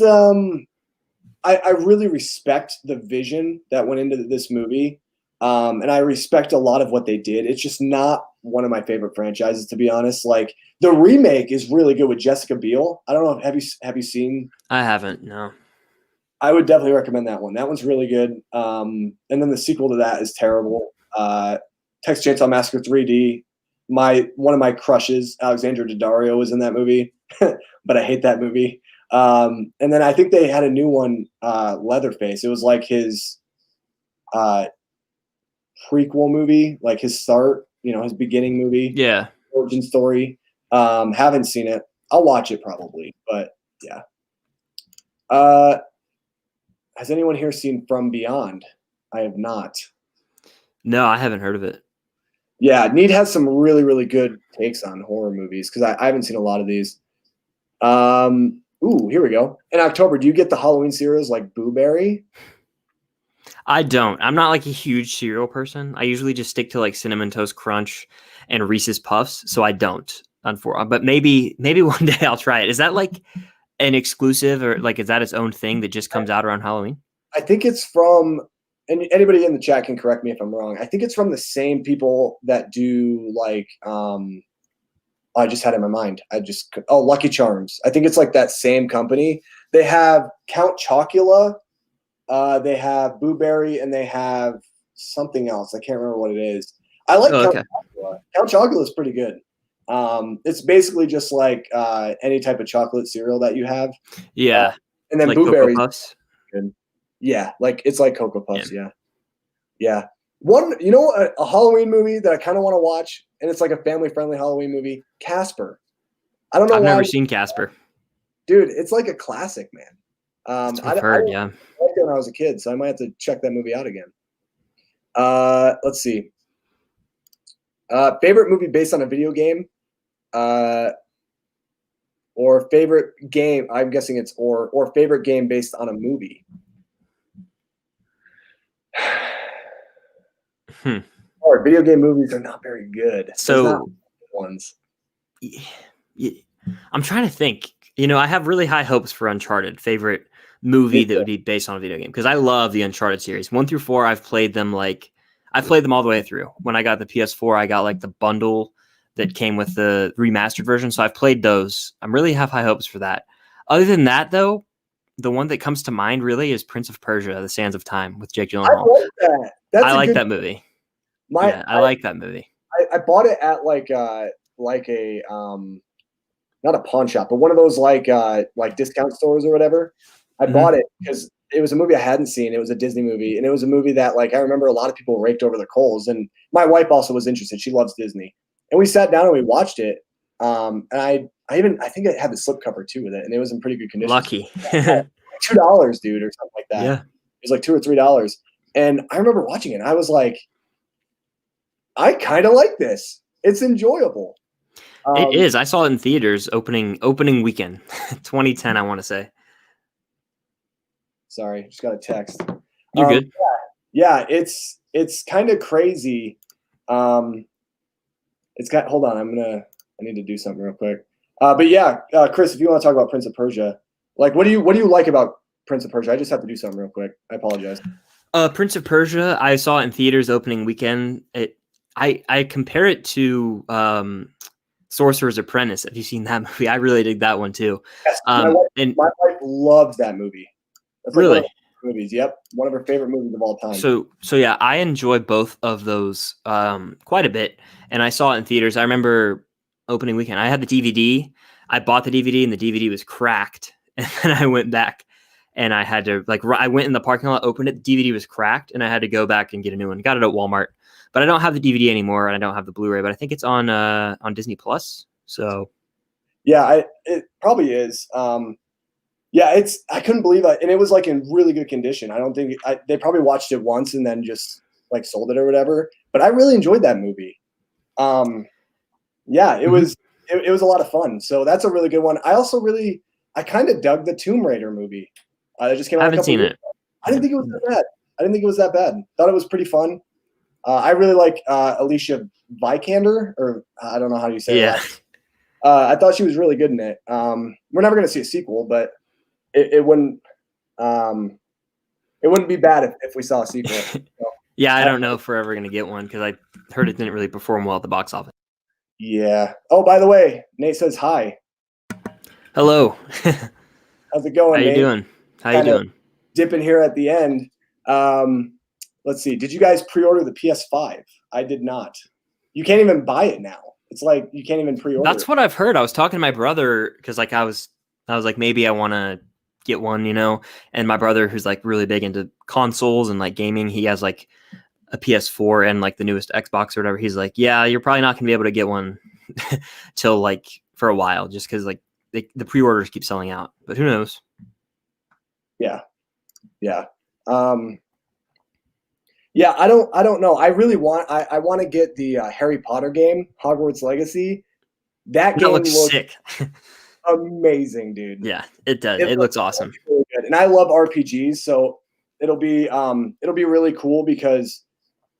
I really respect the vision that went into this movie. And I respect a lot of what they did. It's just not one of my favorite franchises, to be honest. Like the remake is really good with Jessica Biel. I don't know. Have you seen? I haven't. No. I would definitely recommend that one. That one's really good. And then the sequel to that is terrible. Texas Chainsaw Massacre 3D. One of my crushes, Alexandra Daddario, was in that movie, but I hate that movie. And then I think they had a new one, Leatherface. It was like his prequel movie, like his start, his beginning movie. Yeah. Origin story. Haven't seen it. I'll watch it probably, but yeah. Has anyone here seen From Beyond? I have not. No, I haven't heard of it. Yeah, Need has some really, really good takes on horror movies because I haven't seen a lot of these. Ooh, here we go. In October, do you get the Halloween cereals like Blueberry? I don't. I'm not like a huge cereal person. I usually just stick to like Cinnamon Toast Crunch and Reese's Puffs, so I don't. But maybe one day I'll try it. Is that like an exclusive, or like is that its own thing that just comes out around Halloween? I think it's from, and anybody in the chat can correct me if I'm wrong. I think it's from the same people that do like I just had it in my mind. Lucky Charms. I think it's like that same company. They have Count Chocula, they have Blueberry, and they have something else. I can't remember what it is. I like Count Chocula. Count Chocula is pretty good. It's basically just like any type of chocolate cereal that you have. Yeah. And then like Blueberry. Cocoa Puffs. Yeah, like it's like Cocoa Puffs. Yeah. One, a Halloween movie that I kind of want to watch, and it's like a family-friendly Halloween movie, Casper. I don't know I've why. never seen Casper. Dude, it's like a classic, man. I've heard, yeah. I liked it when I was a kid, so I might have to check that movie out again. Let's see. Favorite movie based on a video game, or favorite game. I'm guessing it's or favorite game based on a movie. Or video game movies are not very good. So ones. Yeah, I'm trying to think. I have really high hopes for Uncharted. Favorite movie that would be based on a video game, because I love the Uncharted series 1 through 4. I've played them all the way through. When I got the PS4, I got like the bundle that came with the remastered version, so I've played those. I really have high hopes for that. Other than that, though, the one that comes to mind really is Prince of Persia: The Sands of Time with Jake Gyllenhaal. I like that. I like that movie. I like that movie. I bought it at like a not a pawn shop, but one of those like discount stores or whatever. I bought it because it was a movie I hadn't seen. It was a Disney movie, and it was a movie that like I remember a lot of people raked over the coals, and my wife also was interested. She loves Disney, and we sat down and we watched it. And I think it had the slipcover too with it, and it was in pretty good condition. Lucky. $2, dude, or something like that. Yeah, it was like $2 or $3, and I remember watching it. And I was like, I kind of like this. It's enjoyable. It is. I saw it in theaters opening weekend, 2010. I want to say. Sorry, just got a text. You're good. Yeah, it's kind of crazy. It's got. Hold on, I need to do something real quick. But yeah, Chris, if you want to talk about Prince of Persia, like, what do you like about Prince of Persia? I just have to do something real quick. I apologize. Prince of Persia, I saw it in theaters opening weekend. I compare it to Sorcerer's Apprentice. Have you seen that movie? I really dig that one too. Yes, my wife loves that movie. That's like really? Movies. Yep, one of her favorite movies of all time. So yeah, I enjoy both of those quite a bit, and I saw it in theaters. I remember opening weekend. I had the DVD. I bought the DVD, and the DVD was cracked, and then I went back, and I had to I went in the parking lot, opened it. The DVD was cracked, and I had to go back and get a new one. Got it at Walmart, but I don't have the DVD anymore, and I don't have the Blu-ray. But I think it's on Disney Plus. So yeah, it probably is. Yeah, I couldn't believe it, and it was like in really good condition. I don't think they probably watched it once and then just like sold it or whatever. But I really enjoyed that movie. Yeah, it was a lot of fun. So that's a really good one. I also I kind of dug the Tomb Raider movie. That just came out. I haven't seen it. I didn't think it was that bad. Thought it was pretty fun. I really like Alicia Vikander, or I don't know how you say that. I thought she was really good in it. We're never going to see a sequel, but it wouldn't be bad if we saw a sequel. So, yeah, I don't know if we're ever going to get one because I heard it didn't really perform well at the box office. Yeah. Oh, by the way, Nate says hi. Hello. How's it going, How you Nate? doing? How you doing? Dipping here at the end. Let's see. Did you guys pre-order the PS5? I did not. You can't even buy it now. It's like you can't even pre-order. That's what I've heard. I was talking to my brother because like I was like maybe I want to get one, you know. And my brother, who's like really big into consoles and like gaming, he has like a PS4 and like the newest Xbox or whatever. He's like, yeah, you're probably not gonna be able to get one till like for a while, just because like the pre-orders keep selling out. But who knows? Yeah. Yeah, I don't know. I really want I want to get the Harry Potter game, Hogwarts Legacy. That game looks sick. Amazing, dude. Yeah, it does. It looks awesome. Really good. And I love RPGs, so it'll be really cool because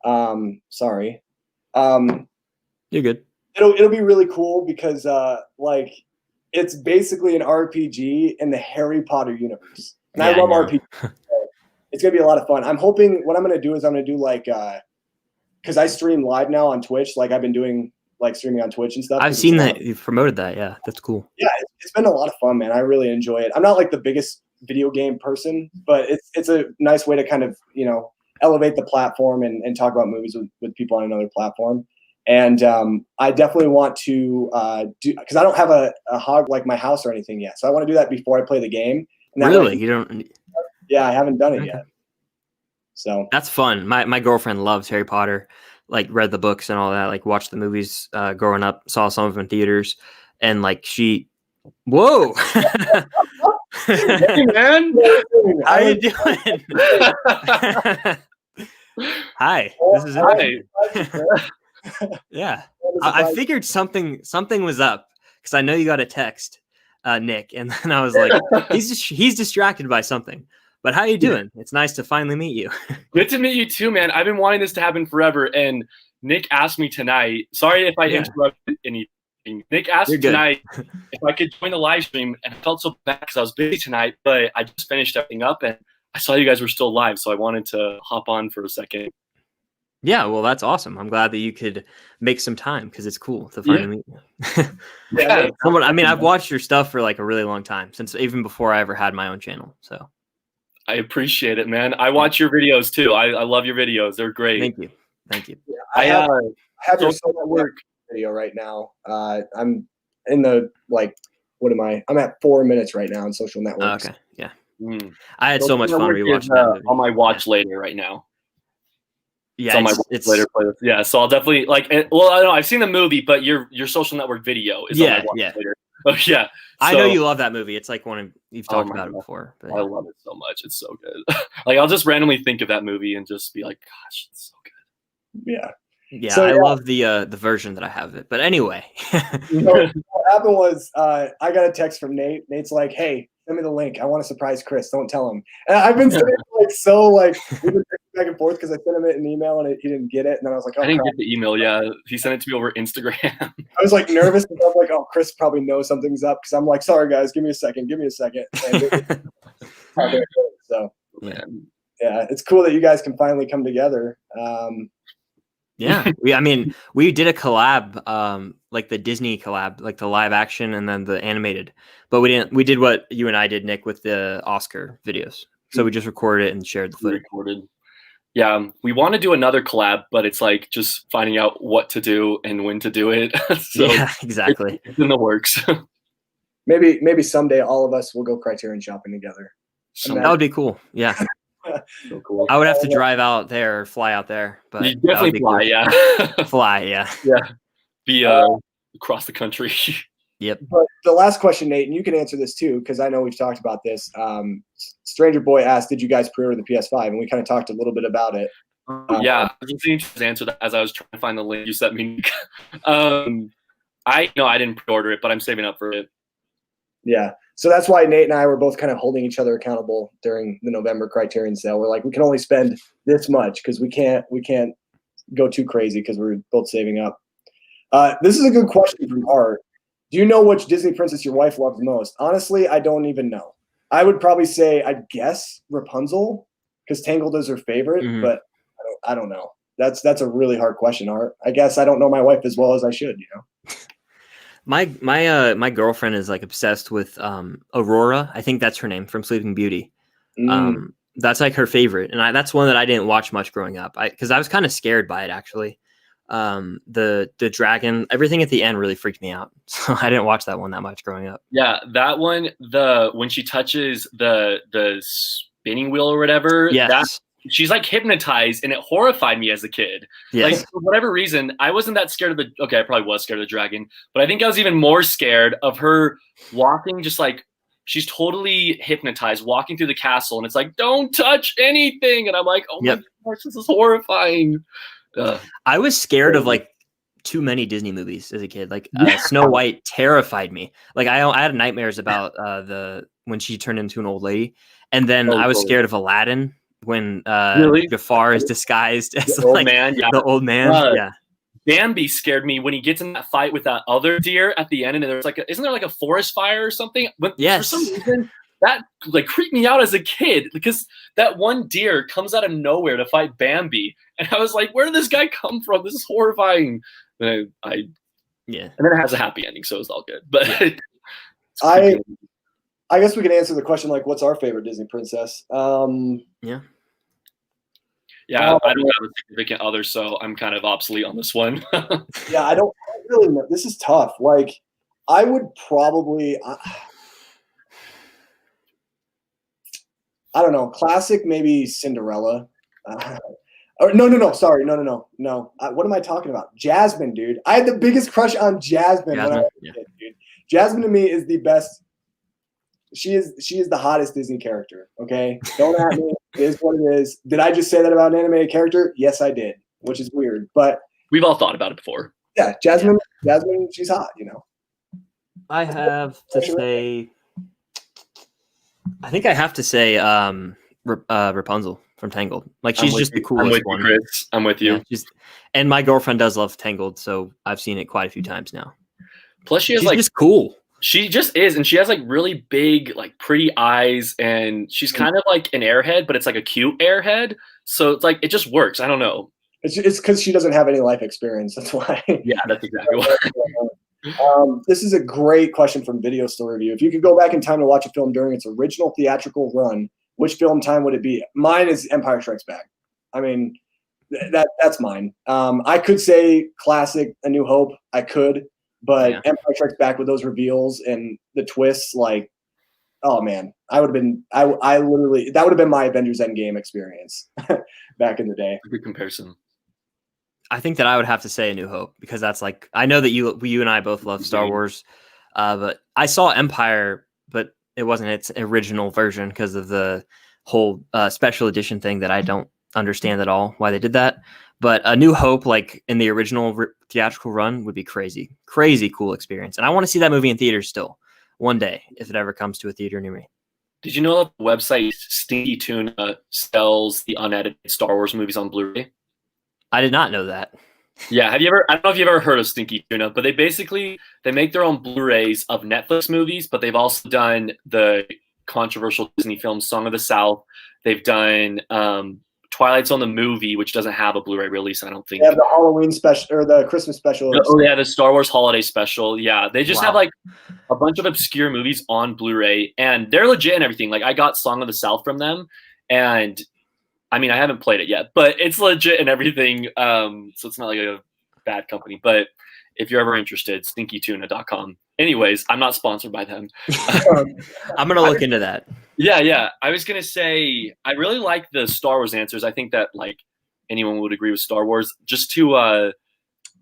sorry. You're good. It'll be really cool because like it's basically an RPG in the Harry Potter universe. And I love RPGs. It's going to be a lot of fun. I'm hoping what I'm going to do is I'm going to do like, cause I stream live now on Twitch. Like I've been doing like streaming on Twitch and stuff. I've seen that you've promoted that. Yeah. That's cool. Yeah. It's been a lot of fun, man. I really enjoy it. I'm not like the biggest video game person, but it's a nice way to kind of, you know, elevate the platform and talk about movies with people on another platform. And I definitely want to do, cause I don't have a hog like my house or anything yet. So I want to do that before I play the game. Really? You don't? Yeah, I haven't done it yet. So that's fun. My girlfriend loves Harry Potter, like read the books and all that, like watched the movies growing up, saw some of them in theaters, and like whoa. Hey man, how you doing? Hi, this is it. Yeah, I figured something was up because I know you got a text, Nick, and then I was like, he's distracted by something. But how you doing? It's nice to finally meet you. Good to meet you too, man. I've been wanting this to happen forever, and Nick asked me tonight. Sorry if I interrupted anything. Nick asked me tonight if I could join the live stream, and I felt so bad because I was busy tonight. But I just finished everything up, and I saw you guys were still live, so I wanted to hop on for a second. Yeah, well, that's awesome. I'm glad that you could make some time because it's cool to finally meet you. Yeah. I mean, I've watched your stuff for like a really long time, since even before I ever had my own channel. So I appreciate it, man. I watch your videos too. I love your videos. They're great. Thank you. Yeah, I have your social network video right now. I'm in the what am I? I'm at 4 minutes right now on social networks. Okay, yeah. I had so much fun rewatching that on my watch later right now. Yeah, on my watch later playlist. Yeah, so I'll definitely I don't know. I've seen the movie, but your social network video is on my watch later. Oh yeah. I know you love that movie. It's like one of you've talked about it before. But I love it so much. It's so good. Like I'll just randomly think of that movie and just be like, gosh, it's so good. Yeah. Yeah, so, I love the version that I have it. But anyway. So what happened was I got a text from Nate. Nate's like, hey, send me the link. I want to surprise Chris. Don't tell him. And I've been sitting we've been back and forth because I sent him an email and he didn't get it. And then I was like, oh, I didn't get the email. Yeah, he sent it to me over Instagram. I was like nervous because I was like, oh, Chris probably knows something's up because I'm like, sorry guys, give me a second. So yeah, it's cool that you guys can finally come together. Yeah, we did a collab, like the Disney collab, like the live action and then the animated. But we did what you and I did, Nick, with the Oscar videos. So we just recorded it and shared the footage. Yeah, we want to do another collab, but it's like just finding out what to do and when to do it. So yeah, exactly. It's in the works. Maybe someday all of us will go Criterion shopping together. That would be cool. Yeah. So cool. I would have to drive out there or fly out there, but you definitely fly, cool. Yeah. Fly, yeah. Yeah. Be across the country. Yep. But the last question, Nate, and you can answer this too, because I know we've talked about this. Stranger Boy asked, did you guys pre-order the PS5? And we kind of talked a little bit about it. Yeah, I was listening to his answer as I was trying to find the link you sent me. I didn't pre-order it, but I'm saving up for it. Yeah. So that's why Nate and I were both kind of holding each other accountable during the November Criterion sale. We're like, we can only spend this much because we can't go too crazy because we're both saving up. This is a good question from Art. Do you know which Disney princess your wife loves most? Honestly, I don't even know. I would probably say, I'd guess Rapunzel, because Tangled is her favorite, but I don't know. That's a really hard question, Art. I guess I don't know my wife as well as I should, you know? My girlfriend is like obsessed with Aurora. I think that's her name from Sleeping Beauty. That's like her favorite, and that's one that I didn't watch much growing up. Because I was kind of scared by it actually. The dragon, everything at the end really freaked me out, so I didn't watch that one that much growing up. Yeah, that one, when she touches the spinning wheel or whatever, yes. She's like hypnotized, and it horrified me as a kid. Yes. Like, for whatever reason, I wasn't that scared of I probably was scared of the dragon, but I think I was even more scared of her walking, just like she's totally hypnotized, walking through the castle, and it's like, don't touch anything. And I'm like, oh my gosh, this is horrifying. I was scared of like too many Disney movies as a kid. Like Snow White terrified me. Like I had nightmares about when she turned into an old lady, and then I was scared of Aladdin when Jafar is disguised as the old man. Bambi scared me when he gets in that fight with that other deer at the end, and there's like isn't there like a forest fire or something? But for some reason that like creeped me out as a kid, because that one deer comes out of nowhere to fight Bambi, and I was like, where did this guy come from? This is horrifying. And and then it has a happy ending, so it's all good. But I guess we can answer the question like, what's our favorite Disney princess? Yeah, I don't have a significant other, so I'm kind of obsolete on this one. Yeah, I don't really know. This is tough. Like, I would probably, I don't know, classic, maybe Cinderella. Or no, sorry, no. What am I talking about? Jasmine, dude. I had the biggest crush on Jasmine when I was a kid, dude. Jasmine to me is the best. She is the hottest Disney character. Okay, don't at me. It is what it is. Did I just say that about an animated character? Yes, I did, which is weird, but we've all thought about it before. Yeah, Jasmine, she's hot. You know. I have to say, I think I have to say Rapunzel from Tangled. Like, she's just the coolest one. Chris. I'm with you. Yeah, and my girlfriend does love Tangled, so I've seen it quite a few times now. Plus, she's just cool. She just is, and she has like really big, like pretty eyes, and she's kind of like an airhead, but it's like a cute airhead. So it's like it just works. I don't know. It's because she doesn't have any life experience. That's why. Yeah, that's exactly why. This is a great question from Video Store Review. If you could go back in time to watch a film during its original theatrical run, which film time would it be? Mine is Empire Strikes Back. I mean, that's mine. I could say classic A New Hope. I could. But Empire Strikes Back with those reveals and the twists, like, oh man, I would have been, I literally, that would have been my Avengers Endgame experience back in the day. Good comparison. I think that I would have to say A New Hope, because that's like, I know that you and I both love Star Wars, but I saw Empire, but it wasn't its original version because of the whole special edition thing that I don't understand at all why they did that. But A New Hope, like in the original theatrical run, would be crazy cool experience. And I want to see that movie in theaters still one day, if it ever comes to a theater near me. Did you know that the website Stinky Tuna sells the unedited Star Wars movies on Blu-ray? I did not know that. Yeah, I don't know if you've ever heard of Stinky Tuna, but they make their own Blu-rays of Netflix movies, but they've also done the controversial Disney film Song of the South. They've done Twilight Zone the movie, which doesn't have a Blu-ray release, I don't think. They have the Halloween special or the Christmas special. Oh yeah, the Star Wars holiday special. Yeah, they just have like a bunch of obscure movies on Blu-ray, and they're legit and everything. Like, I got Song of the South from them, and I mean, I haven't played it yet, but it's legit and everything. So it's not like a bad company. But if you're ever interested, stinkytuna.com. Anyways, I'm not sponsored by them. I'm gonna look into that. Yeah. I was gonna say I really like the Star Wars answers. I think that like anyone would agree with Star Wars. Just to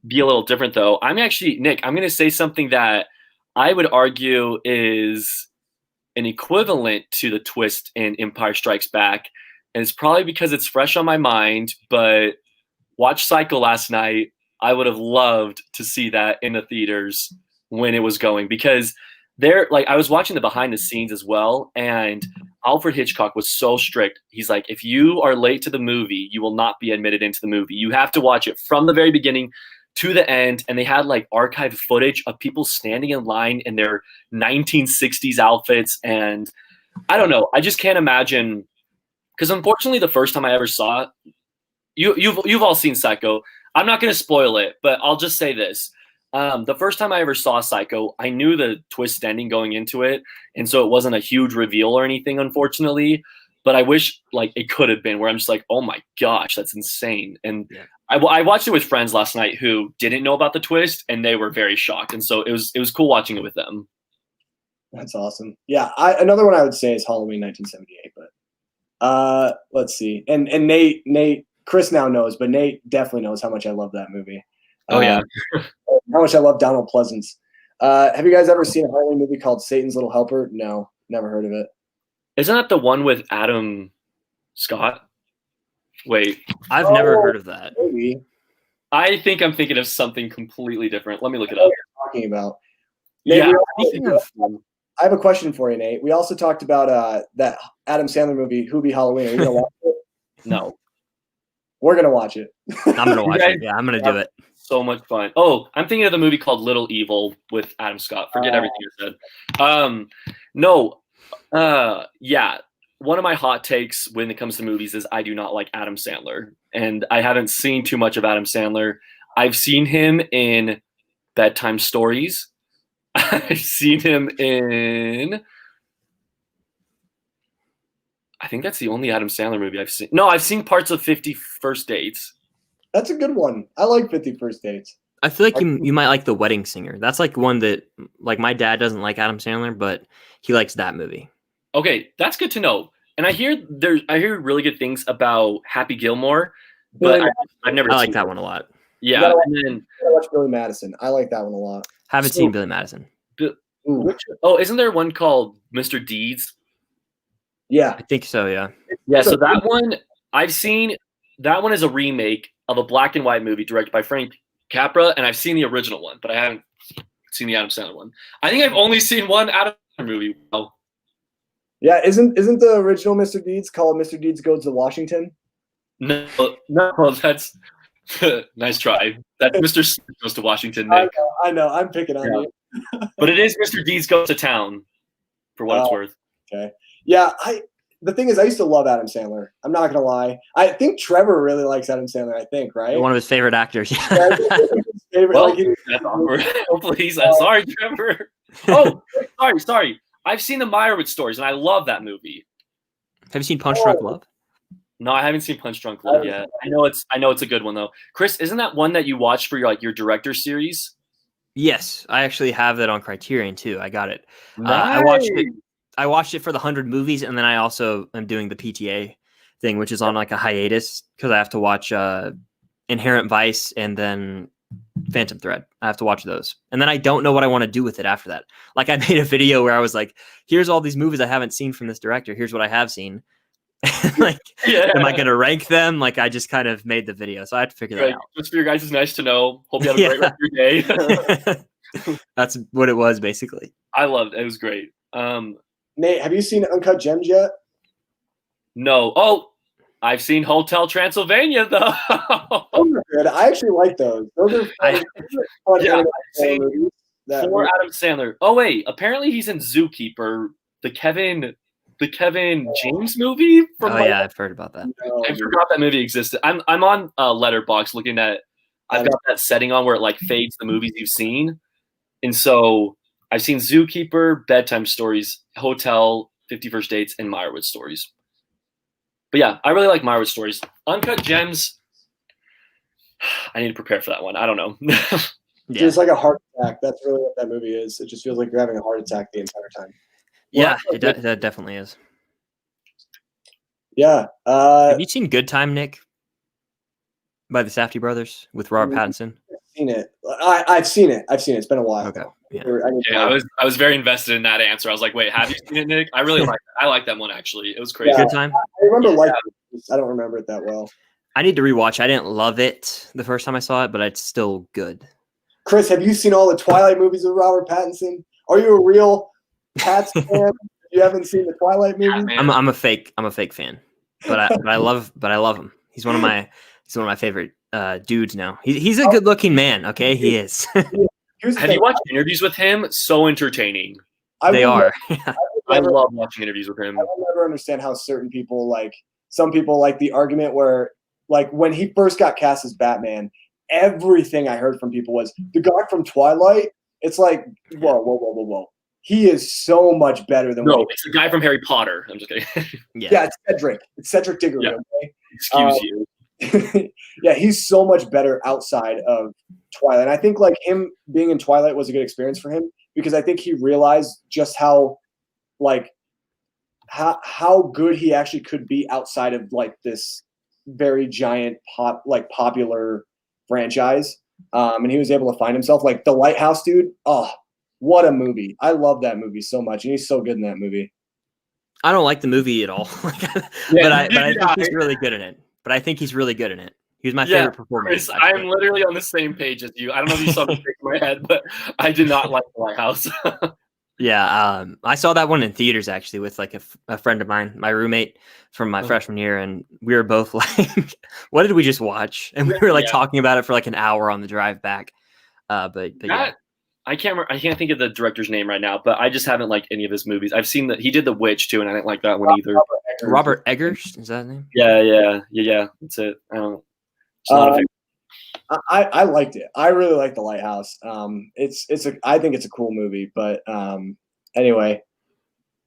be a little different, though, Nick. I'm gonna say something that I would argue is an equivalent to the twist in Empire Strikes Back, and it's probably because it's fresh on my mind. But watch Psycho last night. I would have loved to see that in the theaters when it was going, because I was watching the behind the scenes as well, and Alfred Hitchcock was so strict. He's like, if you are late to the movie, you will not be admitted into the movie. You have to watch it from the very beginning to the end, and they had like archived footage of people standing in line in their 1960s outfits. And I don't know, I just can't imagine, because unfortunately the first time I ever saw it, you've all seen Psycho. I'm not going to spoil it, but I'll just say this. The first time I ever saw Psycho, I knew the twist ending going into it, and so it wasn't a huge reveal or anything, unfortunately. But I wish like it could have been, where I'm just like, oh my gosh, that's insane. And I watched it with friends last night who didn't know about the twist, and they were very shocked. And so it was cool watching it with them. That's awesome. Yeah, another one I would say is Halloween 1978. But let's see. And Nate, Chris now knows, but Nate definitely knows how much I love that movie. Oh yeah, how much I love Donald Pleasance. Have you guys ever seen a Halloween movie called Satan's Little Helper? No, never heard of it. Isn't that the one with Adam Scott? Wait, I've never heard of that. Maybe. I think I'm thinking of something completely different. Let me look it I know up. what you're talking about. Nate, Yeah. I have a question for you, Nate. We also talked about that Adam Sandler movie, Who Be Halloween. Are you gonna watch it? No. We're gonna watch it. I'm gonna watch it. Yeah, I'm gonna do it. So much fun. Oh, I'm thinking of the movie called Little Evil with Adam Scott. Forget everything you said. No. Yeah. One of my hot takes when it comes to movies is I do not like Adam Sandler. And I haven't seen too much of Adam Sandler. I've seen him in Bedtime Stories. I've seen him in... I think that's the only Adam Sandler movie I've seen. No, I've seen parts of 50 First Dates. That's a good one. I like 50 First Dates. I feel like you might like The Wedding Singer. That's like one that, like, my dad doesn't like Adam Sandler, but he likes that movie. Okay, that's good to know. And I hear really good things about Happy Gilmore, but I've never. I seen like that one a lot. Yeah, and then I watch Billy Madison. I like that one a lot. Haven't seen Billy Madison. Isn't there one called Mr. Deeds? Yeah, I think so. Yeah. Yeah. So that one I've seen. That one is a remake of a black and white movie directed by Frank Capra, and I've seen the original one, but I haven't seen the Adam Sandler one. I think I've only seen one Adam Sandler movie. Wow. Yeah, isn't the original Mr. Deeds called Mr. Deeds Goes to Washington? No, that's nice try. That's Mr. Smith Goes to Washington, Nick. I know. I'm picking on you. But it is Mr. Deeds Goes to Town, for what it's worth. Okay. Yeah, the thing is, I used to love Adam Sandler. I'm not gonna lie. I think Trevor really likes Adam Sandler. I think, right? One of his favorite actors. Yeah, his favorite. Well, that's awkward. Hopefully he's sorry, Trevor. Oh, sorry. I've seen the Meyerowitz Stories, and I love that movie. Have you seen Punch Drunk Love? No, I haven't seen Punch Drunk Love yet. I know it's a good one though. Chris, isn't that one that you watched for your director series? Yes, I actually have that on Criterion too. I got it. Nice. I watched it for the 100 movies, and then I also am doing the PTA thing, which is on like a hiatus because I have to watch Inherent Vice and then Phantom Thread. I have to watch those, and then I don't know what I want to do with it after that. Like I made a video where I was like, "Here's all these movies I haven't seen from this director. Here's what I have seen." Like, am I going to rank them? Like, I just kind of made the video, so I have to figure that out. Just for your guys, it's nice to know. Hope you have a great rest of your day. That's what it was, basically. I loved it. It was great. Nate, have you seen Uncut Gems yet? No. Oh, I've seen Hotel Transylvania though. Those are good. I actually like those. Those are fun. Yeah, I've seen 4 Adam Sandler. Oh wait, apparently he's in Zookeeper, the Kevin James movie. Yeah, I've heard about that. No, I forgot that movie existed. I'm on Letterboxd looking at. I've got that setting on where it like fades the movies you've seen, and so I've seen Zookeeper, Bedtime Stories, Hotel, 50 First Dates, and Meyerowitz Stories. But yeah, I really like Meyerowitz Stories. Uncut Gems. I need to prepare for that one. I don't know. Yeah. It's like a heart attack. That's really what that movie is. It just feels like you're having a heart attack the entire time. Yeah, that definitely is. Yeah. Have you seen Good Time, Nick? By the Safdie brothers with Robert Pattinson? I've seen it. I've seen it. It's been a while. Okay. Yeah. I was very invested in that answer. I was like, wait, have you seen it, Nick? I really like that. I like that one actually. It was crazy. Good Time? I remember liking it. I don't remember it that well. I need to rewatch. I didn't love it the first time I saw it, but it's still good. Chris, have you seen all the Twilight movies with Robert Pattinson? Are you a real Pats fan? You haven't seen the Twilight movies? I'm a fake fan, but I love him. He's one of my favorite dudes now. He's a good looking man. Okay, he is. Have you watched interviews with him? So entertaining. They are. I love watching interviews with him. I will never understand how certain people some people like the argument where when he first got cast as Batman, everything I heard from people was the guy from Twilight. It's like, whoa. He is so much better than it's the guy from Harry Potter. I'm just kidding. Yeah, it's Cedric. It's Cedric Diggory. Yeah. Okay? Excuse you. Yeah, he's so much better outside of Twilight. And I think him being in Twilight was a good experience for him because I think he realized just how good he actually could be outside of this very giant popular franchise. And he was able to find himself The Lighthouse, dude. Oh, what a movie. I love that movie so much. And he's so good in that movie. I don't like the movie at all. but I think he's really good in it. He's my favorite performer. I'm literally on the same page as you. I don't know if you saw the trick in my head, but I did not like The Lighthouse. Yeah, I saw that one in theaters actually with a friend of mine, my roommate from my freshman year, and we were both like, "What did we just watch?" And we were talking about it for an hour on the drive back. But yeah. I can't think of the director's name right now, but I just haven't liked any of his movies. I've seen that he did The Witch too, and I didn't like that one either. Robert Eggers, is that his name? Yeah. That's it. I don't. It's not a big. I liked it. I really like The Lighthouse. I think it's a cool movie, but anyway,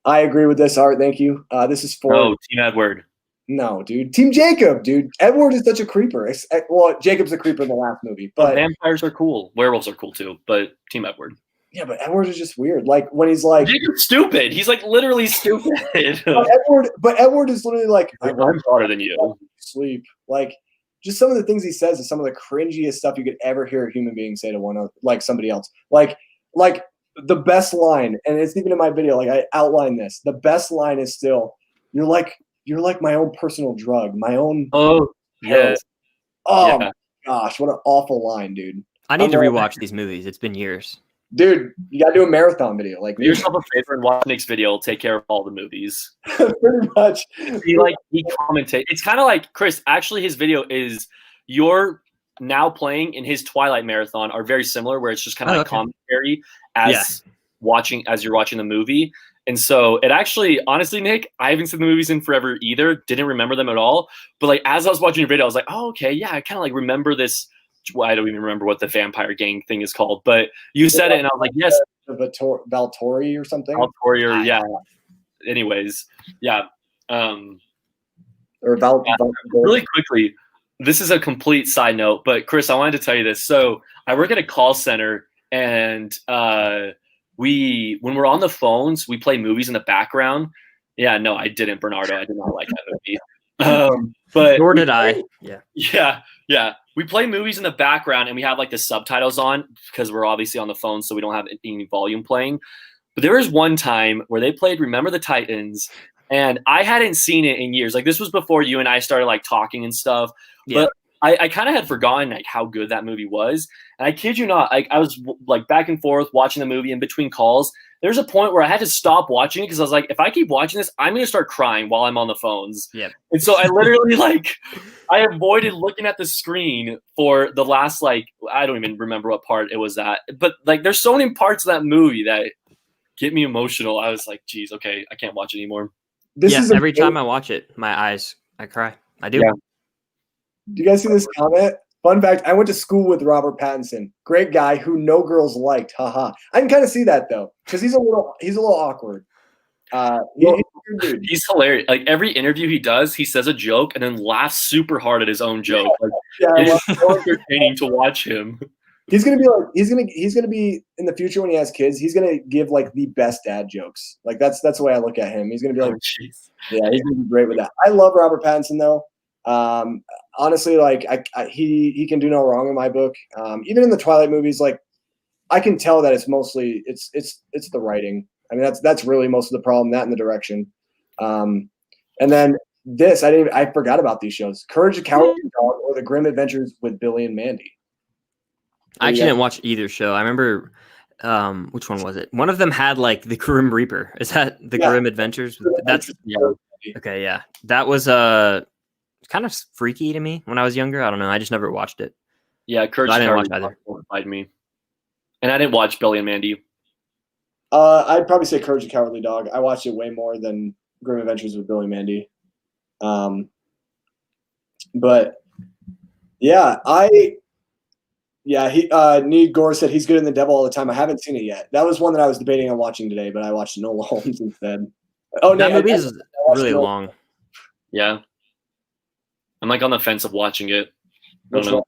I agree with this. Art, thank you. This is for Team Edward. No, dude, Team Jacob, dude. Edward is such a creeper. Well, Jacob's a creeper in the last movie, but vampires are cool. Werewolves are cool too, but Team Edward. Yeah, but Edward is just weird. When he's Jacob's stupid. He's literally stupid. but Edward is literally I'm smarter than you. Sleep. Just some of the things he says is some of the cringiest stuff you could ever hear a human being say to somebody else. The best line, and it's even in my video. I outline this. The best line is still, "You're like my own personal drug, my own." Oh yes. Oh my gosh, what an awful line, dude. I need to rewatch these movies. It's been years. Dude, you gotta do a marathon video. Do yourself a favor and watch Nick's video. Take care of all the movies. Pretty much. He commentate. It's kind of like Chris. Actually, his video is you're now playing in his Twilight marathon are very similar, where it's just kind of commentary as you're watching the movie. And so it actually, honestly, Nick, I haven't seen the movies in forever either. Didn't remember them at all. But as I was watching your video, I was like, oh, okay, yeah, I kind of remember this. Well, I don't even remember what the vampire gang thing is called, but you said it, and I was like, yes. Valtori or something? Valtori, yeah. Anyways, yeah. Or really quickly, this is a complete side note, but Chris, I wanted to tell you this. So I work at a call center, and when we're on the phones, we play movies in the background. Yeah, no, I didn't, Bernardo. I did not like that movie. But nor did I. Yeah. We play movies in the background, and we have the subtitles on because we're obviously on the phone, so we don't have any volume playing. But there was one time where they played Remember the Titans, and I hadn't seen it in years. This was before you and I started talking and stuff. Yeah. But I kind of had forgotten how good that movie was. And I kid you not, I was back and forth watching the movie in between calls. There's a point where I had to stop watching it because I was like, if I keep watching this, I'm going to start crying while I'm on the phones. Yeah. And so I literally I avoided looking at the screen for the last I don't even remember what part it was at. But there's so many parts of that movie that get me emotional. I was like, geez, okay, I can't watch it anymore. Every time I watch it, I cry. I do. Yeah. Do you guys see this comment? Fun fact, I went to school with Robert Pattinson. Great guy who no girls liked. Haha. I can kind of see that though, because he's a little awkward. He's hilarious. Every interview he does, he says a joke and then laughs super hard at his own joke. It's so entertaining to watch him. He's gonna be in the future when he has kids. He's gonna give the best dad jokes. That's the way I look at him. He's gonna be he's gonna be great with that. I love Robert Pattinson though. Honestly, he can do no wrong in my book. Even in the Twilight movies, I can tell that it's mostly it's the writing. I mean, that's really most of the problem. That and the direction. And then this, I forgot about these shows: Courage the Cowardly Dog or The Grim Adventures with Billy and Mandy. I actually didn't watch either show. I remember, which one was it? One of them had the Grim Reaper. Is that the Grim Adventures? That's yeah. Okay, yeah. That was kind of freaky to me when I was younger. I don't know. I just never watched it. Yeah, Courage I the didn't watch Cowardly either. Dog horrified me. And I didn't watch Billy and Mandy. I'd probably say Courage the Cowardly Dog. I watched it way more than Grim Adventures with Billy and Mandy. But yeah, Need Gore said he's good in The Devil All the Time. I haven't seen it yet. That was one that I was debating on watching today, but I watched Enola Holmes instead. Oh, that no, movie is really long. Yeah. I'm like on the fence of watching it. I don't Which know. one?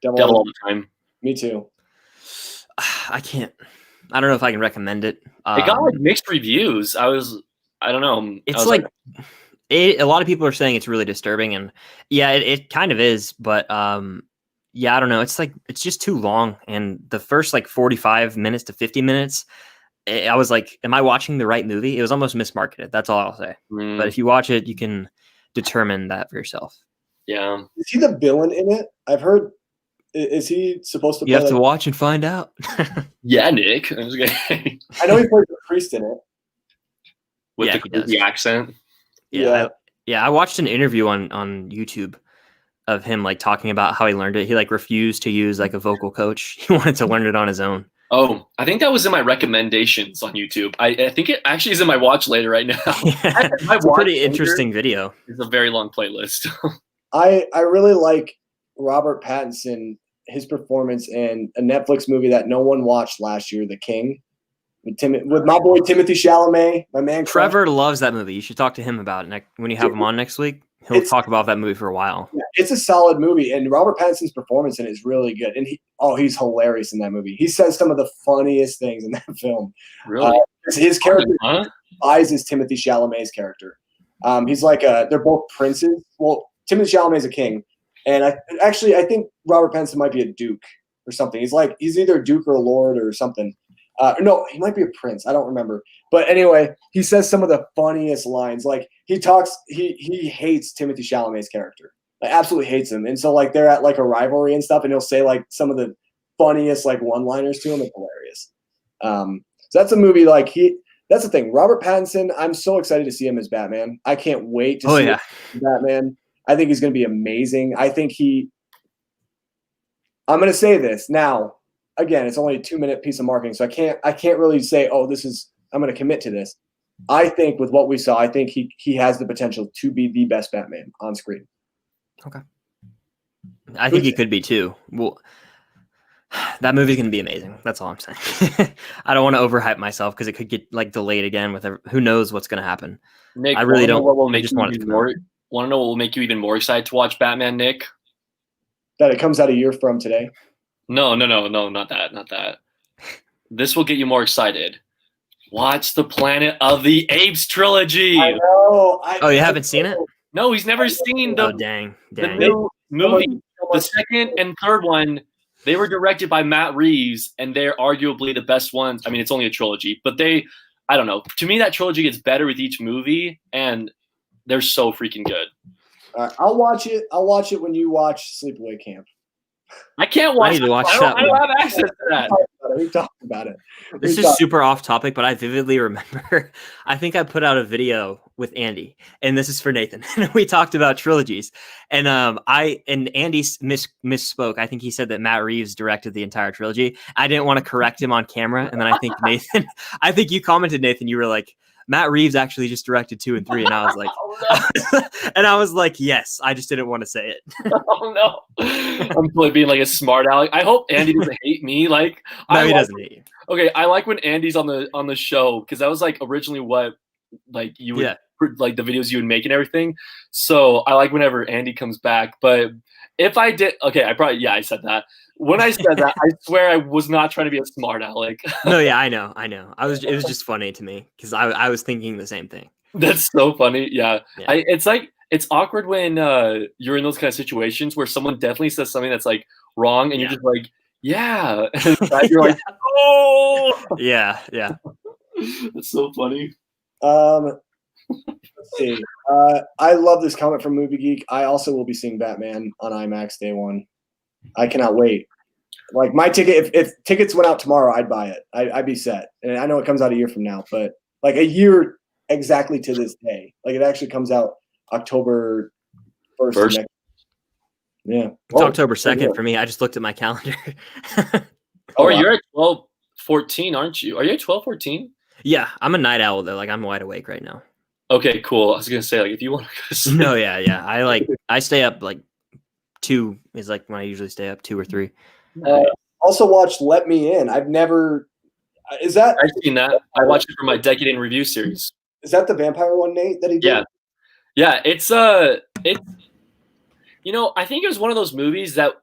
Devil All the Time. Me too. I can't. I don't know if I can recommend it. It got like mixed reviews. I don't know. It's like a lot of people are saying it's really disturbing, and yeah, it kind of is. But yeah, I don't know. It's like it's just too long, and the first like 45 minutes to 50 minutes, I was like, "Am I watching the right movie?" It was almost mismarketed. That's all I'll say. But if you watch it, you can determine that for yourself. Yeah. Is he the villain in it? I've heard. Is he supposed to? You have to watch and find out. Yeah, Nick. I know he plays the priest in it. With Yeah, the crazy accent. Yeah. I watched an interview on YouTube of him like talking about how he learned it. He like refused to use like a vocal coach. He wanted to learn it on his own. Oh, I think that was in my recommendations on YouTube. I think it actually is in my watch later right now. Yeah, it's a pretty interesting video. It's a very long playlist. I really like Robert Pattinson, his performance in a Netflix movie that no one watched last year, The King, with my boy Timothy Chalamet, my man. Trevor loves that movie. You should talk to him about it when you have him on next week. He'll talk about that movie for a while. Yeah, it's a solid movie, and Robert Pattinson's performance in it is really good. And he's hilarious in that movie. He says some of the funniest things in that film. Really, his character despises Timothy Chalamet's character. He's like they're both princes. Well, Timothy Chalamet's a king, and I think Robert Pattinson might be a duke or something. He's either a duke or a lord or something. No, he might be a prince. I don't remember. But anyway, he says some of the funniest lines. Like he hates Timothy Chalamet's character. Like absolutely hates him. And so like they're at like a rivalry and stuff, and he'll say like some of the funniest like one-liners to him. It's hilarious. So that's a movie like that's the thing. Robert Pattinson, I'm so excited to see him as Batman. I can't wait to see him as Batman. I think he's going to be amazing. I'm going to say this now. Again, it's only a 2-minute piece of marketing, so I can't really say, I'm going to commit to this. I think with what we saw, I think he has the potential to be the best Batman on screen. Okay. I think he could be too. Well, that movie's going to be amazing. That's all I'm saying. I don't want to overhype myself because it could get like delayed again with who knows what's going to happen. Nick, I really don't. Want to know what will make you even more excited to watch Batman, Nick? That it comes out a year from today. No, not that. This will get you more excited. Watch the Planet of the Apes trilogy. I know. You haven't seen it? No, he's never seen the new movie. The second and third one, they were directed by Matt Reeves, and they're arguably the best ones. I mean, it's only a trilogy, but I don't know. To me, that trilogy gets better with each movie, and they're so freaking good. I'll watch it. I'll watch it when you watch Sleepaway Camp. I can't watch. I need to watch that. I don't have access to that. We talked about it. This is super off topic, but I vividly remember. I think I put out a video with Andy, and this is for Nathan. We talked about trilogies, and Andy misspoke. I think he said that Matt Reeves directed the entire trilogy. I didn't want to correct him on camera, and then I think Nathan. I think you commented, Nathan. You were like, Matt Reeves actually just directed 2 and 3, and I was like, yes, I just didn't want to say it. Oh no, I'm probably being like a smart aleck. I hope Andy doesn't hate me. Like, no, he doesn't hate you. Okay, I like when Andy's on the show because that was like originally what like you would like the videos you would make and everything. So I like whenever Andy comes back. But if I did, I said that. When I said that, I swear I was not trying to be a smart aleck. No, yeah, I know. It was just funny to me because I was thinking the same thing. That's so funny. Yeah. It's awkward when you're in those kind of situations where someone definitely says something that's like wrong, and you're just like, yeah. And you're like, oh. Yeah. That's so funny. Let's see. I love this comment from Movie Geek. I also will be seeing Batman on IMAX day one. I cannot wait. Like my ticket, if tickets went out tomorrow, I'd buy it. I'd be set. And I know it comes out a year from now, but like a year exactly to this day. Like it actually comes out October First. Yeah. It's October 2nd for me. I just looked at my calendar. Oh, you're at 12/14, aren't you? Are you at 12/14? Yeah, I'm a night owl though. Like I'm wide awake right now. Okay, cool. I was gonna say, like, if you want to go to sleep. No, yeah. I stay up like 2 is like when I usually stay up, 2 or 3. Also watched Let Me In. I've never. Is that? I've seen that. I watched it for my Decade in Review series. Is that the vampire one, Nate? That he did? Yeah. It's you know, I think it was one of those movies that.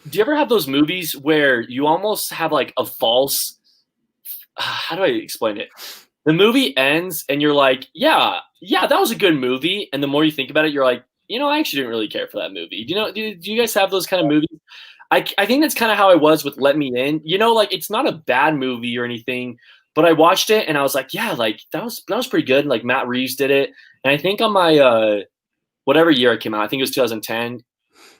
Do you ever have those movies where you almost have like a false? How do I explain it? The movie ends and you're like, yeah, that was a good movie. And the more you think about it, you're like, you know, I actually didn't really care for that movie. Do you guys have those kind of movies? I think that's kind of how I was with Let Me In. You know, like it's not a bad movie or anything, but I watched it and I was like, yeah, like that was pretty good. Like Matt Reeves did it. And I think on my whatever year it came out, I think it was 2010.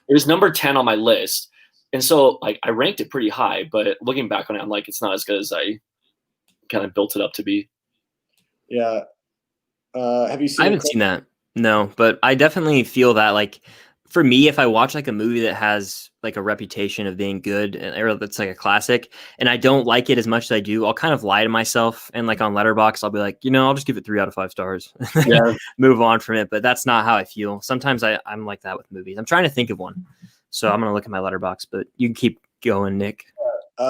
It was number 10 on my list. And so like I ranked it pretty high, but looking back on it, I'm like, it's not as good as I kind of built it up to be. Yeah. Have you seen? I haven't seen that. No, but I definitely feel that like for me, if I watch like a movie that has like a reputation of being good or that's like a classic and I don't like it as much as I do, I'll kind of lie to myself and like on Letterboxd, I'll be like, I'll just give it 3 out of 5 stars. Yeah. Move on from it. But that's not how I feel. Sometimes I'm like that with movies. I'm trying to think of one. So I'm going to look at my Letterboxd, but you can keep going, Nick. We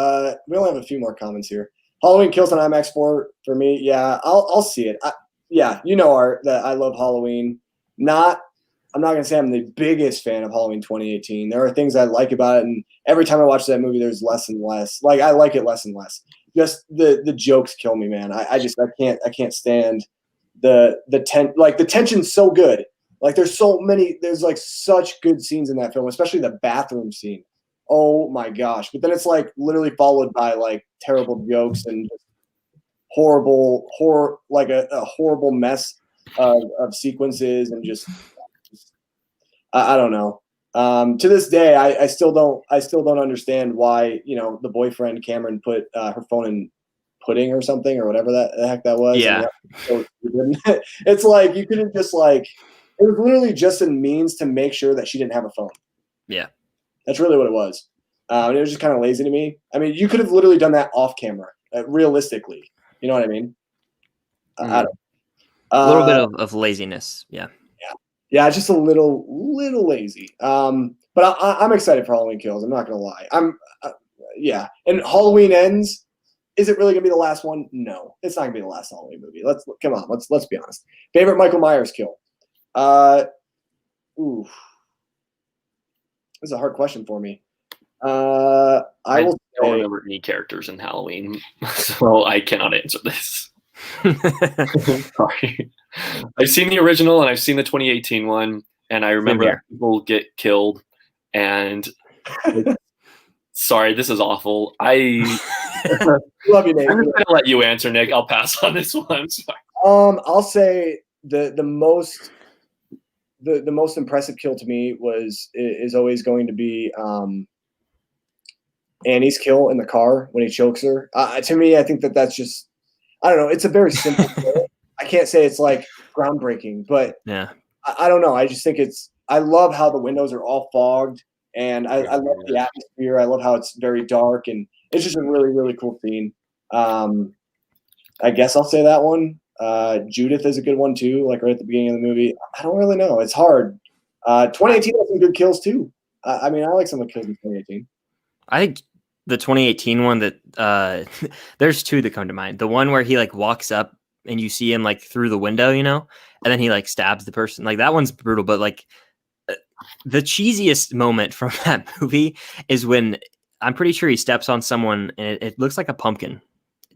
only have a few more comments here. Halloween Kills on IMAX for me. Yeah, I'll see it. Art, that I love Halloween. I'm not going to say I'm the biggest fan of Halloween 2018. There are things I like about it, and every time I watch that movie, there's less and less. Like I like it less and less. Just the jokes kill me, man. I can't stand the tension's so good. Like there's like such good scenes in that film, especially the bathroom scene. Oh my gosh. But then it's like literally followed by like terrible jokes and just horror, like a horrible mess of sequences and just I don't know. To this day, I still don't understand why, the boyfriend Cameron put her phone in pudding or something or whatever the heck that was. Yeah. It's like you couldn't just like it was literally just a means to make sure that she didn't have a phone. Yeah. That's really what it was. And it was just kind of lazy to me. I mean, you could have literally done that off camera, realistically. You know what I mean? I don't. A little bit of laziness. Yeah. Yeah, just a little lazy. But I'm excited for Halloween Kills. I'm not gonna lie. Yeah. And Halloween Ends. Is it really gonna be the last one? No, it's not gonna be the last Halloween movie. Let's be honest. Favorite Michael Myers kill. Ooh, this is a hard question for me. I don't remember any characters in Halloween, so I cannot answer this. Sorry. I've seen the original and I've seen the 2018 one, and I remember that people get killed. And sorry, this is awful. I love you, Nate. I'm just gonna let you answer, Nick. I'll pass on this one. Sorry. I'll say the most impressive kill to me is always going to be Annie's kill in the car when he chokes her. To me, I think that's just I don't know. It's a very simple kill. I can't say it's like groundbreaking, but yeah, I don't know. I just think I love how the windows are all fogged, and I love the atmosphere. I love how it's very dark, and it's just a really, really cool scene. I guess I'll say that one. Judith is a good one too, like right at the beginning of the movie. I don't really know. It's hard. 2018 has some good kills too. I mean, I like some of the kills in 2018. I think the 2018 one that there's two that come to mind. The one where he like walks up and you see him like through the window, and then he like stabs the person. Like that one's brutal, but like the cheesiest moment from that movie is when I'm pretty sure he steps on someone and it looks like a pumpkin.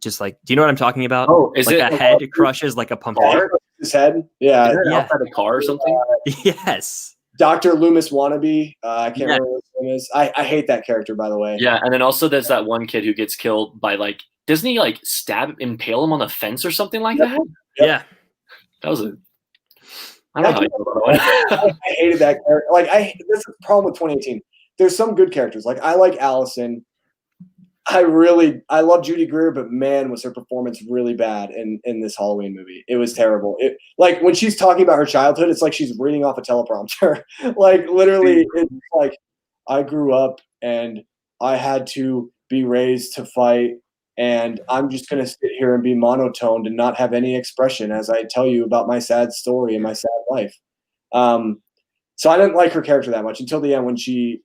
Just like, do you know what I'm talking about? Oh, is like it a head crushes like a pumpkin? His head, yeah. Outside a car or something. Yes. Dr. Loomis wannabe. I can't remember what his name is. I hate that character, by the way. Yeah, and then also there's that one kid who gets killed by like, doesn't he like impale him on the fence or something like that? Yep. Yeah. That was I don't know how you feel about that. I hated that character. Like this is the problem with 2018. There's some good characters. Like I like Allison. I love Judy Greer, but man, was her performance really bad in this Halloween movie. It was terrible. It, like when she's talking about her childhood, it's like she's reading off a teleprompter. Like literally, it's like I grew up and I had to be raised to fight, and I'm just gonna sit here and be monotoned and not have any expression as I tell you about my sad story and my sad life. So I didn't like her character that much until the end when she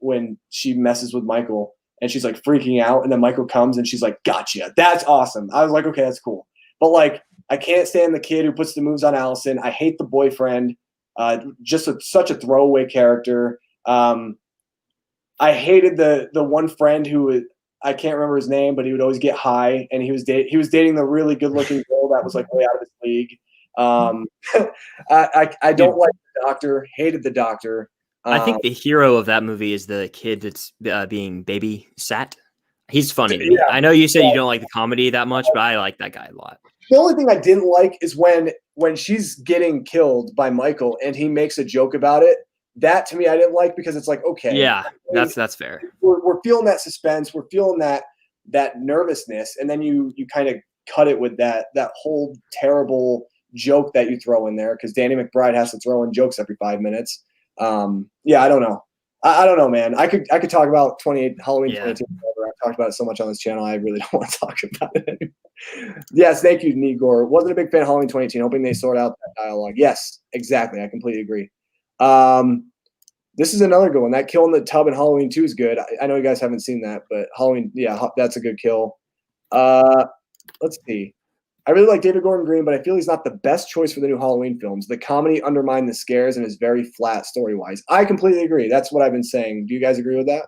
messes with Michael and she's like freaking out, and then Michael comes and she's like, "Gotcha, that's awesome." I was like, okay, that's cool. But like, I can't stand the kid who puts the moves on Allison. I hate the boyfriend. Such a throwaway character. I hated the one friend who I can't remember his name, but he would always get high, and he was dating the really good looking girl that was like way out of his league. I don't like the doctor. Hated the doctor. I think the hero of that movie is the kid that's being babysat. He's funny to me. I know you said you don't like the comedy that much, but I like that guy a lot. The only thing I didn't like is when she's getting killed by Michael and he makes a joke about it. That to me I didn't like, because it's like, okay, yeah, that's fair. We're feeling that suspense, we're feeling that nervousness, and then you kind of cut it with that whole terrible joke that you throw in there, because Danny McBride has to throw in jokes every 5 minutes. Yeah, I don't know. I don't know, man. I could talk about Halloween 22 forever. I've talked about it so much on this channel. I really don't want to talk about it anymore. Yes, thank you, Nigor. Wasn't a big fan of Halloween 2018. Hoping they sort out that dialogue. Yes, exactly. I completely agree. This is another good one. That kill in the tub in Halloween 2 is good. I know you guys haven't seen that, but Halloween, yeah, that's a good kill. Let's see. I really like David Gordon Green, but I feel he's not the best choice for the new Halloween films. The comedy undermined the scares and is very flat story-wise. I completely agree. That's what I've been saying. Do you guys agree with that?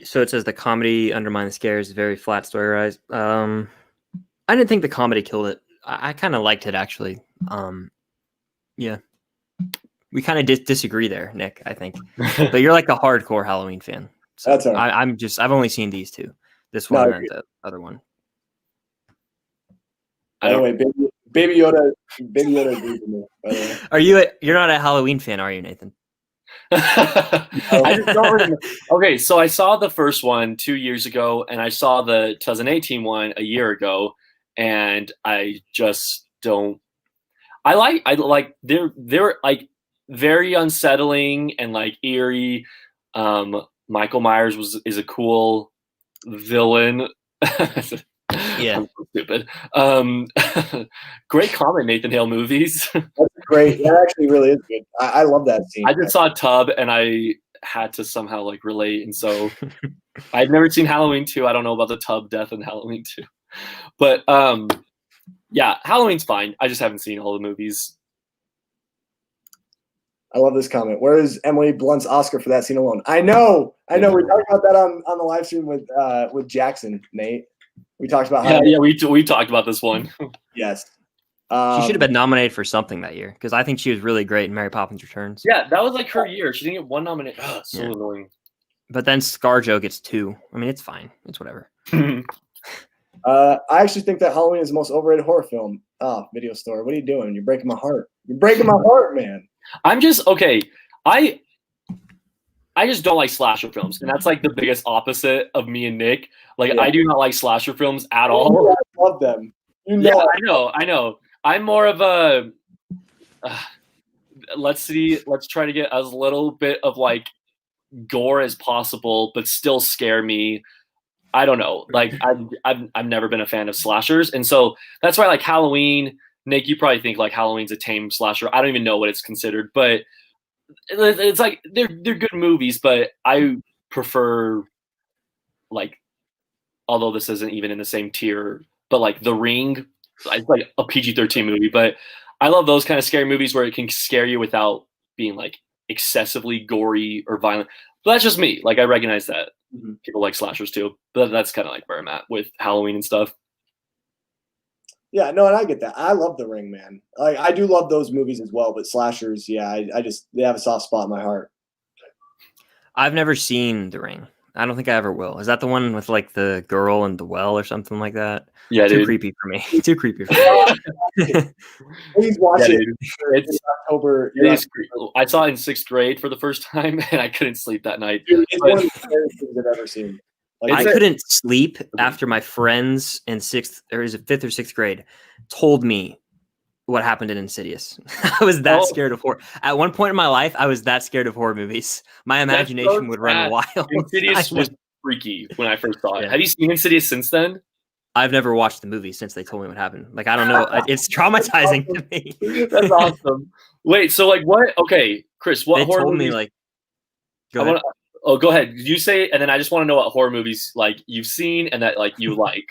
So it says the comedy undermined the scares, very flat story-wise. I didn't think the comedy killed it. I kind of liked it, actually. Yeah. We kind of disagree there, Nick, I think. But you're like a hardcore Halloween fan. So that's all right. I've only seen these two. This one and the other one. Anyway, Baby Yoda agrees with me, by the way. You're not a Halloween fan, are you, Nathan? I just don't remember. Okay, so I saw the first one 2 years ago, and I saw the 2018 one a year ago, and I just don't. I like they're like very unsettling and like eerie. Michael Myers is a cool villain. Yeah, I'm so stupid. Great comment, Nathan Hale movies. That's great. That actually really is good. I love that scene. I just saw Tub and I had to somehow like relate, and so I've never seen Halloween 2. I don't know about the Tub death in Halloween 2, but yeah, Halloween's fine. I just haven't seen all the movies. I love this comment. Where is Emily Blunt's Oscar for that scene alone? I know. We talked about that on the live stream with Jackson, Nate. We talked about how we talked about this one. Yes. She should have been nominated for something that year, because I think she was really great in Mary Poppins Returns. Yeah, that was like her year. She didn't get one nomination. Oh, so annoying. But then ScarJo gets 2. I mean, it's fine. It's whatever. I actually think that Halloween is the most overrated horror film. Oh, Video Store. What are you doing? You're breaking my heart. You're breaking my heart, man. I'm just okay. I just don't like slasher films, and that's like the biggest opposite of me and Nick. Like, I do not like slasher films at all. I love them. Yeah, I know. I'm more of a let's try to get as little bit of like gore as possible, but still scare me. I don't know. Like I've never been a fan of slashers, and so that's why like Halloween. Nick, you probably think like Halloween's a tame slasher. I don't even know what it's considered, but it's like they're good movies. But I prefer like, although this isn't even in the same tier, but like The Ring, it's like a PG-13 movie. But I love those kind of scary movies where it can scare you without being like excessively gory or violent. But that's just me. Like I recognize that people like slashers too, but that's kind of like where I'm at with Halloween and stuff. Yeah, no, and I get that. I love The Ring, man. Like I do love those movies as well, but slashers, yeah, they have a soft spot in my heart. I've never seen The Ring. I don't think I ever will. Is that the one with like the girl and the well or something like that? Yeah, Too dude. creepy for me. Too creepy for me. Please watch Yeah, it. dude. It's October. it is creepy. I saw it in 6th grade for the first time, and I couldn't sleep that night. Dude, it's one of the scariest things I've ever seen. Like, I couldn't sleep after my friends in 5th or 6th grade told me what happened in Insidious. I was that scared of horror. At one point in my life, I was that scared of horror movies. My imagination would run wild. Insidious was freaky when I first saw it. Have you seen Insidious since then? I've never watched the movie since they told me what happened. Like, I don't know. It's traumatizing to me. That's awesome. Wait, so like what? Okay, Chris, what they horror told movies? Me like, go ahead. Go ahead. You say it, and then I just want to know what horror movies like you've seen and that like you like.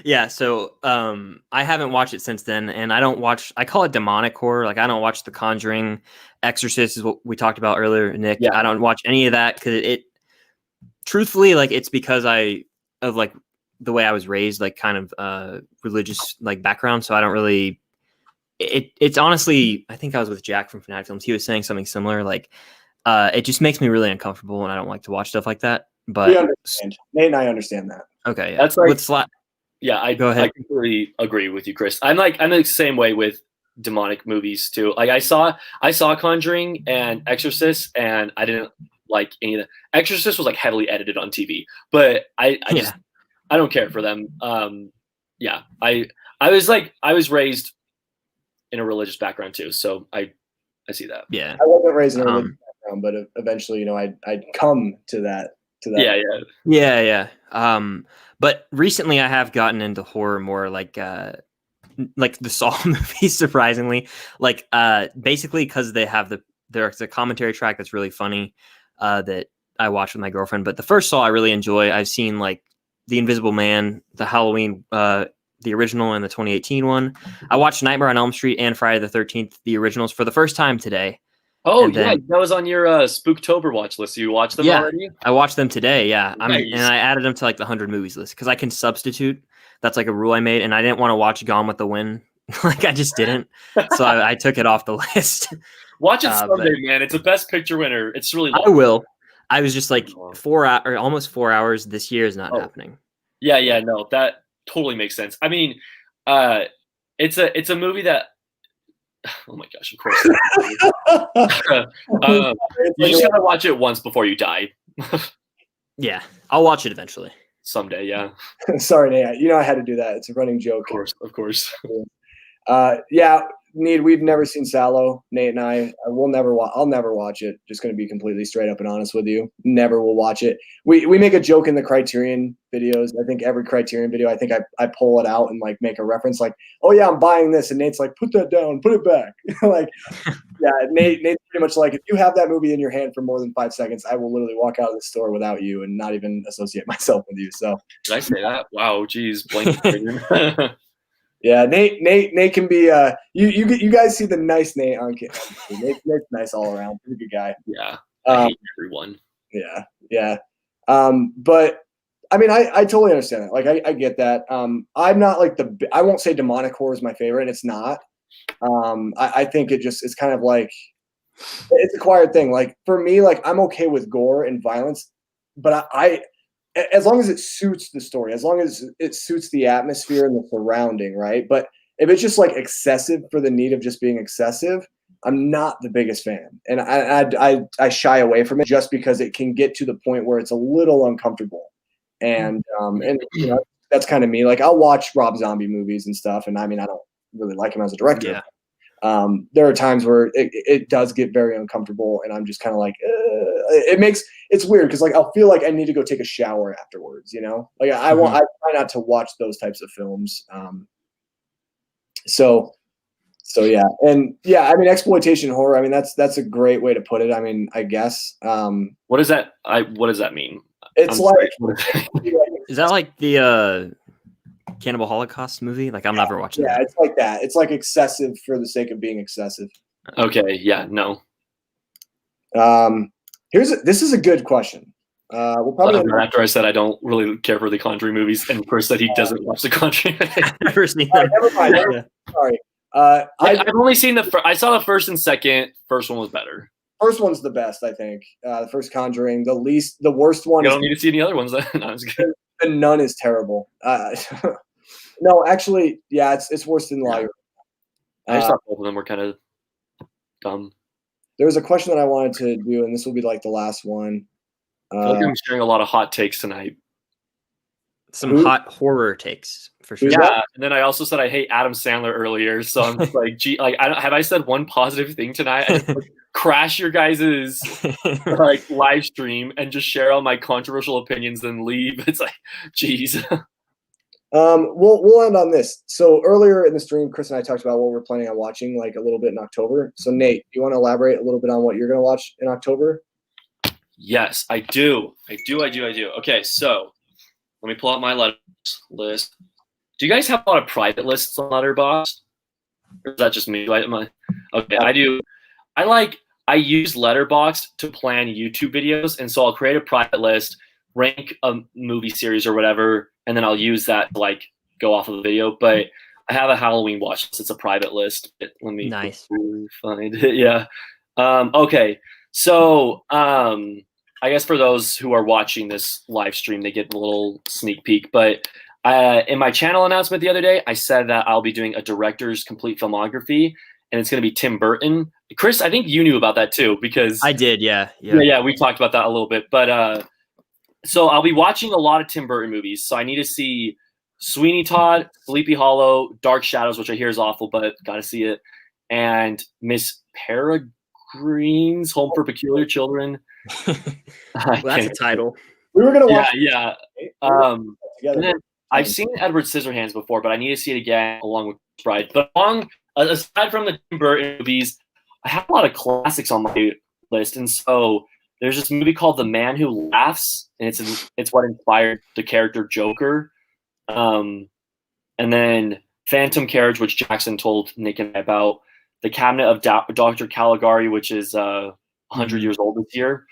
Yeah, so I haven't watched it since then, and I don't watch. I call it demonic horror. Like I don't watch The Conjuring, Exorcist is what we talked about earlier, Nick. Yeah. I don't watch any of that because it. Truthfully, like it's because of like the way I was raised, like kind of religious like background. So I don't really. It's honestly, I think I was with Jack from Fanatic Films. He was saying something similar. Like it just makes me really uncomfortable, and I don't like to watch stuff like that. But we understand. Nate and I understand that. Okay, yeah. That's like Yeah, I completely agree with you, Chris. I'm the same way with demonic movies too. Like I saw Conjuring and Exorcist, and I didn't like any of the Exorcist was like heavily edited on TV, but I don't care for them. I was raised in a religious background too, so I see that. Yeah, I wasn't raised in a religious background, but eventually, I'd come to that. Yeah. But recently I have gotten into horror more like the Saw movies, surprisingly. Like basically because they have there's a commentary track that's really funny that I watched with my girlfriend. But the first Saw I really enjoy. I've seen like The Invisible Man, the Halloween, the original and the 2018 one. I watched Nightmare on Elm Street and Friday the 13th, the originals, for the first time today. Oh, yeah, that was on your Spooktober watch list. You watched them already? I watched them today, yeah. Nice. And I added them to like the 100 movies list because I can substitute. That's like a rule I made, and I didn't want to watch Gone with the Wind. Like I just didn't. So I took it off the list. Watch it someday, man. It's a Best Picture winner. It's really long. I will. I was just like 4 hours or almost 4 hours this year is not happening. Yeah, no, that totally makes sense. I mean, it's a movie that oh my gosh, of course. You just gotta watch it once before you die. Yeah, I'll watch it eventually. Someday, yeah. Sorry, Nate. I had to do that. It's a running joke. Of course. Yeah, we've never seen Sallow, Nate and I. I'll never watch it. Just going to be completely straight up and honest with you. Never will watch it. We make a joke in the Criterion videos. I think every Criterion video, I think I pull it out and like make a reference like, oh yeah, I'm buying this. And Nate's like, put that down, put it back. Like, yeah, Nate's pretty much like, if you have that movie in your hand for more than 5 seconds, I will literally walk out of the store without you and not even associate myself with you. So did I say that? Wow, geez, blank. Yeah, Nate can be. You guys see the nice Nate on camera. Nate's nice all around. Pretty good guy. Yeah, I hate everyone. Yeah. But I mean, I totally understand that. Like, I get that. I'm not like I won't say demonic horror is my favorite, and it's not. I think it's kind of like it's a acquired thing. Like for me, like I'm okay with gore and violence, but I as long as it suits the story, as long as it suits the atmosphere and the surrounding, right? But if it's just like excessive for the need of just being excessive, I'm not the biggest fan. And I shy away from it just because it can get to the point where it's a little uncomfortable. And that's kind of me. Like I'll watch Rob Zombie movies and stuff. And I mean, I don't really like him as a director. Yeah. There are times where it does get very uncomfortable and I'm just kind of like, it's weird because like I'll feel like I need to go take a shower afterwards, like I try not to watch those types of films. So yeah. And yeah, I mean, exploitation horror, I mean, that's a great way to put it. I mean, I guess. What does that mean? It's like, is that like the Cannibal Holocaust movie? Like I'm never watching that. Yeah, it's like that. It's like excessive for the sake of being excessive. Okay. Yeah. No. This is a good question. We'll probably after I said I don't really care for the Conjuring movies, and Chris said he doesn't watch the Conjuring. Never seen them. Never mind. Sorry. I've only seen I saw the first and second. First one was better. First one's the best, I think. The first Conjuring. The worst one. You don't need to see any other ones. Then. No, I was kidding. The Nun is terrible. No, actually, yeah, it's worse than Liar. I just thought both of them were kind of dumb. There was a question that I wanted to do, and this will be like the last one. I feel like I'm sharing a lot of hot takes tonight. Some hot horror takes for sure. Yeah, and then I also said I hate Adam Sandler earlier, so I'm just like, gee, like have I said one positive thing tonight? I just, crash your guys's like live stream and just share all my controversial opinions, then leave. It's like, geez. We'll end on this. So earlier in the stream, Chris and I talked about what we're planning on watching, like a little bit in October. So Nate, do you want to elaborate a little bit on what you're going to watch in October? Yes, I do. Okay, so let me pull out my list. Do you guys have a lot of private lists on Letterboxd? Or is that just me? Okay, I do. I use Letterboxd to plan YouTube videos, and so I'll create a private list, rank a movie series or whatever, and then I'll use that to like go off of the video. But I have a Halloween watch list. It's a private list. Let me find it. Yeah. Okay. So I guess for those who are watching this live stream, they get a little sneak peek. But in my channel announcement the other day, I said that I'll be doing a director's complete filmography, and it's going to be Tim Burton. Chris, I think you knew about that too, because I did. Yeah. We talked about that a little bit. But so I'll be watching a lot of Tim Burton movies. So I need to see Sweeney Todd, Sleepy Hollow, Dark Shadows, which I hear is awful, but got to see it, and Miss Peregrine's Home for Peculiar Children. Well, that's a title. We were gonna watch. Yeah. And then I've seen Edward Scissorhands before, but I need to see it again along with Bride. But aside from the Tim Burton movies, I have a lot of classics on my list, and so there's this movie called The Man Who Laughs, and it's what inspired the character Joker. And then Phantom Carriage, which Jackson told Nick and I about. The Cabinet of Dr. Caligari, which is 100 years old this year.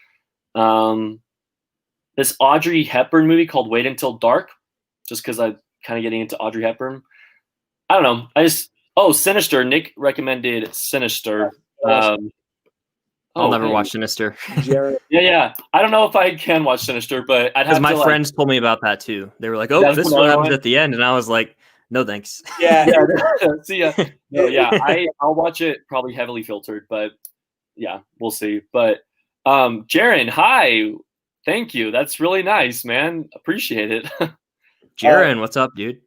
This Audrey Hepburn movie called Wait Until Dark, just because I'm kind of getting into Audrey Hepburn. I don't know. Sinister. Nick recommended Sinister. I'll never watch Sinister. Yeah. I don't know if I can watch Sinister, but I'd have to. My friends told me about that too. They were like, "Oh, this is what happens at the end," and I was like, "No, thanks." Yeah. See ya. No, yeah, I'll watch it probably heavily filtered, but yeah, we'll see. But Jaron, hi. Thank you. That's really nice, man. Appreciate it. Jaron, what's up, dude?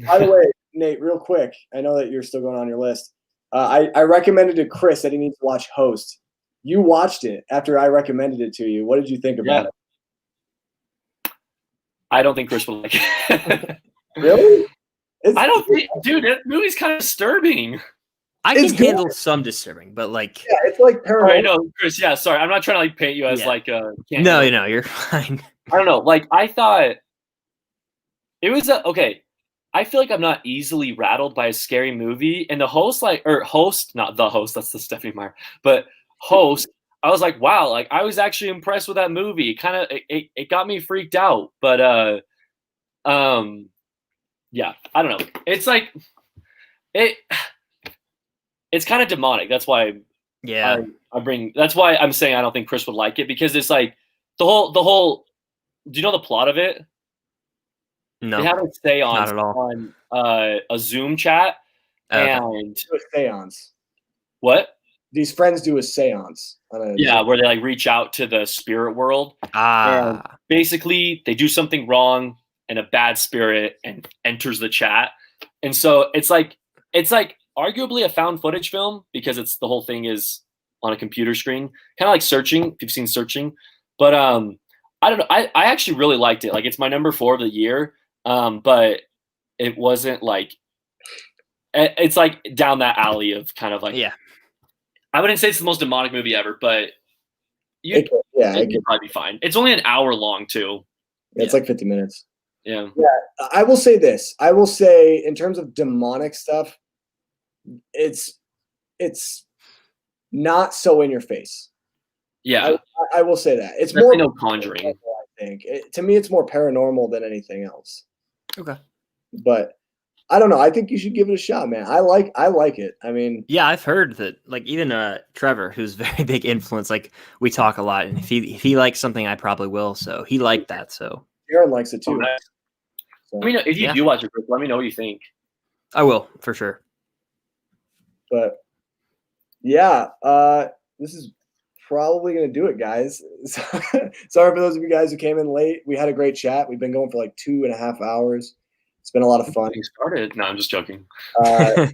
By the way, Nate, real quick, I know that you're still going on your list. I recommended to Chris that he needs to watch Host. You watched it after I recommended it to you. What did you think about it? I don't think Chris will like it. Really? I don't think, dude, that movie's kind of disturbing. I can handle some disturbing, but like, yeah, it's like paranormal. I know, Chris. Yeah, sorry, I'm not trying to like paint you as like a. No, you're fine. I don't know. Like, I thought it was okay. I feel like I'm not easily rattled by a scary movie, and the host, not the host. That's the Stephanie Meyer, but Host. I was like, wow, like I was actually impressed with that movie. It got me freaked out, but yeah, I don't know. It's like it's kind of demonic. That's why that's why I'm saying I don't think Chris would like it, because it's like the whole do you know the plot of it? No. They have a seance on a Zoom chat and a seance. What? These friends do a seance. Where they like reach out to the spirit world. And basically they do something wrong and a bad spirit and enters the chat. And so it's like arguably a found footage film, because it's the whole thing is on a computer screen, kind of like Searching, if you've seen Searching. But I don't know. I actually really liked it. Like, it's my number 4 of the year. But it wasn't like, it's like down that alley of kind of like, I wouldn't say it's the most demonic movie ever, but it could probably be fine. It's only an hour long too. It's like 50 minutes. Yeah. I will say this. I will say, in terms of demonic stuff, it's not so in your face. Yeah. I will say that. It's definitely more no Conjuring. I think. To me, it's more paranormal than anything else. Okay. But I don't know. I think you should give it a shot, man. I like it. I mean, yeah, I've heard that like even Trevor, who's very big influence, like we talk a lot, and if he likes something, I probably will. So he liked that. So Aaron likes it too. Oh, nice. So, Let me know if you do watch it, Chris. Let me know what you think. I will for sure. But yeah, this is probably gonna do it, guys. Sorry for those of you guys who came in late. We had a great chat. We've been going for like 2.5 hours. It's been a lot of fun. Getting started. No, I'm just joking. It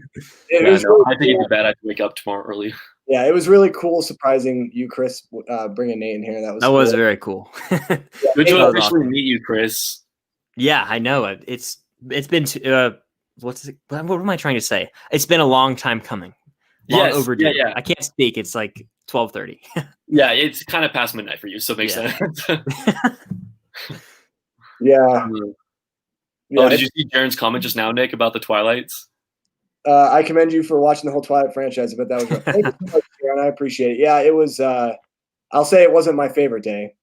Yeah, was no, really I think cool. it's bad. I have to wake up tomorrow early. Yeah, it was really cool, surprising you, Chris, bringing Nate in here. That was was cool. very cool. Good to was officially awesome. meet you, Chris. Yeah, I know. It's been what am I trying to say? It's been a long time coming. Long Yes, overdue. yeah. I can't speak. It's like 12:30. Yeah, it's kind of past midnight for you, so it makes Yeah. sense. Yeah. Oh, did you see Jaren's comment just now, Nick, about the Twilights? I commend you for watching the whole Twilight franchise. I bet that was right. Thank you so much, Jaren. I appreciate it. Yeah, it was. I'll say it wasn't my favorite day.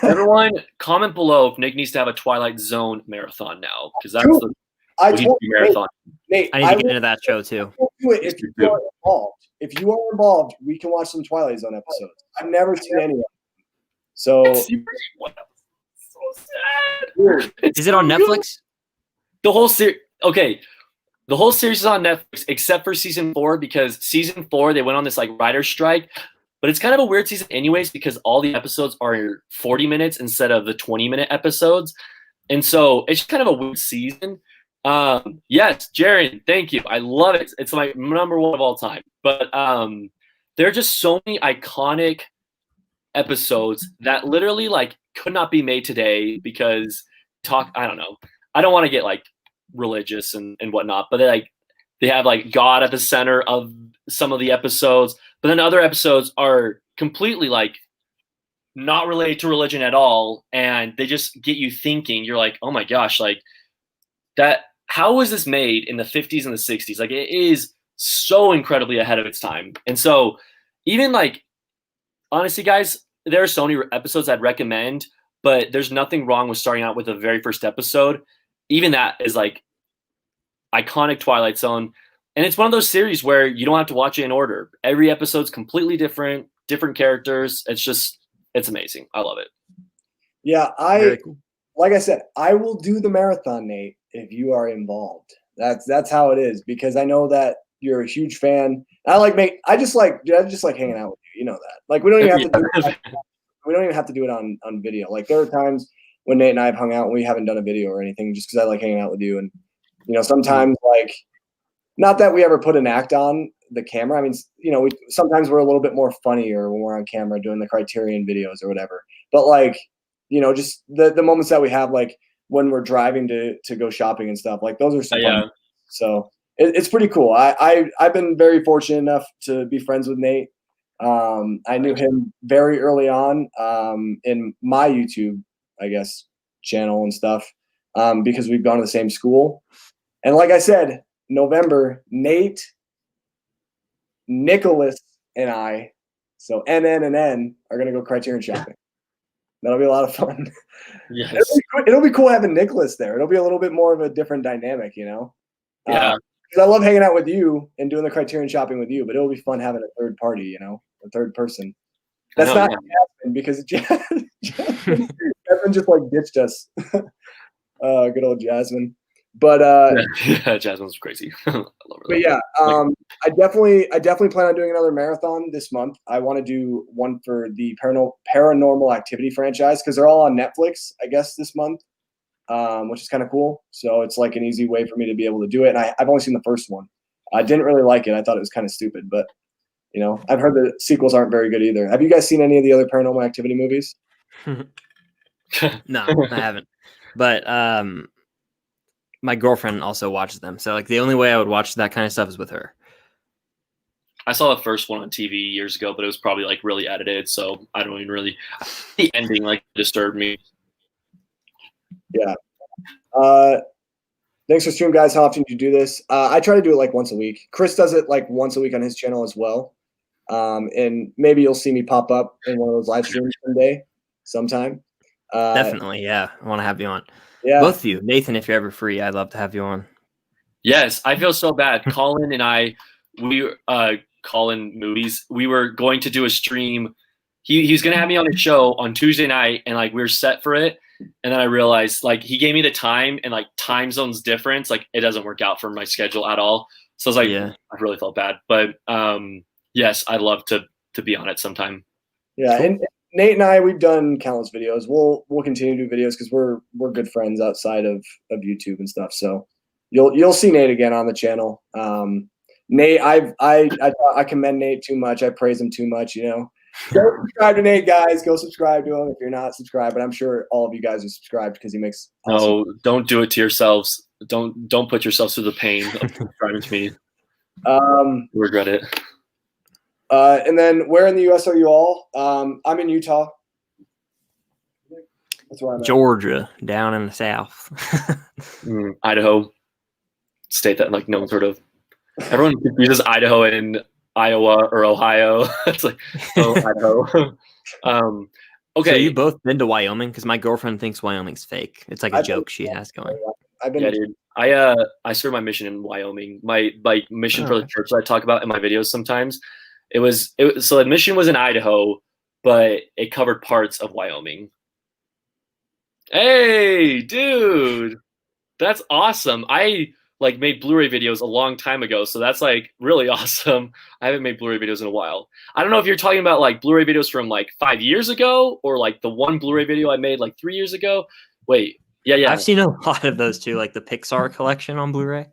Everyone, comment below if Nick needs to have a Twilight Zone marathon now, because that's True. the I told you, marathon. Nate, I need to get into that show too. Do it if you are involved. If you are involved, we can watch some Twilight Zone episodes. I've never seen any of them. So sad. Is it on Netflix? The whole series. Okay, the whole series is on Netflix except for season 4, because season 4 they went on this like writer's strike. But it's kind of a weird season anyways, because all the episodes are 40 minutes instead of the 20-minute episodes. And so it's kind of a weird season. Yes, Jaren, thank you. I love it. It's my number 1 of all time. But there are just so many iconic episodes that literally like could not be made today because I don't know. I don't want to get like religious and whatnot, but they have like God at the center of some of the episodes. But then other episodes are completely like not related to religion at all. And they just get you thinking. You're like, oh my gosh, like that. How was this made in the 50s and the 60s? Like it is so incredibly ahead of its time. And so even like, honestly, guys, there are so many episodes I'd recommend, but there's nothing wrong with starting out with the very first episode. Even that is like iconic Twilight Zone. And it's one of those series where you don't have to watch it in order. Every episode's completely different characters. It's amazing. I love it. Yeah, Cool. Like I said, I will do the marathon, Nate, if you are involved. That's how it is, because I know that you're a huge fan. I just like hanging out with you. You know that. Like we don't even have to do it. We don't even have to do it on video. Like there are times when Nate and I have hung out and we haven't done a video or anything, just because I like hanging out with you. And sometimes like, not that we ever put an act on the camera. I mean, sometimes we're a little bit more funnier when we're on camera doing the Criterion videos or whatever. But like, just the moments that we have, like when we're driving to go shopping and stuff, like those are some fun. So it's pretty cool. I've been very fortunate enough to be friends with Nate. I knew him very early on in my YouTube, I guess, channel and stuff, because we've gone to the same school. And like I said, November, Nate, Nicholas, and I, so NN and N, are going to go Criterion shopping. That'll be a lot of fun. Yes. It'll be cool having Nicholas there. It'll be a little bit more of a different dynamic, Yeah. Because I love hanging out with you and doing the Criterion shopping with you, but it'll be fun having a third party, a third person. That's not Jasmine, because Jasmine just like ditched us. Good old Jasmine. But Jasmine's crazy. I love her. But yeah, I definitely plan on doing another marathon this month. I want to do one for the Paranormal Activity franchise, because they're all on Netflix, I guess, this month, which is kind of cool. So it's like an easy way for me to be able to do it. And I've only seen the first one. I didn't really like it. I thought it was kind of stupid, but I've heard the sequels aren't very good either. Have you guys seen any of the other Paranormal Activity movies? No, I haven't. But my girlfriend also watches them. So like the only way I would watch that kind of stuff is with her. I saw the first one on TV years ago, but it was probably like really edited. So I don't even really, the ending like disturbed me. Yeah. Thanks for stream, guys. How often do you do this? I try to do it like once a week. Chris does it like once a week on his channel as well. And maybe you'll see me pop up in one of those live streams sometime. Definitely. Yeah. I want to have you on. Yeah. Both of you. Nathan, if you're ever free, I'd love to have you on. Yes, I feel so bad. Colin and I, Colin Movies, we were going to do a stream. He's gonna have me on a show on Tuesday night, and like we were set for it. And then I realized like he gave me the time, and like time zones difference, like it doesn't work out for my schedule at all. So I was like, I really felt bad. But yes, I'd love to be on it sometime. Yeah, and Nate and I, we've done countless videos. We'll continue to do videos because we're good friends outside of YouTube and stuff. So you'll see Nate again on the channel. Nate, I commend Nate too much. I praise him too much. You know, go subscribe to Nate, guys. Go subscribe to him if you're not subscribed. But I'm sure all of you guys are subscribed because he makes. No, don't do it to yourselves. Don't put yourselves through the pain of subscribing to me. Regret it. And then where in the U.S. are you all? I'm in Utah. That's where I'm at. Georgia, down in the south. Idaho, state that like no one sort of. Everyone confuses Idaho and Iowa or Ohio. It's like, oh, Idaho. Okay. So you both been to Wyoming? Because my girlfriend thinks Wyoming's fake. It's like a joke she has going. Yeah, dude. I served my mission in Wyoming. My mission for the church that I talk about in my videos sometimes. It was so the mission was in Idaho, but it covered parts of Wyoming. Hey, dude, that's awesome. I like made Blu-ray videos a long time ago, so that's like really awesome. I haven't made Blu-ray videos in a while. I don't know if you're talking about like Blu-ray videos from like 5 years ago or like the one Blu-ray video I made like 3 years ago. Wait, yeah. I've seen a lot of those too, like the Pixar collection on Blu-ray.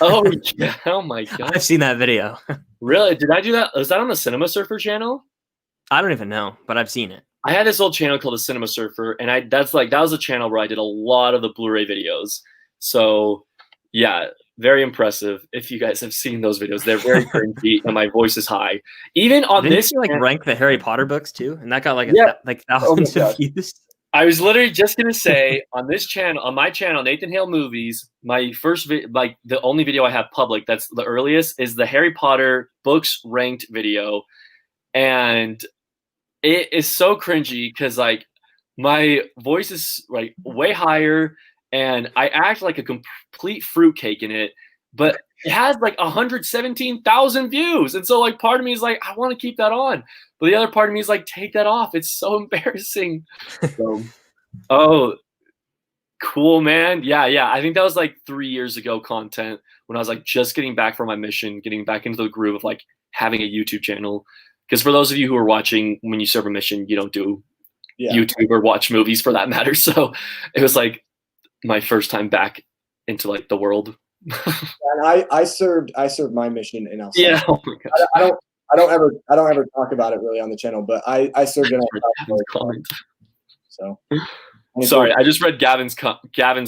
Oh yeah! Oh my god! I've seen that video. Really? Did I do that? Was that on the Cinema Surfer channel? I don't even know, but I've seen it. I had this old channel called the Cinema Surfer, and that was a channel where I did a lot of the Blu-ray videos. So yeah, very impressive. If you guys have seen those videos, they're very cringy, and my voice is high. Even on Didn't this, you like rank the Harry Potter books too, and that got like Oh thousands of views. I was literally just gonna say on this channel, on my channel, Nathan Hale Movies, my first the only video I have public that's the earliest is the Harry Potter books ranked video, and it is so cringy because like my voice is like way higher, and I act like a complete fruitcake in it, but it has like 117,000 views, and so like part of me is like I want to keep that on. But the other part of me is like, take that off. It's so embarrassing. So, oh, cool, man. Yeah. I think that was like 3 years ago content when I was like just getting back from my mission, getting back into the groove of like having a YouTube channel. Because for those of you who are watching, when you serve a mission, you don't do YouTube or watch movies for that matter. So it was like my first time back into like the world. And I served my mission in El Salvador. Yeah. Oh my gosh. I don't ever talk about it really on the channel, but I served in El Salvador. So sorry, I just read Gavin's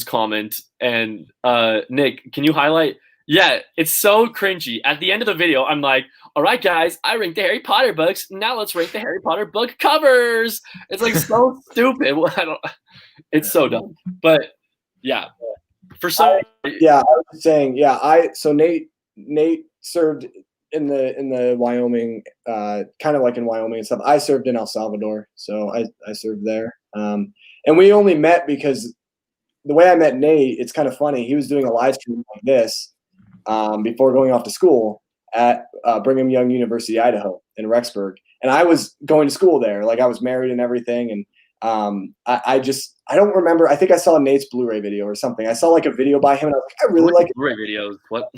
comment, and Nick, can you highlight? Yeah, it's so cringy. At the end of the video, I'm like, all right, guys, I ranked the Harry Potter books. Now let's rank the Harry Potter book covers. It's like so stupid. It's so dumb. But yeah, I was saying, so Nate served in the Wyoming, kind of like in Wyoming and stuff. I served in El Salvador, so I served there. And we only met because the way I met Nate, it's kind of funny. He was doing a live stream like this before going off to school at Brigham Young University, Idaho in Rexburg. And I was going to school there. Like I was married and everything. And I don't remember. I think I saw Nate's Blu-ray video or something. I saw like a video by him and I was like, I really like it. Blu-ray videos. What?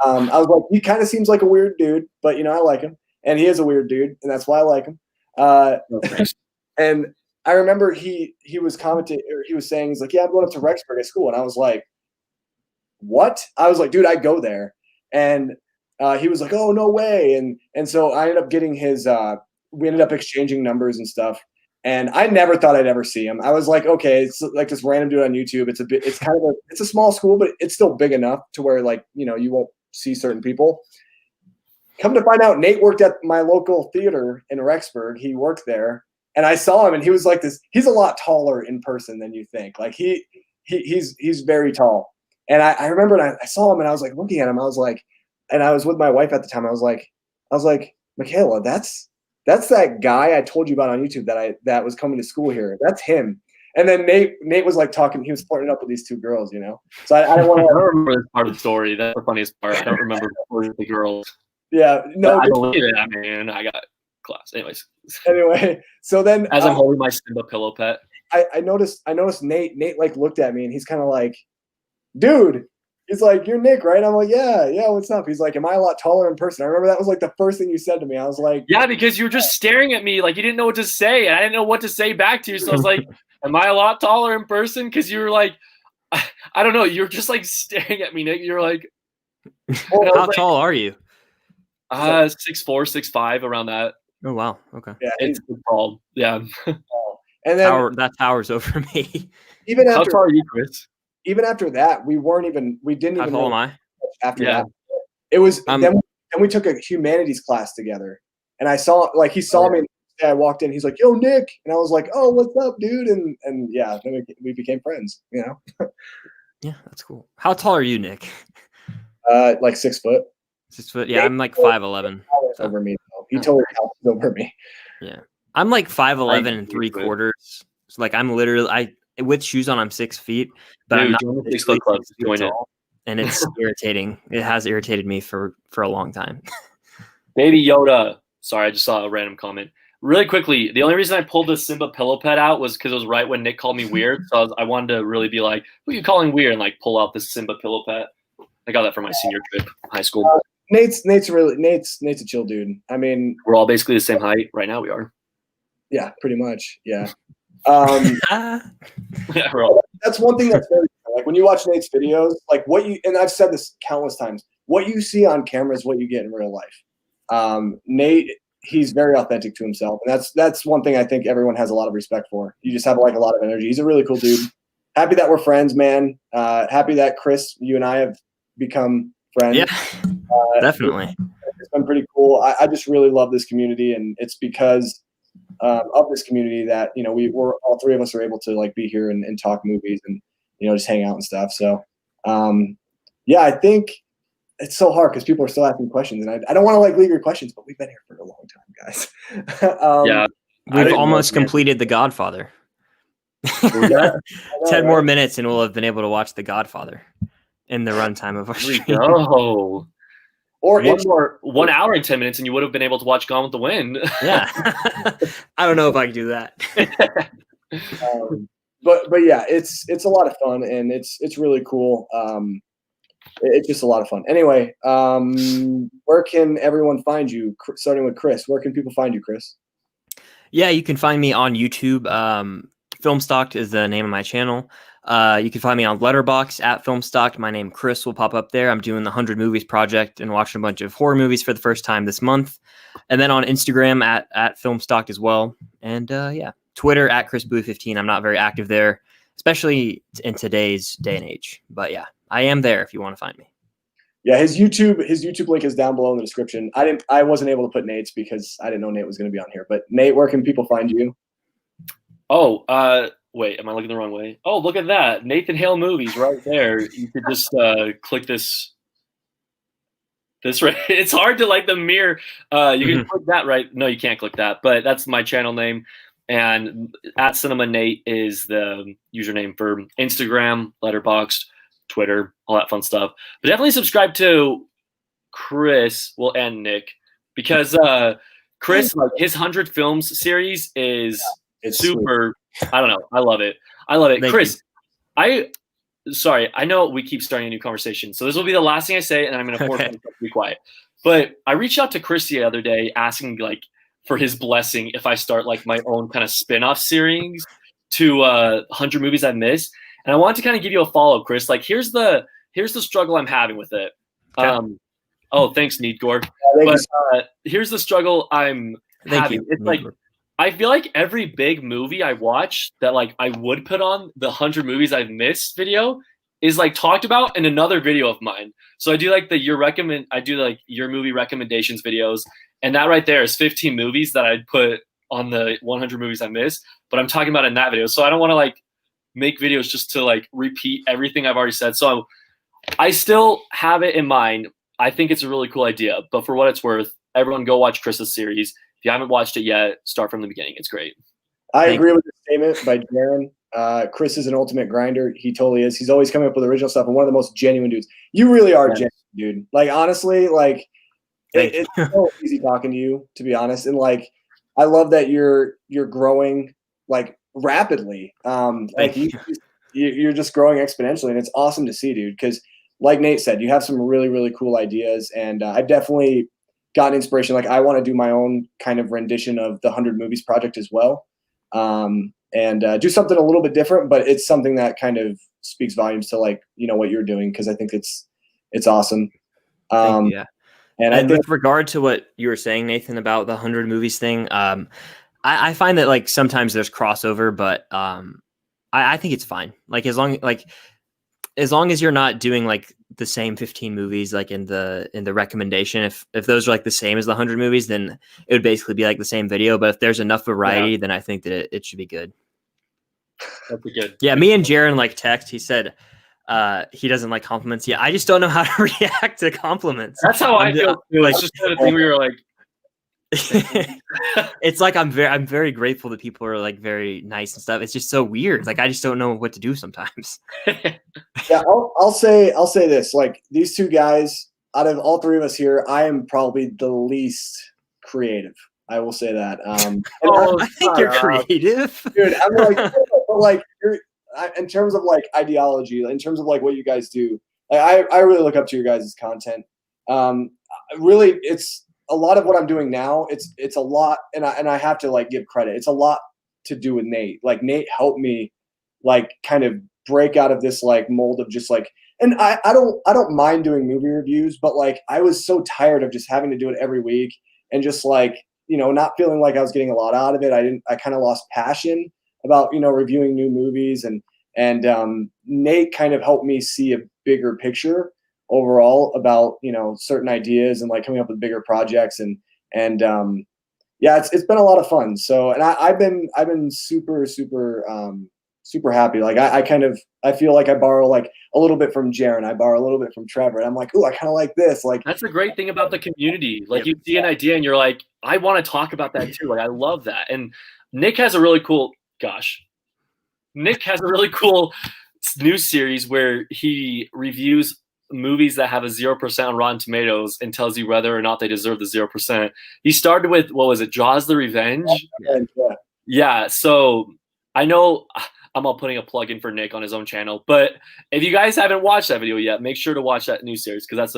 I was like, he kind of seems like a weird dude, but I like him, and he is a weird dude, and that's why I like him. And I remember he was commenting, or he was saying, he's like, yeah, I'm going up to Rexburg at school, and I was like, what? I was like, dude, I go there, and he was like, oh, no way, and so I ended up getting his. We ended up exchanging numbers and stuff, and I never thought I'd ever see him. I was like, okay, it's like this random dude on YouTube. It's a small school, but it's still big enough to where like you won't see certain people. Come to find out, Nate worked at my local theater in Rexburg. He worked there, and I saw him, and he was like this. He's a lot taller in person than you think. Like he's very tall. And I remember, and I saw him, and I was like looking at him. I was like, and I was with my wife at the time. I was like, Michaela, that's that guy I told you about on YouTube that was coming to school here. That's him. And then Nate was like talking. He was flirting up with these two girls, you know. So I don't want I to. don't remember this part of the story. That's the funniest part. I don't remember the girls. Yeah, no. But I believe it. I mean, I got class. Anyways. Anyway, so then as I'm holding my Simba pillow pet, I noticed Nate. Nate like looked at me and he's kind of like, dude. He's like, you're Nick, right? I'm like, yeah, what's up? He's like, am I a lot taller in person? I remember that was like the first thing you said to me. I was like, yeah, because you were just staring at me like you didn't know what to say. And I didn't know what to say back to you. So I was like, am I a lot taller in person? Because you were like, I don't know. You're just like staring at me, Nick. You're like, how tall are you? 6'4", 6'5", around that. Oh, wow. Okay. Yeah, it's tall. Yeah. And then that towers over me. Even after, how tall are you, Chris? Even after that, we didn't even how tall am I? After that, it was then we took a humanities class together, and I saw he saw me. And I walked in. He's like, "Yo, Nick," and I was like, "Oh, what's up, dude?" And yeah, then we became friends. You know. Yeah, that's cool. How tall are you, Nick? Like 6 foot. 6 foot. Yeah, I'm like 5'11". Over me. Though. He totally towers over me. Yeah, I'm like 5'11" and 3/4. So like I'm literally with shoes on, I'm 6 feet, but dude, I'm not join the 6 foot club. Join it. And it's irritating. It has irritated me for a long time. Baby Yoda. Sorry, I just saw a random comment. Really quickly, the only reason I pulled the Simba pillow pet out was because it was right when Nick called me weird. So I wanted to really be like, who are you calling weird? And like pull out the Simba pillow pet. I got that for my senior trip, high school. Nate's a chill dude. I mean, we're all basically the same height right now. We are. Yeah, pretty much. Yeah. Yeah, that's one thing that's very like when you watch Nate's videos, like and I've said this countless times, what you see on camera is what you get in real life. Nate, he's very authentic to himself, and that's one thing I think everyone has a lot of respect for. You just have a lot of energy. He's a really cool dude. Happy that we're friends, man. Happy that Chris, you and I have become friends. Yeah, definitely. It's been pretty cool. I just really love this community, and it's because of this community that we're all three of us are able to be here and talk movies and just hang out and stuff. So yeah, I think it's so hard because people are still asking questions, and I don't want to leave your questions, but we've been here for a long time, guys. Yeah, we've almost completed The Godfather. 10 more minutes and we'll have been able to watch The Godfather in the runtime of our stream. No. Or 1 hour and 10 minutes and you would have been able to watch Gone with the Wind. Yeah. I don't know if I can do that. But yeah, it's a lot of fun and it's really cool. It's just a lot of fun. Anyway, where can everyone find you? Starting with Chris, where can people find you, Chris? Yeah, you can find me on YouTube. FilmStocked is the name of my channel. You can find me on Letterboxd at FilmStocked. My name Chris will pop up there. I'm doing the 100 Movies Project and watching a bunch of horror movies for the first time this month. And then on Instagram at FilmStocked as well. And yeah, Twitter at ChrisBlue15. I'm not very active there, especially in today's day and age. But yeah, I am there if you want to find me. Yeah, his YouTube link is down below in the description. I wasn't able to put Nate's because I didn't know Nate was going to be on here. But Nate, where can people find you? Oh, wait, am I looking the wrong way? Oh, look at that. Nathan Hale Movies right there. You could just click this right. It's hard to the mirror. You can click that right. No, you can't click that, but that's my channel name. And at Cinema Nate is the username for Instagram, Letterboxd, Twitter, all that fun stuff. But definitely subscribe to Chris, and Nick, because Chris, his 100 Films series is super. Sweet. I don't know. I love it. Thank Chris, you. I know we keep starting a new conversation, so this will be the last thing I say, and I'm going to force myself to be quiet. But I reached out to Chris the other day asking for his blessing if I start my own kind of spin-off series to 100 Movies I Missed. And I wanted to kind of give you a follow, Chris. Here's the struggle I'm having with it. Okay. Oh, thanks, Needgore. Here's the struggle I'm having. It's I feel like every big movie I watch that I would put on the 100 Movies I've Missed video is talked about in another video of mine. So I do your movie recommendations videos, and that right there is 15 movies that I'd put on the 100 Movies I Missed, but I'm talking about in that video. So I don't want to make videos just to repeat everything I've already said. So I still have it in mind. I think it's a really cool idea, but for what it's worth, everyone go watch Chris's series. If you haven't watched it yet, start from the beginning. It's great. I agree with the statement by Jaron. Chris is an ultimate grinder. He totally is. He's always coming up with original stuff and one of the most genuine dudes. You really are genuine, dude. Like, honestly, like it's so easy talking to you, to be honest. And like, I love that you're growing like rapidly. Like you're just growing exponentially, and it's awesome to see, dude. Because like Nate said, you have some really, really cool ideas, and I've definitely gotten inspiration. Like, I want to do my own kind of rendition of the 100 Movies project as well, and do something a little bit different. But it's something that kind of speaks volumes to like what you're doing, because I think it's awesome. Yeah. And I think, with regard to what you were saying, Nathan, about the 100 Movies thing, I find that like sometimes there's crossover, but I think it's fine. Like as long as you're not doing like the same 15 movies like in the recommendation, if those are like the same as the 100 movies, then it would basically be like the same video. But if there's enough variety, then I think that it should be good. That'd be good. Yeah, me and Jaron like text. He said he doesn't like compliments. Yeah, I just don't know how to react to compliments. That's how I feel too. It's just kind of thing where you're like. It's like I'm very grateful that people are like very nice and stuff. It's just so weird. Like I just don't know what to do sometimes. Yeah, I'll say this. Like, these two guys, out of all three of us here, I am probably the least creative. I will say that. I think you're creative, dude. I'm like, but like in terms of like ideology, in terms of like what you guys do. Like, I really look up to your guys' content. Really, it's a lot of what I'm doing now. It's a lot, and I have to like give credit. It's a lot to do with Nate. Like, Nate helped me like kind of break out of this like mold of just like, and I don't mind doing movie reviews, but like I was so tired of just having to do it every week and just like, not feeling like I was getting a lot out of it. I kind of lost passion about, reviewing new movies, and Nate kind of helped me see a bigger picture overall about certain ideas and like coming up with bigger projects, and yeah, it's been a lot of fun. So, and I've been super happy. Like I feel like I borrow like a little bit from Jaron, I borrow a little bit from Trevor, and I'm like, ooh, I kind of like this. Like, that's the great thing about the community. Like, you see an idea and you're like, I want to talk about that too. Like, I love that. And Nick has a really cool new series where he reviews movies that have a 0% on Rotten Tomatoes and tells you whether or not they deserve the 0%. He started with, what was it, Jaws the Revenge? Yeah. So I know I'm all putting a plug in for Nick on his own channel, but if you guys haven't watched that video yet, make sure to watch that new series, because that's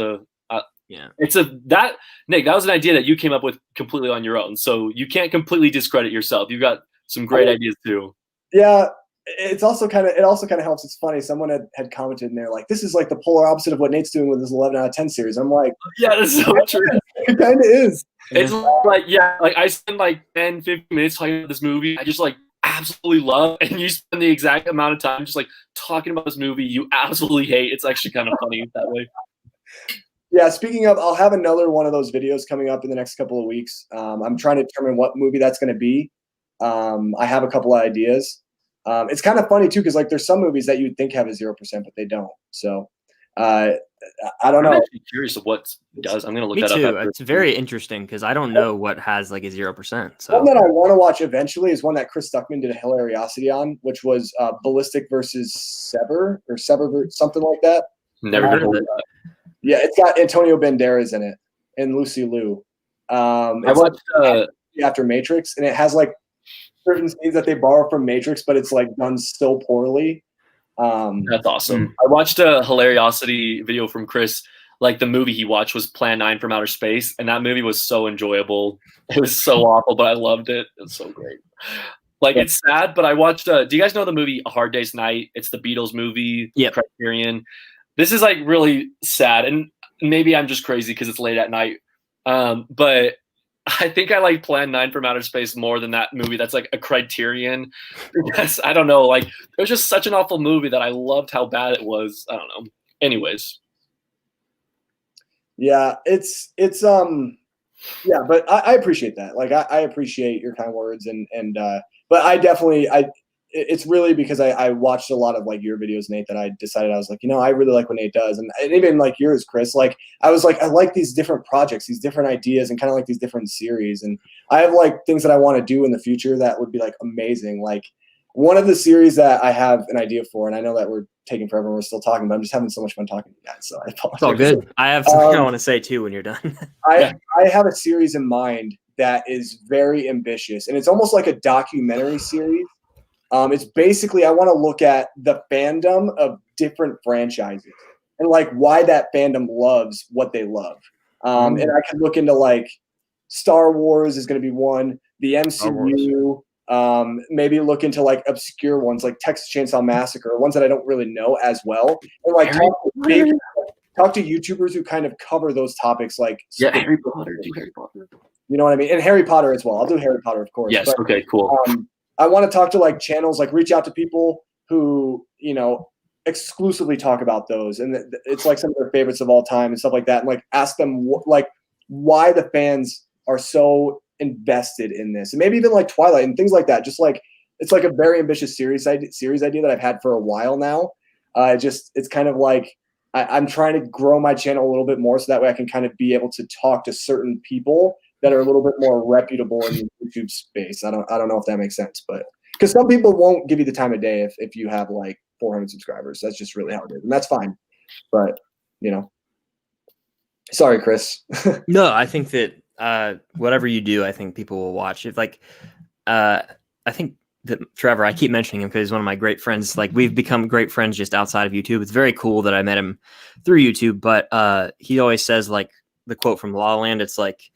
Nick, that was an idea that you came up with completely on your own. So you can't completely discredit yourself. You've got some great ideas too. Yeah. It also kind of helps. It's funny. Someone had commented in there like, this is like the polar opposite of what Nate's doing with his 11 out of 10 series. I'm like, yeah, that's so true. It kind of is. It's like, yeah, like I spend like 10, 15 minutes talking about this movie I just like absolutely love, and you spend the exact amount of time just like talking about this movie you absolutely hate. It's actually kind of funny that way. Yeah, speaking of, I'll have another one of those videos coming up in the next couple of weeks. I'm trying to determine what movie that's going to be. I have a couple of ideas. It's kind of funny too, because like there's some movies that you'd think have a 0%, but they don't. So I don't know. I'm actually curious of what does. I'm going to look that up. It's very interesting because I don't know what has like a 0%. So one that I want to watch eventually is one that Chris Stuckman did a hilariosity on, which was Ballistic versus Sever or something like that. Never heard of it. Yeah, it's got Antonio Banderas in it and Lucy Liu. I watched after Matrix, and it has like certain scenes that they borrow from Matrix, but it's like done so poorly. That's awesome. I watched a hilariosity video from Chris. Like, the movie he watched was Plan 9 from Outer Space, and that movie was so enjoyable. It was so awful, but I loved it. It's so great. Like, it's sad, but I watched do you guys know the movie A Hard Day's Night? It's the Beatles movie. Yep. Criterion. This is like really sad, and maybe I'm just crazy because it's late at night. But I think I like Plan 9 from Outer Space more than that movie. That's like a Criterion. Because I don't know, like, it was just such an awful movie that I loved how bad it was. I don't know. Anyways. Yeah, it's yeah, but I appreciate that. Like, I appreciate your kind words, and but I definitely it's really because I watched a lot of like your videos, Nate, that I decided I was like, I really like what Nate does. And even like yours, Chris, like I was like, I like these different projects, these different ideas, and kind of like these different series. And I have like things that I want to do in the future that would be like amazing. Like One of the series that I have an idea for, and I know that we're taking forever and we're still talking, but I'm just having so much fun talking to you guys, so I apologize. It's all good. I have something I want to say too when you're done. I have a series in mind that is very ambitious, and it's almost like a documentary series. It's basically, I want to look at the fandom of different franchises and like why that fandom loves what they love. And I could look into like Star Wars is going to be one, the MCU, maybe look into like obscure ones like Texas Chainsaw Massacre, ones that I don't really know as well. And like talk to YouTubers who kind of cover those topics, like Harry Potter, do Harry Potter. You know what I mean? And Harry Potter as well. I'll do Harry Potter, of course. Yes. But, okay. Cool. I want to talk to like channels, like reach out to people who, you know, exclusively talk about those, and it's like some of their favorites of all time and stuff like that, and like ask them like why the fans are so invested in this, and maybe even like Twilight and things like that. Just like it's like a very ambitious series idea that I've had for a while now. It's kind of like I'm trying to grow my channel a little bit more so that way I can kind of be able to talk to certain people that are a little bit more reputable in the YouTube space. I don't know if that makes sense, but because some people won't give you the time of day if you have like 400 subscribers. That's just really how it is, and that's fine. But you know, sorry, Chris. No, I think that whatever you do, I think people will watch it. Like, I think that Trevor, I keep mentioning him because he's one of my great friends. Like, we've become great friends just outside of YouTube. It's very cool that I met him through YouTube. But he always says, like, the quote from La La Land, it's like,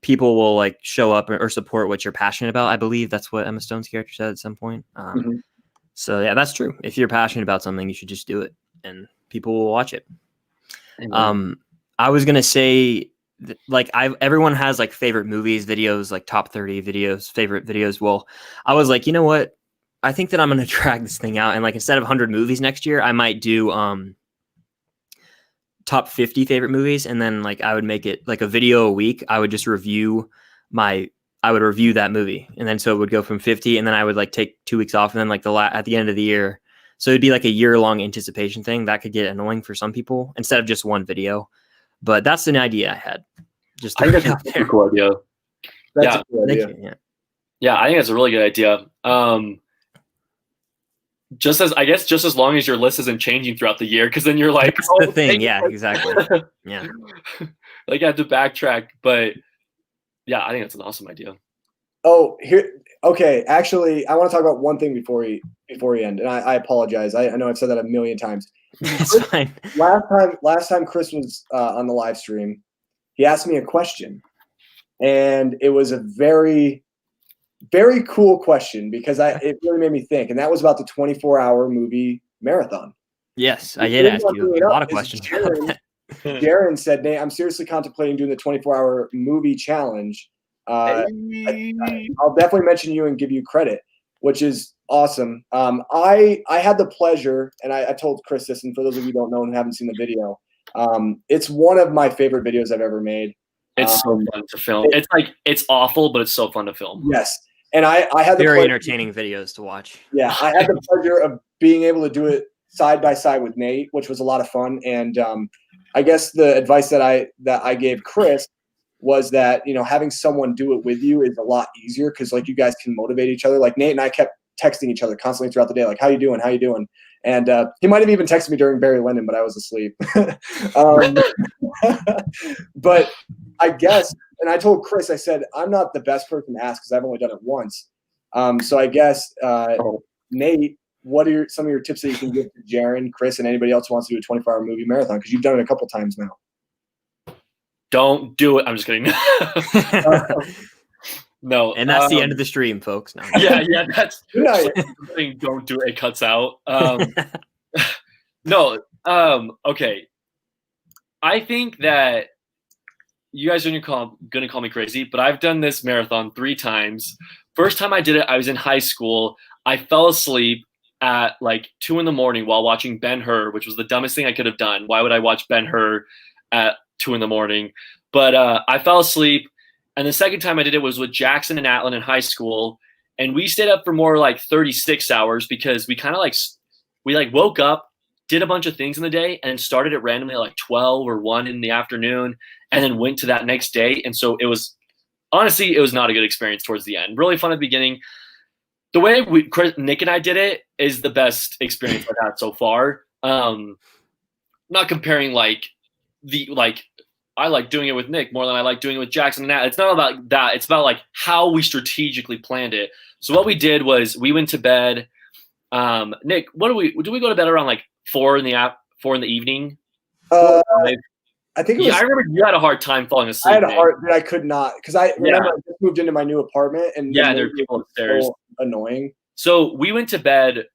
people will like show up or support what you're passionate about. I believe that's what Emma Stone's character said at some point. So yeah, that's true. If you're passionate about something, you should just do it, and people will watch it. I was gonna say that, like, everyone has like favorite movies, videos, like top 30 videos, favorite videos. Well, I was like, you know what? I think that I'm gonna drag this thing out, and like instead of 100 movies next year, I might do top 50 favorite movies, and then like I would make it like a video a week. I would just review that movie, and then so it would go from 50, and then I would like take 2 weeks off, and then like at the end of the year, so it'd be like a year-long anticipation thing that could get annoying for some people instead of just one video. But that's an idea I had. Just I think that's a cool idea. That's a cool idea. Yeah, I think that's a really good idea. Just as long as your list isn't changing throughout the year, because then you're like, that's the thing. Yeah, exactly. Yeah, like I have to backtrack, but yeah, I think that's an awesome idea. Oh, okay. Actually, I want to talk about one thing before we end, and I apologize. I know I've said that a million times. It's fine. Last time Chris was on the live stream, he asked me a question, and it was a very, very cool question because it really made me think, and that was about the 24-hour movie marathon. Yes, I did ask you a lot of questions. Darren said, "Nate, I'm seriously contemplating doing the 24-hour movie challenge. I'll definitely mention you and give you credit," which is awesome. I had the pleasure, and I told Chris this, and for those of you who don't know and haven't seen the video, it's one of my favorite videos I've ever made. It's so fun to film. It's awful, but it's so fun to film. Yes. And I had the very entertaining videos to watch. Yeah, I had the pleasure of being able to do it side by side with Nate, which was a lot of fun. And I guess the advice that I gave Chris was that, you know, having someone do it with you is a lot easier because like you guys can motivate each other. Like Nate and I kept texting each other constantly throughout the day, like, how you doing? How you doing? And he might have even texted me during Barry Lyndon, but I was asleep. But I guess, and I told Chris, I said, I'm not the best person to ask because I've only done it once. So I guess, Nate, what are some of your tips that you can give to Jaron, Chris, and anybody else who wants to do a 24-hour movie marathon? Because you've done it a couple times now. Don't do it. I'm just kidding. No. And that's the end of the stream, folks. No. Yeah, that's thing. Don't do it. It cuts out. No. Okay. I think that you guys are gonna call me crazy, but I've done this marathon 3 times. First time I did it, I was in high school. I fell asleep at like 2 a.m. while watching Ben-Hur, which was the dumbest thing I could have done. Why would I watch Ben-Hur at 2 a.m? But I fell asleep. And the second time I did it was with Jackson and Atlin in high school. And we stayed up for more like 36 hours because we kind of like woke up, did a bunch of things in the day, and started it randomly at like 12 or 1 in the afternoon, and then went to that next day. And so it was not a good experience towards the end. Really fun at the beginning. the way Nick and I did it is the best experience I've had so far. Not comparing like I like doing it with Nick more than I like doing it with Jackson and Nat. It's not about that. It's about like how we strategically planned it. So what we did was we went to bed. Nick, do we go to bed around like 4 in the evening? I think it was, I remember you had a hard time falling asleep. I had a hard, but I could not because I remember I just moved into my new apartment and there were people upstairs. So annoying. So we went to bed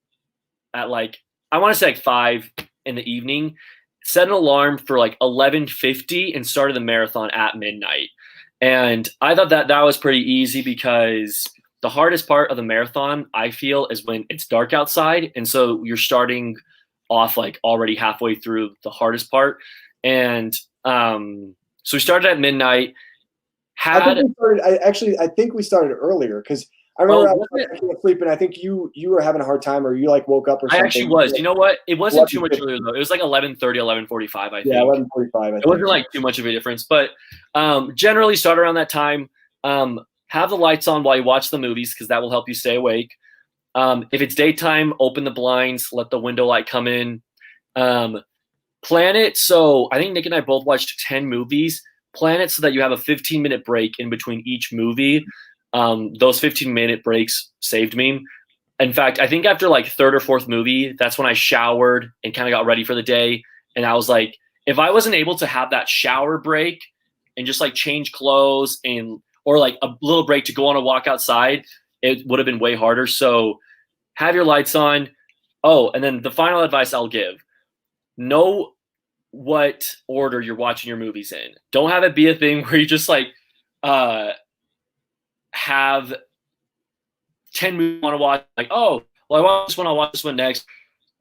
at like I want to say like 5 in the evening. Set an alarm for like 11:50 and started the marathon at midnight. And I thought that was pretty easy because the hardest part of the marathon I feel is when it's dark outside, and so you're starting off like already halfway through the hardest part. And so we started at midnight. I think we started earlier because I remember I was asleep and I think you were having a hard time or you like woke up or something. I actually was. You know what? It wasn't too much earlier though. It was like 11:30, 11:45. I think. Yeah, 11:45. It wasn't like too much of a difference, but generally start around that time. Have the lights on while you watch the movies because that will help you stay awake. If it's daytime, open the blinds, let the window light come in. Plan it so I think Nick and I both watched 10 movies. Plan it so that you have a 15-minute break in between each movie. Those 15-minute breaks saved me. In fact, I think after like third or fourth movie, that's when I showered and kind of got ready for the day. And I was like, if I wasn't able to have that shower break and just like change clothes or like a little break to go on a walk outside, it would have been way harder. So have your lights on. Oh, and then the final advice I'll give. Know what order you're watching your movies in. Don't have it be a thing where you just like have 10 movies you want to watch. Like, oh, well, I watch this one, I'll watch this one next.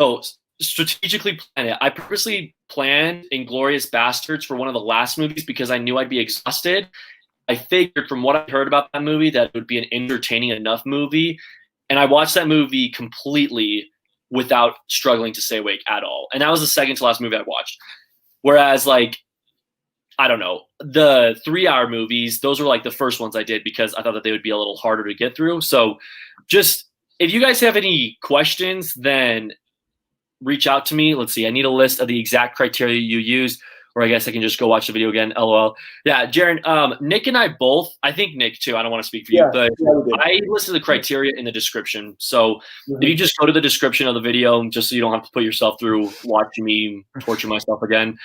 So strategically plan it. I purposely planned Inglourious Bastards for one of the last movies because I knew I'd be exhausted. I figured from what I heard about that movie that it would be an entertaining enough movie. And I watched that movie completely without struggling to stay awake at all. And that was the second to last movie I watched. Whereas like, I don't know, the 3-hour movies, those were like the first ones I did because I thought that they would be a little harder to get through. So just, if you guys have any questions, then reach out to me. Let's see, I need a list of the exact criteria you use, or I guess I can just go watch the video again. LOL. Yeah, Jaron, Nick and I both, I think Nick too, I don't want to speak for you, but I listed the criteria in the description. So if you just go to the description of the video, just so you don't have to put yourself through watching me torture myself again,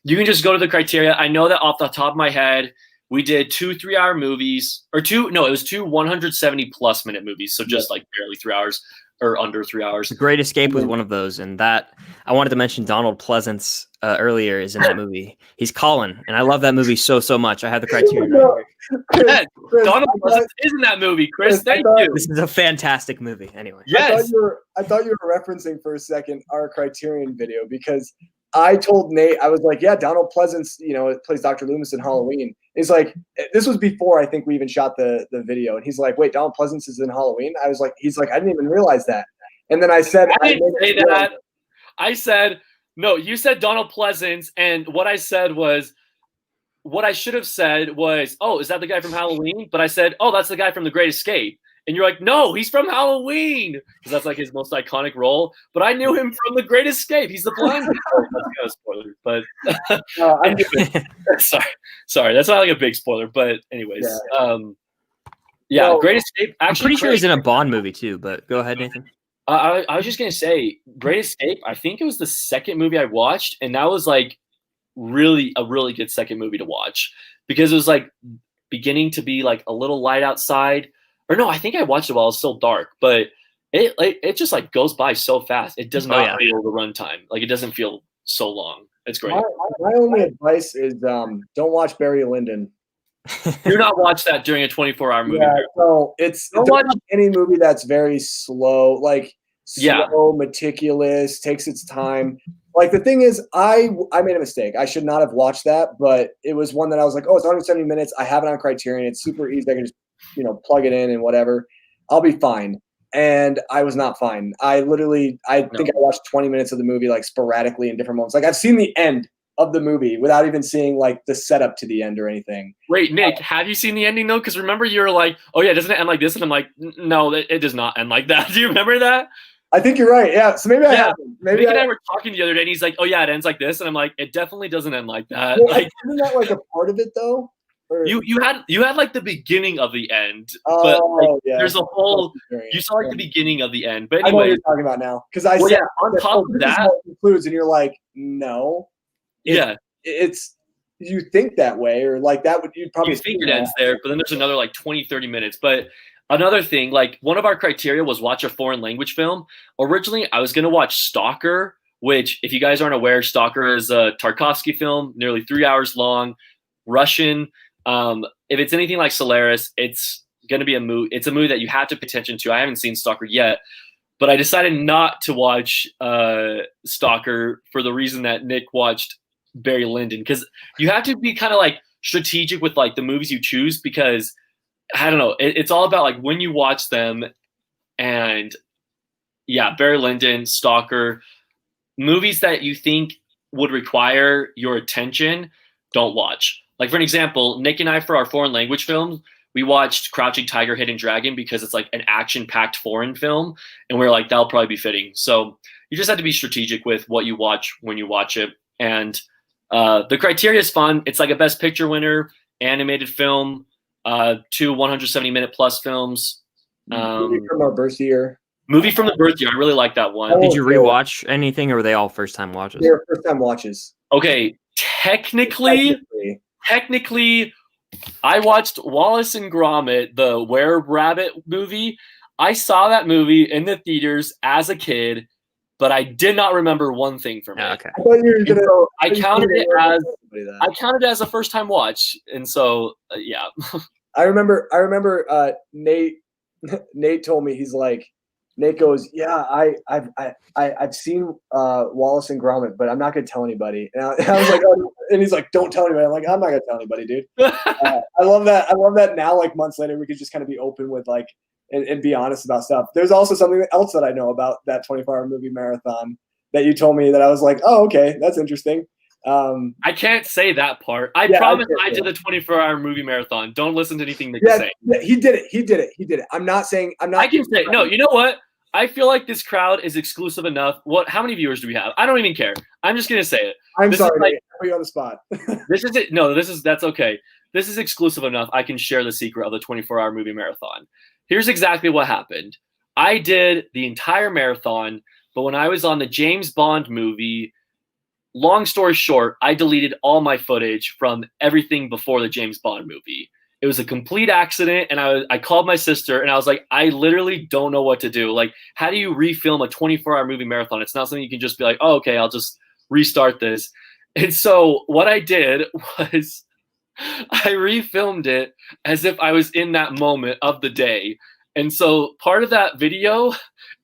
you can just go to the criteria. I know that off the top of my head, we did 2 3-hour movies, it was 2 170+ minute movies. So just like barely 3 hours. Or under 3 hours. The Great Escape was one of those, and that I wanted to mention Donald Pleasance earlier is in that movie. He's Colin, and I love that movie so much. I have the criteria. Chris, Donald Pleasance is in that movie. Chris, thank you. This is a fantastic movie. Anyway, yes, I thought you were referencing for a second our Criterion video because I told Nate, I was like, yeah, Donald Pleasance, plays Dr. Loomis in Halloween. He's like, this was before I think we even shot the video. And he's like, wait, Donald Pleasance is in Halloween? He's like, I didn't even realize that. And then I said, I didn't say that. I said, no, you said Donald Pleasance. And what I should have said was, oh, is that the guy from Halloween? But I said, oh, that's the guy from The Great Escape. And you're like, no, he's from Halloween. Because that's like his most iconic role. But I knew him from The Great Escape. He's the blind guy. That's kind of spoiler. But sorry. That's not like a big spoiler. But anyways. Great Escape. Actually, I'm pretty sure he's in a Bond movie too. But go ahead, Nathan. I was just going to say, Great Escape, I think it was the second movie I watched. And that was like really a really good second movie to watch. Because it was like beginning to be like a little light outside. Or no, I think I watched it while it was still dark, but it just like goes by so fast. It does not feel the runtime. Like it doesn't feel so long. It's great. My only advice is don't watch Barry Lyndon. Do not watch that during a 24-hour movie. Yeah, so don't watch any movie that's very slow, like meticulous, takes its time. Like the thing is, I made a mistake. I should not have watched that, but it was one that I was like, oh, it's 170 minutes. I have it on Criterion. It's super easy. I can just plug it in and whatever. I'll be fine. And I was not fine. I think I watched 20 minutes of the movie like sporadically in different moments. Like I've seen the end of the movie without even seeing like the setup to the end or anything. Wait, Nick, have you seen the ending though? Because remember, you're like, "Oh yeah, doesn't it end like this?" And I'm like, "No, it does not end like that." Do you remember that? I think you're right. Yeah. So maybe I haven't. Maybe Nick and I were talking the other day, and he's like, "Oh yeah, it ends like this," and I'm like, "It definitely doesn't end like that." Well, like, isn't that like a part of it though? Or... You had like the beginning of the end, but like, there's a whole. You saw like the beginning of the end, but anyway, I know what you're talking about now because I said on top of that includes, and you're like, no, it's you think that way, or like that would you'd probably think it ends there, but then there's another like 20-30 minutes. But another thing, like one of our criteria was watch a foreign language film. Originally, I was gonna watch Stalker, which, if you guys aren't aware, Stalker is a Tarkovsky film, nearly 3 hours long, Russian. If it's anything like Solaris, it's going to be a movie. It's a movie that you have to pay attention to. I haven't seen Stalker yet, but I decided not to watch Stalker for the reason that Nick watched Barry Lyndon, because you have to be kind of like strategic with like the movies you choose, because I don't know, it's all about like when you watch them. And yeah, Barry Lyndon, Stalker, movies that you think would require your attention, don't watch. Like, for an example, Nick and I, for our foreign language films, we watched Crouching Tiger, Hidden Dragon because it's like an action-packed foreign film, and we're like, that'll probably be fitting. So you just have to be strategic with what you watch when you watch it. And the criteria is fun. It's like a Best Picture winner, animated film, 2 170-minute plus films. Movie from our birth year. Movie from the birth year. I really like that one. Did you rewatch anything, or were they all first-time watches? They were first-time watches. Okay, technically, I watched Wallace and Gromit, the Were-Rabbit movie. I saw that movie in the theaters as a kid, but I did not remember one thing from it. Okay. I counted it as a first-time watch, and so yeah. I remember Nate told me, he's like, Nate goes, yeah, I've seen Wallace and Gromit, but I'm not gonna tell anybody. And I was like, oh, and he's like, don't tell anybody. I'm like, I'm not gonna tell anybody, dude. I love that. I love that now. Like months later, we could just kind of be open with like and be honest about stuff. There's also something else that I know about that 24-hour movie marathon that you told me that I was like, oh, okay, that's interesting. I can't say that part. I promise I did the 24-hour movie marathon. Don't listen to anything that you say. Yeah, he did it. I'm not saying I can say no. You know what? I feel like this crowd is exclusive enough. How many viewers do we have? I don't even care. I'm just gonna say it. I'm sorry, I put you on the spot. This is it. No, that's okay. This is exclusive enough. I can share the secret of the 24-hour movie marathon. Here's exactly what happened. I did the entire marathon, but when I was on the James Bond movie, long story short, I deleted all my footage from everything before the James Bond movie. It was a complete accident, and I called my sister, and I was like, I literally don't know what to do. Like, how do you refilm a 24-hour movie marathon? It's not something you can just be like, oh, okay, I'll just restart this. And so what I did was I refilmed it as if I was in that moment of the day. And so part of that video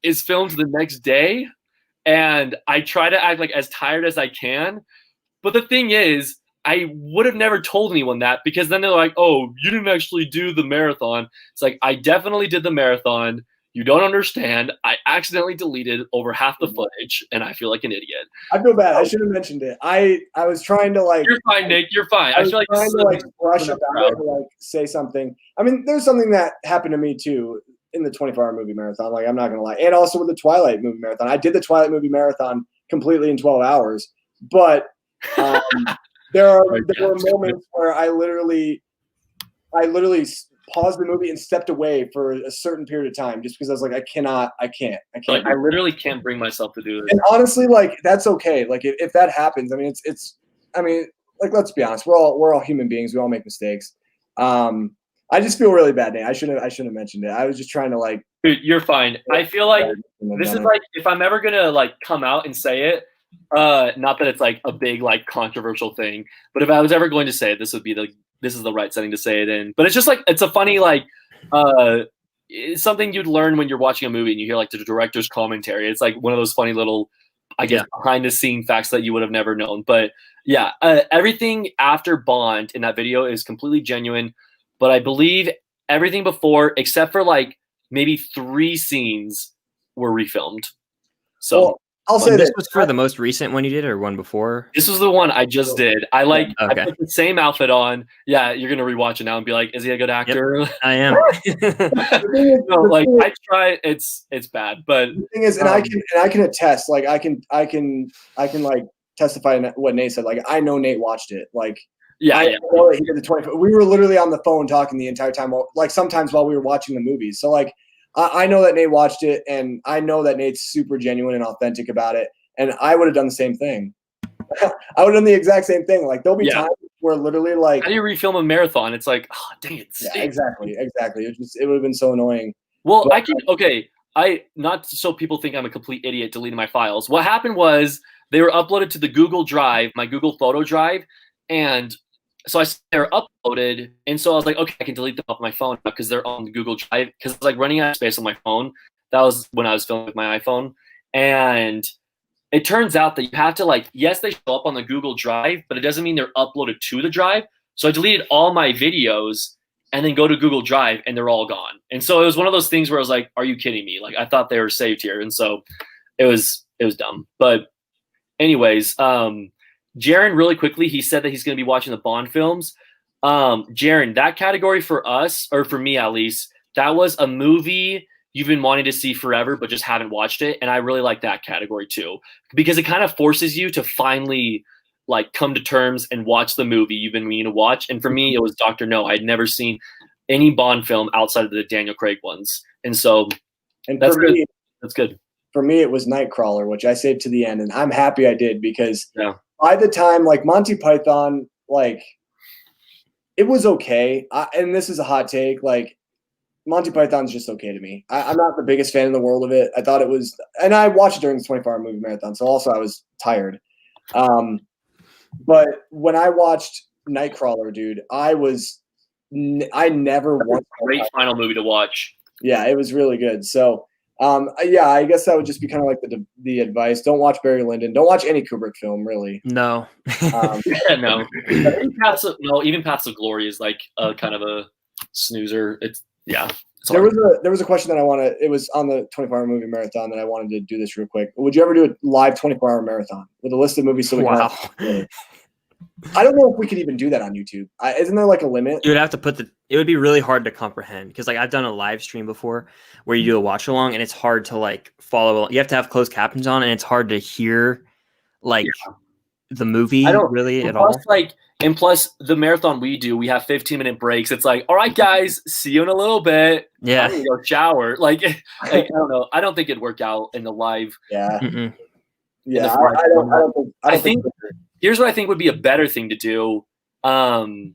is filmed the next day, and I try to act like as tired as I can. But the thing is, I would have never told anyone that, because then they're like, oh, you didn't actually do the marathon. It's like, I definitely did the marathon. You don't understand. I accidentally deleted over half the footage, and I feel like an idiot. I feel bad. I should have mentioned it. I was trying to like. You're fine, Nick. You're fine. I feel like trying to like brush it down or like say something. I mean, there's something that happened to me too in the 24-hour movie marathon. Like, I'm not gonna lie, and also with the Twilight movie marathon. I did the Twilight movie marathon completely in 12 hours, but. There were moments where I literally paused the movie and stepped away for a certain period of time just because I was like, I can't. Like, I literally can't bring myself to do this. And honestly, like, that's okay. Like, if that happens, I mean, like, let's be honest, we're all human beings. We all make mistakes. I just feel really bad, Nate. I shouldn't have mentioned it. I was just trying to like. Dude, you're fine. I feel like this is like, if I'm ever gonna like come out and say it. Not that it's like a big like controversial thing, but if I was ever going to say it, this is the right setting to say it in. But it's just like, it's a funny like it's something you'd learn when you're watching a movie and you hear like the director's commentary. It's like one of those funny little, I guess, behind the scene facts that you would have never known. But yeah, everything after Bond in that video is completely genuine. But I believe everything before, except for like maybe 3 scenes, were refilmed. So. Well, I'll say this that was for the most recent one you did, or one before? This was the one I just did. I Okay. I put the same outfit on. Yeah, you're gonna rewatch it now and be like, is he a good actor? Yep, I am. No, like I try. It's bad, but the thing is, and I can attest. Like I can like testify to what Nate said. Like I know Nate watched it. Like I know that he did the 20. We were literally on the phone talking the entire time. Like sometimes while we were watching the movies. So like I know that Nate watched it, and I know that Nate's super genuine and authentic about it. And I would have done the same thing. I would have done the exact same thing. Like there'll be times where literally like, how do you refilm a marathon? It's like, oh, dang it. Yeah, exactly. It would have been so annoying. Well, not so people think I'm a complete idiot deleting my files. What happened was they were uploaded to the Google Drive, my Google Photo Drive, and so they're uploaded, and so I was like, okay, I can delete them off my phone because they're on the Google Drive because it's like running out of space on my phone. That was when I was filming with my iPhone, and it turns out that you have to like, yes, they show up on the Google Drive, but it doesn't mean they're uploaded to the drive. So I deleted all my videos and then go to Google Drive and they're all gone. And so it was one of those things where I was like, are you kidding me? Like I thought they were saved here. And so it was dumb. But anyways, Jaron, really quickly, he said that he's going to be watching the Bond films. Jaron, that category for us, or for me at least, that was a movie you've been wanting to see forever, but just haven't watched it. And I really like that category too, because it kind of forces you to finally like come to terms and watch the movie you've been meaning to watch. And for me, it was Dr. No. I'd never seen any Bond film outside of the Daniel Craig ones. And so that's good. That's good. For me, it was Nightcrawler, which I saved to the end. And I'm happy I did because by the time like Monty Python, like it was okay. And this is a hot take. Like, Monty Python's just okay to me. I'm not the biggest fan in the world of it. I thought it was, and I watched it during the 24-hour movie marathon, so also I was tired. But when I watched Nightcrawler, dude, I never watched. Great final movie to watch. Yeah, it was really good. So, I guess that would just be kind of like the advice. Don't watch Barry Lyndon. Don't watch any Kubrick film, really. No. No. Even Paths of Glory is like a kind of a snoozer. There was a question that I wanted. It was on the 24-hour movie marathon that I wanted to do this real quick. Would you ever do a live 24-hour marathon with a list of movies? I don't know if we could even do that on YouTube. Isn't there like a limit? You would have to it would be really hard to comprehend because like I've done a live stream before where you do a watch along and it's hard to like follow. You have to have closed captions on and it's hard to hear like the movie really at all. And plus, the marathon we do, we have 15-minute breaks. It's like, all right, guys, see you in a little bit. Yeah. I'm gonna go shower. Like, I don't know. I don't think it'd work out in the live. Yeah. Mm-mm. Yeah. I think here's what I think would be a better thing to do. To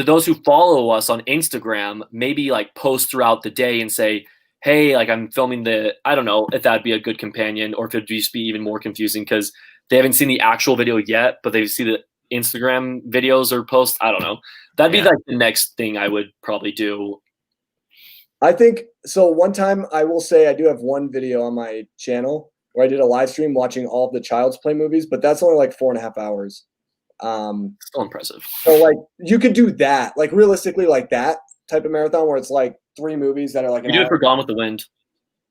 those who follow us on Instagram, maybe like post throughout the day and say, hey, like I'm filming I don't know if that'd be a good companion or if it'd just be even more confusing because they haven't seen the actual video yet, but they see the Instagram videos or posts. I don't know. That'd be like the next thing I would probably do. I think so. One time I will say I do have one video on my channel where I did a live stream watching all of the Child's Play movies, but that's only like 4.5 hours. Still impressive. So like you could do that, like realistically, like that type of marathon where it's like 3 movies that are like. You do it for Gone with the Wind.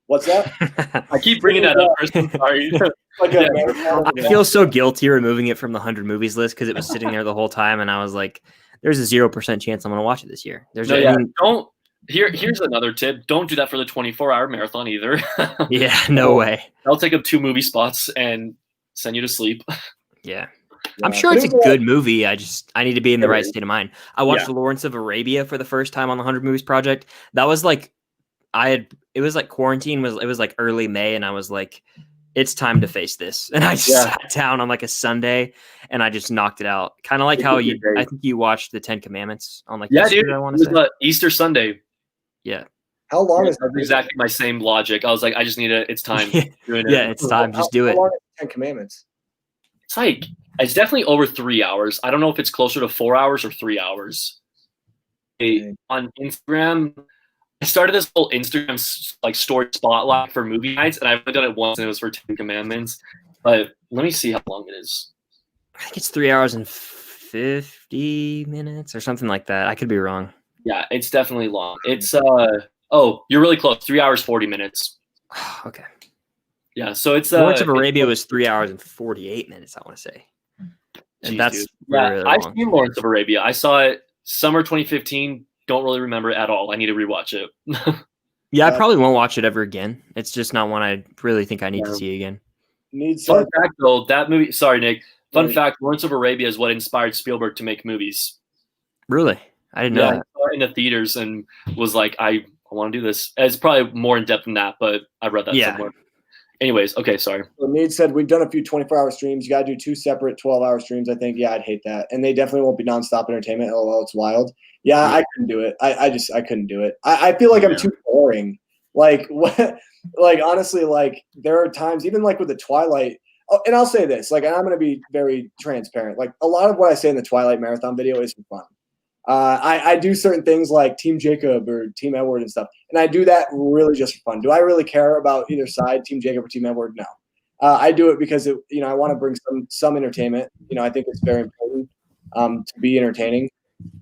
What's that? I keep bringing that up. Sorry. I feel so guilty removing it from the 100 movies list because it was sitting there the whole time, and I was like, "There's a 0% chance I'm going to watch it this year." Don't. Here's another tip: don't do that for the 24-hour marathon either. Yeah, no way. I'll take up 2 movie spots and send you to sleep. Yeah. I'm sure it's a good movie. I need to be in the right state of mind. I watched Lawrence of Arabia for the first time on the 100 Movies Project. That was like, it was like quarantine it was like early May, and I was like, it's time to face this. And I just sat down on like a Sunday and I just knocked it out. Kind of like how I think you watched the 10 Commandments on like Easter, dude. I want to say Easter Sunday. Yeah. How long is that? Exactly my same logic. I was like, I just need it's time. It's time. Just do it. How long is 10 Commandments? It's definitely over 3 hours. I don't know if it's closer to 4 hours or 3 hours. On Instagram, I started this whole Instagram like story spotlight for movie nights, and I've only done it once, and it was for 10 Commandments. But let me see how long it is. I think it's 3 hours and 50 minutes or something like that. I could be wrong. Yeah, it's definitely long. It's you're really close. 3 hours 40 minutes. Okay. Yeah, so it's Lawrence of Arabia was 3 hours and 48 minutes, I want to say. And that's really I've long. seen Lawrence of Arabia. I saw it summer 2015. Don't really remember it at all. I need to rewatch it. Yeah, I probably won't watch it ever again. It's just not one I really think I need to see again. Fun fact, though, that movie. Sorry, Nick. Fun fact: Lawrence of Arabia is what inspired Spielberg to make movies. Really, I didn't know that. I saw it in the theaters and was like, I want to do this. It's probably more in depth than that, but I read that somewhere. Anyways, okay, sorry. So Nate said we've done a few 24-hour streams. You got to do 2 separate 12-hour streams. I think. Yeah, I'd hate that, and they definitely won't be nonstop entertainment. LOL, it's wild. Yeah, I couldn't do it. I couldn't do it. I feel like I'm too boring. Like what? Like honestly, like there are times, even like with the Twilight. Oh, and I'll say this, like, and I'm going to be very transparent. Like a lot of what I say in the Twilight marathon video is for fun. I do certain things like Team Jacob or Team Edward and stuff, and I do that really just for fun. Do I really care about either side, Team Jacob or Team Edward? No. I do it because I want to bring some entertainment. I think it's very important to be entertaining,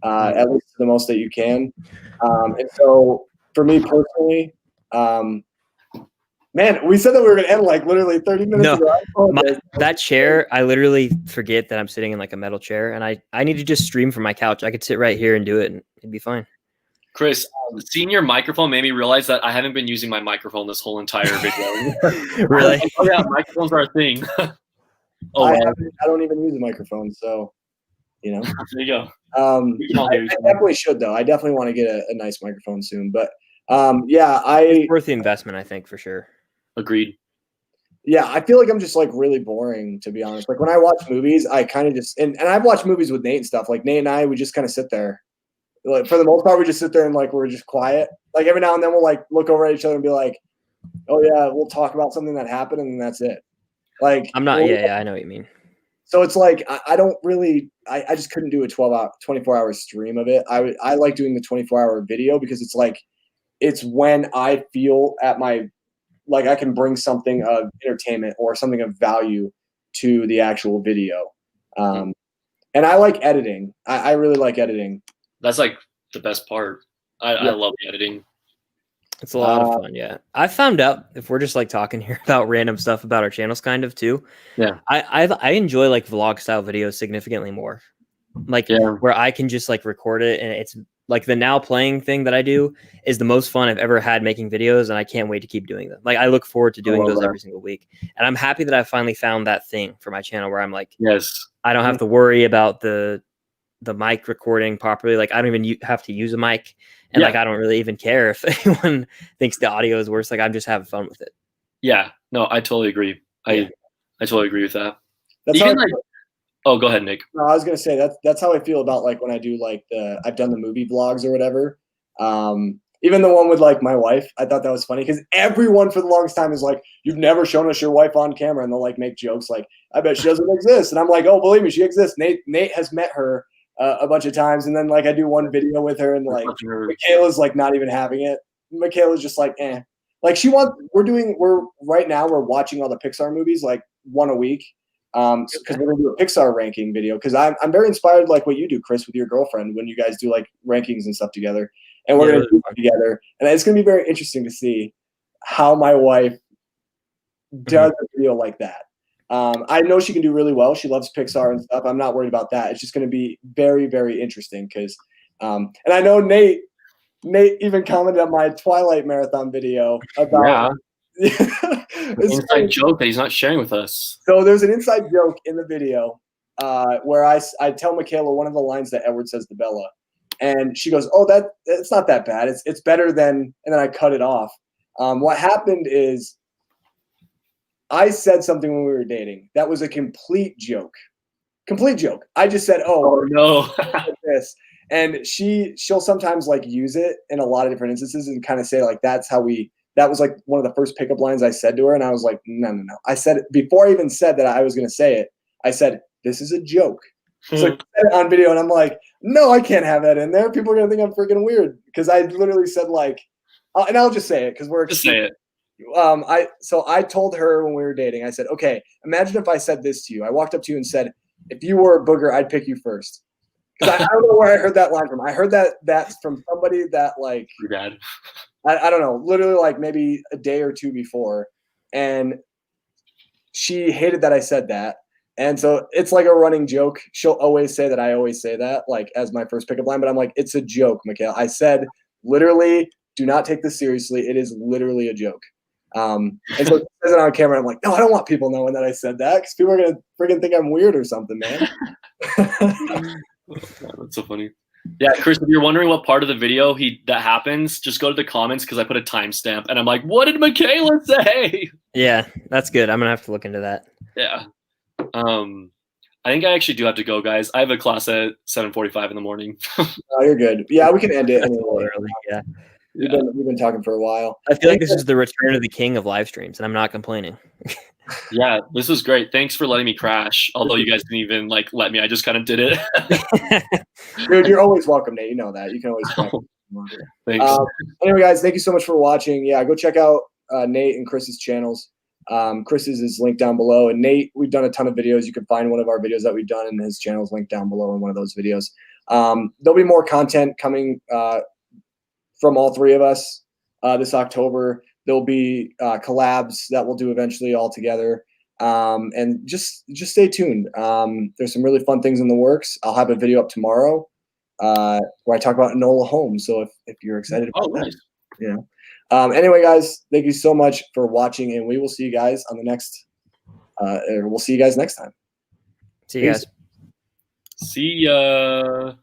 at least the most that you can. And so for me personally, man, we said that we were going to end like literally 30 minutes ago. That chair, I literally forget that I'm sitting in like a metal chair, and I need to just stream from my couch. I could sit right here and do it, and it'd be fine. Chris, seeing your microphone made me realize that I haven't been using my microphone this whole entire video. Really? Oh yeah, microphones are a thing. I don't even use a microphone, so there you go. I definitely should though. I definitely want to get a nice microphone soon, but it's worth the investment, I think, for sure. Agreed. Yeah, I feel like I'm just like really boring, to be honest. Like when I watch movies, I kind of just and I've watched movies with Nate and stuff. Like Nate and I, we just kind of sit there. Like for the most part, we just sit there and like we're just quiet. Like every now and then we'll like look over at each other and be like, "Oh yeah," we'll talk about something that happened, and then that's it. Like I'm not. Yeah, I know what you mean. So it's like I don't really. I just couldn't do a 24-hour stream of it. I like doing the 24-hour video because it's like it's when I feel at my like I can bring something of entertainment or something of value to the actual video. And I like editing. I really like editing. That's like the best part. I love the editing. It's a lot of fun, yeah. I found out, if we're just like talking here about random stuff about our channels kind of too. Yeah. I enjoy like vlog style videos significantly more. Like where I can just like record it, and it's like the now playing thing that I do is the most fun I've ever had making videos, and I can't wait to keep doing them. Like I look forward to doing those every single week. And I'm happy that I finally found that thing for my channel where I'm like, I don't have to worry about the mic recording properly. Like I don't even have to use a mic, and like I don't really even care if anyone thinks the audio is worse. Like I'm just having fun with it. Yeah, no, I totally agree. I totally agree with that. That's even like, oh, go ahead, Nick. No, I was gonna say that's how I feel about like when I do like I've done the movie vlogs or whatever. Even the one with like my wife, I thought that was funny because everyone for the longest time is like, "You've never shown us your wife on camera," and they'll like make jokes like, "I bet she doesn't exist," and I'm like, "Oh, believe me, she exists." Nate has met her a bunch of times, and then like I do one video with her, and like Michaela's like not even having it. Michaela's just like, eh. Like we're right now we're watching all the Pixar movies like one a week. Because we're gonna do a Pixar ranking video. Because I'm very inspired like what you do, Chris, with your girlfriend when you guys do like rankings and stuff together, and we're gonna do it together. And it's gonna be very interesting to see how my wife does a video like that. I know she can do really well. She loves Pixar and stuff. I'm not worried about that. It's just gonna be very, very interesting because, and I know Nate even commented on my Twilight marathon video about. Inside joke that he's not sharing with us. So there's an inside joke in the video where I tell Michaela one of the lines that Edward says to Bella, and she goes, "Oh, it's not that bad. It's better than," and then I cut it off. What happened is I said something when we were dating that was a complete joke. I just said, "Oh no," this, and she'll sometimes like use it in a lot of different instances and kind of say like that was like one of the first pickup lines I said to her. And I was like, no. I said it before I even said that I was going to say it. I said, "This is a joke." So I said it on video and I'm like, no, I can't have that in there. People are going to think I'm freaking weird. Because I literally said like, and I'll just say it because we're just say it. I told her when we were dating, I said, "Okay, imagine if I said this to you. I walked up to you and said, if you were a booger, I'd pick you first." Because I don't know where I heard that line from. I heard that's from somebody that like, your dad. I don't know, literally like maybe a day or two before. And she hated that I said that. And so it's like a running joke. She'll always say that I always say that, like as my first pickup line, but I'm like, it's a joke, Mikhail. I said, literally, do not take this seriously. It is literally a joke. And so it says it on camera. I'm like, no, I don't want people knowing that I said that because people are going to freaking think I'm weird or something, man. That's so funny. Yeah, Chris, if you're wondering what part of the video that happens, just go to the comments because I put a timestamp and I'm like, what did Michaela say? Yeah, that's good. I'm going to have to look into that. Yeah. I think I actually do have to go, guys. I have a class at 7:45 in the morning. Oh, you're good. Yeah, we can end it anyway. Early, yeah. We've been talking for a while. I feel like this is the return of the king of live streams, and I'm not complaining. Yeah, this was great. Thanks for letting me crash. Although you guys didn't even like let me, I just kind of did it. Dude, you're always welcome, Nate. You know that. You can always come. Thanks. Anyway, guys, thank you so much for watching. Yeah, go check out Nate and Chris's channels. Chris's is linked down below, and Nate, we've done a ton of videos. You can find one of our videos that we've done, and his channel is linked down below in one of those videos. There'll be more content coming from all three of us this October. There'll be collabs that we'll do eventually all together, and just stay tuned. There's some really fun things in the works. I'll have a video up tomorrow where I talk about Enola Holmes. So if you're excited about that, nice. yeah. Anyway, guys, thank you so much for watching, and we will see you guys on the next. We'll see you guys next time. See you guys. See ya.